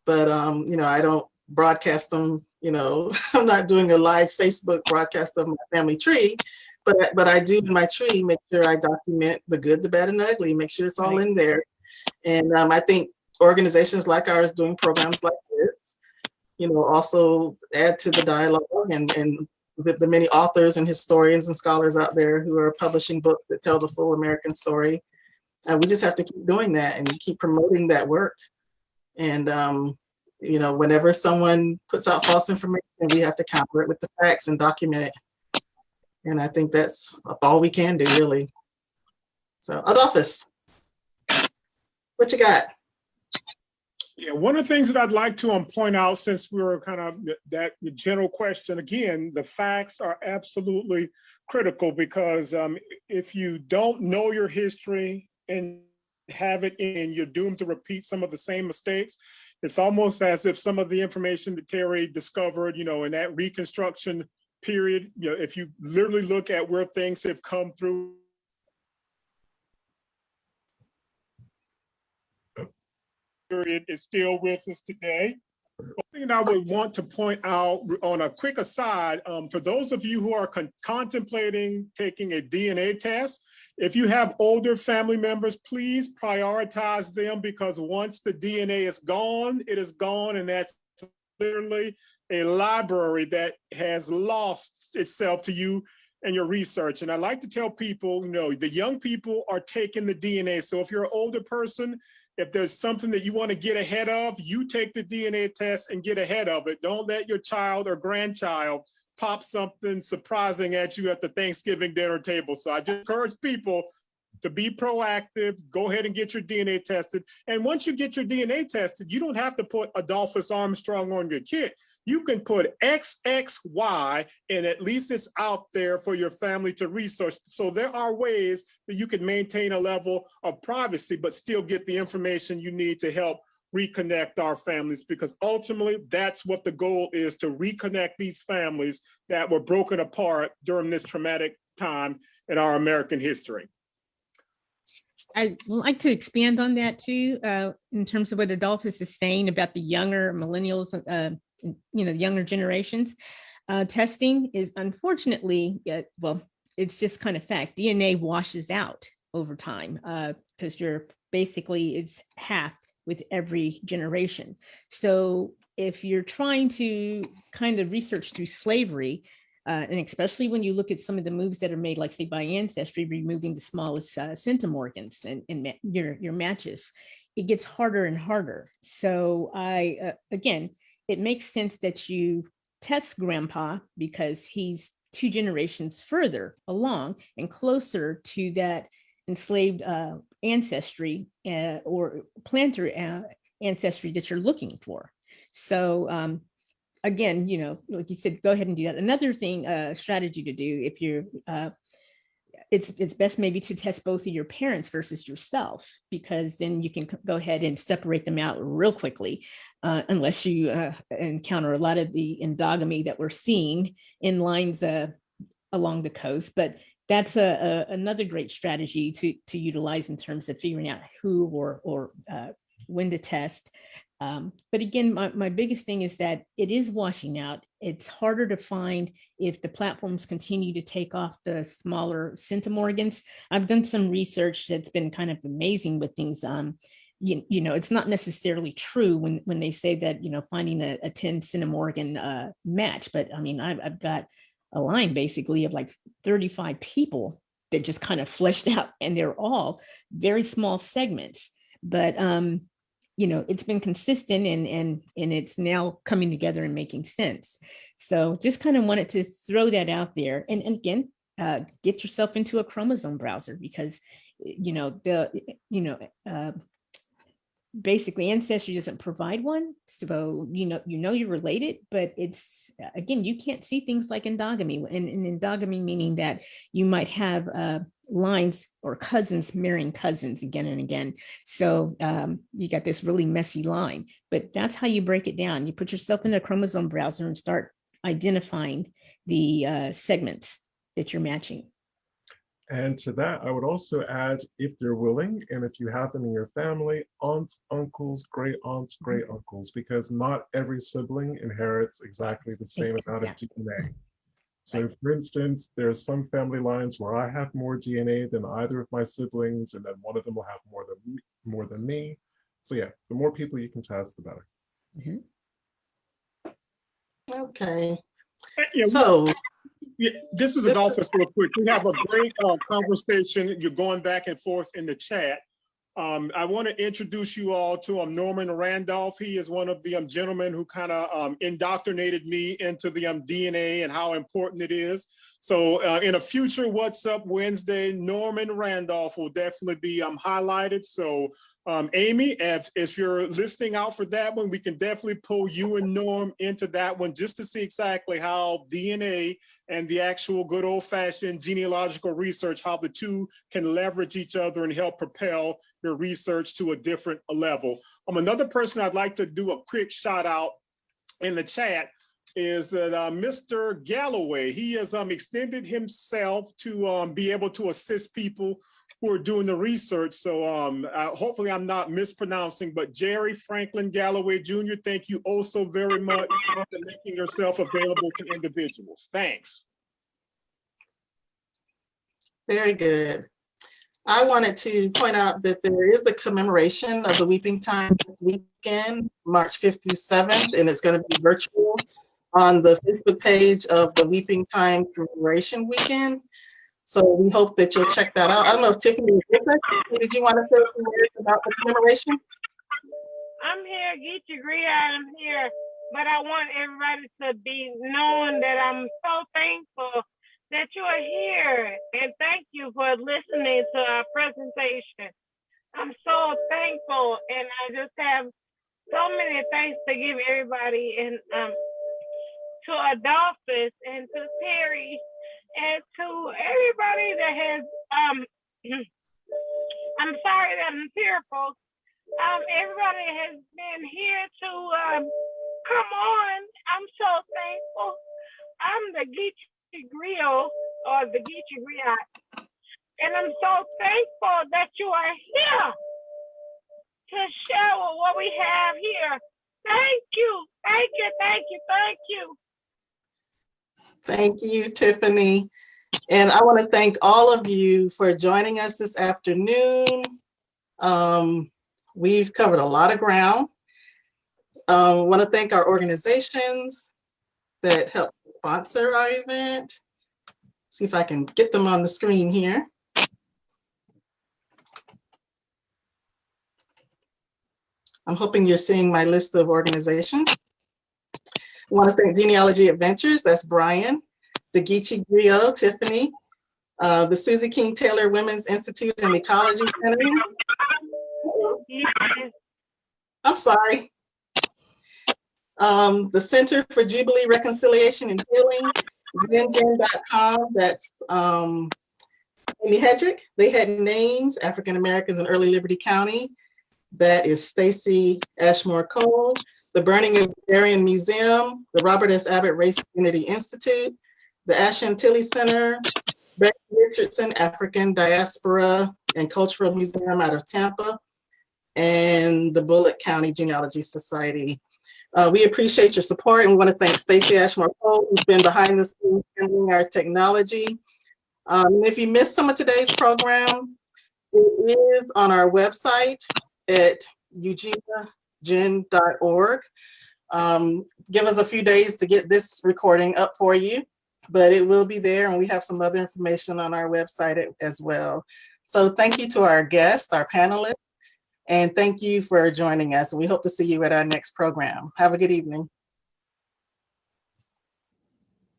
but, I don't broadcast them, I'm not doing a live Facebook broadcast of my family tree, but I do in my tree make sure I document the good, the bad, and the ugly, make sure it's all in there. And I think organizations like ours doing programs like this, also add to the dialogue, and the many authors and historians and scholars out there who are publishing books that tell the full American story. We just have to keep doing that and keep promoting that work. And, whenever someone puts out false information, we have to counter it with the facts and document it. And I think that's all we can do, really. So, Adolphus, what you got? Yeah, one of the things that I'd like to point out, since we were kind of that general question, again, the facts are absolutely critical, because if you don't know your history and have it in, you're doomed to repeat some of the same mistakes. It's almost as if some of the information that Terri discovered, in that Reconstruction period, if you literally look at where things have come through, period is still with us today. One thing I would want to point out on a quick aside, for those of you who are contemplating taking a DNA test, if you have older family members, please prioritize them, because once the DNA is gone, it is gone, and that's literally a library that has lost itself to you and your research. And I like to tell people, the young people are taking the DNA. So if you're an older person, if there's something that you want to get ahead of, you take the DNA test and get ahead of it. Don't let your child or grandchild pop something surprising at you at the Thanksgiving dinner table. So I just encourage people, to be proactive, go ahead and get your DNA tested. And once you get your DNA tested, you don't have to put Adolphus Armstrong on your kit. You can put XXY, and at least it's out there for your family to research. So there are ways that you can maintain a level of privacy, but still get the information you need to help reconnect our families, because ultimately that's what the goal is, to reconnect these families that were broken apart during this traumatic time in our American history. I'd like to expand on that too, in terms of what Adolphus is saying about the younger millennials, younger generations. Testing is unfortunately, well, it's just kind of fact. DNA washes out over time because it's half with every generation. So if you're trying to kind of research through slavery, and especially when you look at some of the moves that are made, like say by Ancestry, removing the smallest centimorgans and your matches, it gets harder and harder. So again, it makes sense that you test grandpa because he's 2 generations further along and closer to that enslaved ancestry or planter ancestry that you're looking for. So again, like you said, go ahead and do that. Another thing, strategy to do if you're, it's best maybe to test both of your parents versus yourself, because then you can go ahead and separate them out real quickly, unless you encounter a lot of the endogamy that we're seeing in lines along the coast. But that's another great strategy to utilize in terms of figuring out who or when to test. But again, my biggest thing is that it is washing out. It's harder to find if the platforms continue to take off the smaller centimorgans. I've done some research that's been kind of amazing with things. It's not necessarily true when they say that, finding a 10 centimorgan match, but I mean, I've got a line basically of like 35 people that just kind of fleshed out, and they're all very small segments, but it's been consistent and it's now coming together and making sense. So just kind of wanted to throw that out there. And again, get yourself into a chromosome browser, because basically Ancestry doesn't provide one. So, you're related, but it's, again, you can't see things like endogamy, and endogamy meaning that you might have lines or cousins marrying cousins again and again. So you got this really messy line, but that's how you break it down. You put yourself in a chromosome browser and start identifying the segments that you're matching. And to that, I would also add, if they're willing, and if you have them in your family, aunts, uncles, great aunts, great uncles, because not every sibling inherits exactly the same amount of DNA. So for instance, there's some family lines where I have more DNA than either of my siblings, and then one of them will have more than me. So yeah, the more people you can test, the better. Okay. This was Adolphus real quick. We have a great conversation. You're going back and forth in the chat. I want to introduce you all to Norman Randolph. He is one of the gentlemen who kind of indoctrinated me into the DNA and how important it is. So in a future What's Up Wednesday, Norman Randolph will definitely be highlighted. So Amy, if you're listening out for that one, we can definitely pull you and Norm into that one just to see exactly how DNA and the actual good old-fashioned genealogical research, how the two can leverage each other and help propel your research to a different level. Another person I'd like to do a quick shout out in the chat is that Mr. Galloway. He has extended himself to be able to assist people who are doing the research. So hopefully I'm not mispronouncing, but Jerry Franklin Galloway Jr., thank you oh so very much for making yourself available to individuals. Thanks. Very good. I wanted to point out that there is a commemoration of the Weeping Time this weekend, March 5th through 7th, and it's going to be virtual on the Facebook page of the Weeping Time Commemoration Weekend. So we hope that you'll check that out. I don't know if Tiffany is with us. Did you want to say some words about the commemoration? I'm here, get your great I'm here, but I want everybody to be knowing that I'm so thankful that you are here, and thank you for listening to our presentation. I'm so thankful, and I just have so many thanks to give everybody, and to Adolphus and to Terri and to everybody that has I'm sorry that I'm tearful. Everybody has been here to come on. I'm so thankful. I'm the Geechee Griot, or the Geechee Griot, and I'm so thankful that you are here to share what we have here. Thank you, thank you, thank you, thank you. Thank you, Tiffany. And I want to thank all of you for joining us this afternoon. We've covered a lot of ground. I want to thank our organizations that helped sponsor our event. See if I can get them on the screen here. I'm hoping you're seeing my list of organizations. I want to thank Genealogy Adventures, that's Brian, the Geechee Griot, Tiffany, the Susie King Taylor Women's Institute and Ecology Center. I'm sorry. The Center for Jubilee Reconciliation and Healing, Zengen.com, that's Amy Hedrick. They Had Names, African Americans in Early Liberty County. That is Stacy Ashmore Cole. The Burning of Darien Museum, the Robert S. Abbott Race Unity Institute, the Ashantilli Center, Becky Richardson African Diaspora and Cultural Museum out of Tampa, and the Bullitt County Genealogy Society. We appreciate your support, and we want to thank Stacy Ashmore Cole, who's been behind the scenes handling our technology. And if you missed some of today's program, it is on our website at eugenagen.org. Give us a few days to get this recording up for you, but it will be there, and we have some other information on our website as well. So thank you to our guests, our panelists, and thank you for joining us. We hope to see you at our next program. Have a good evening.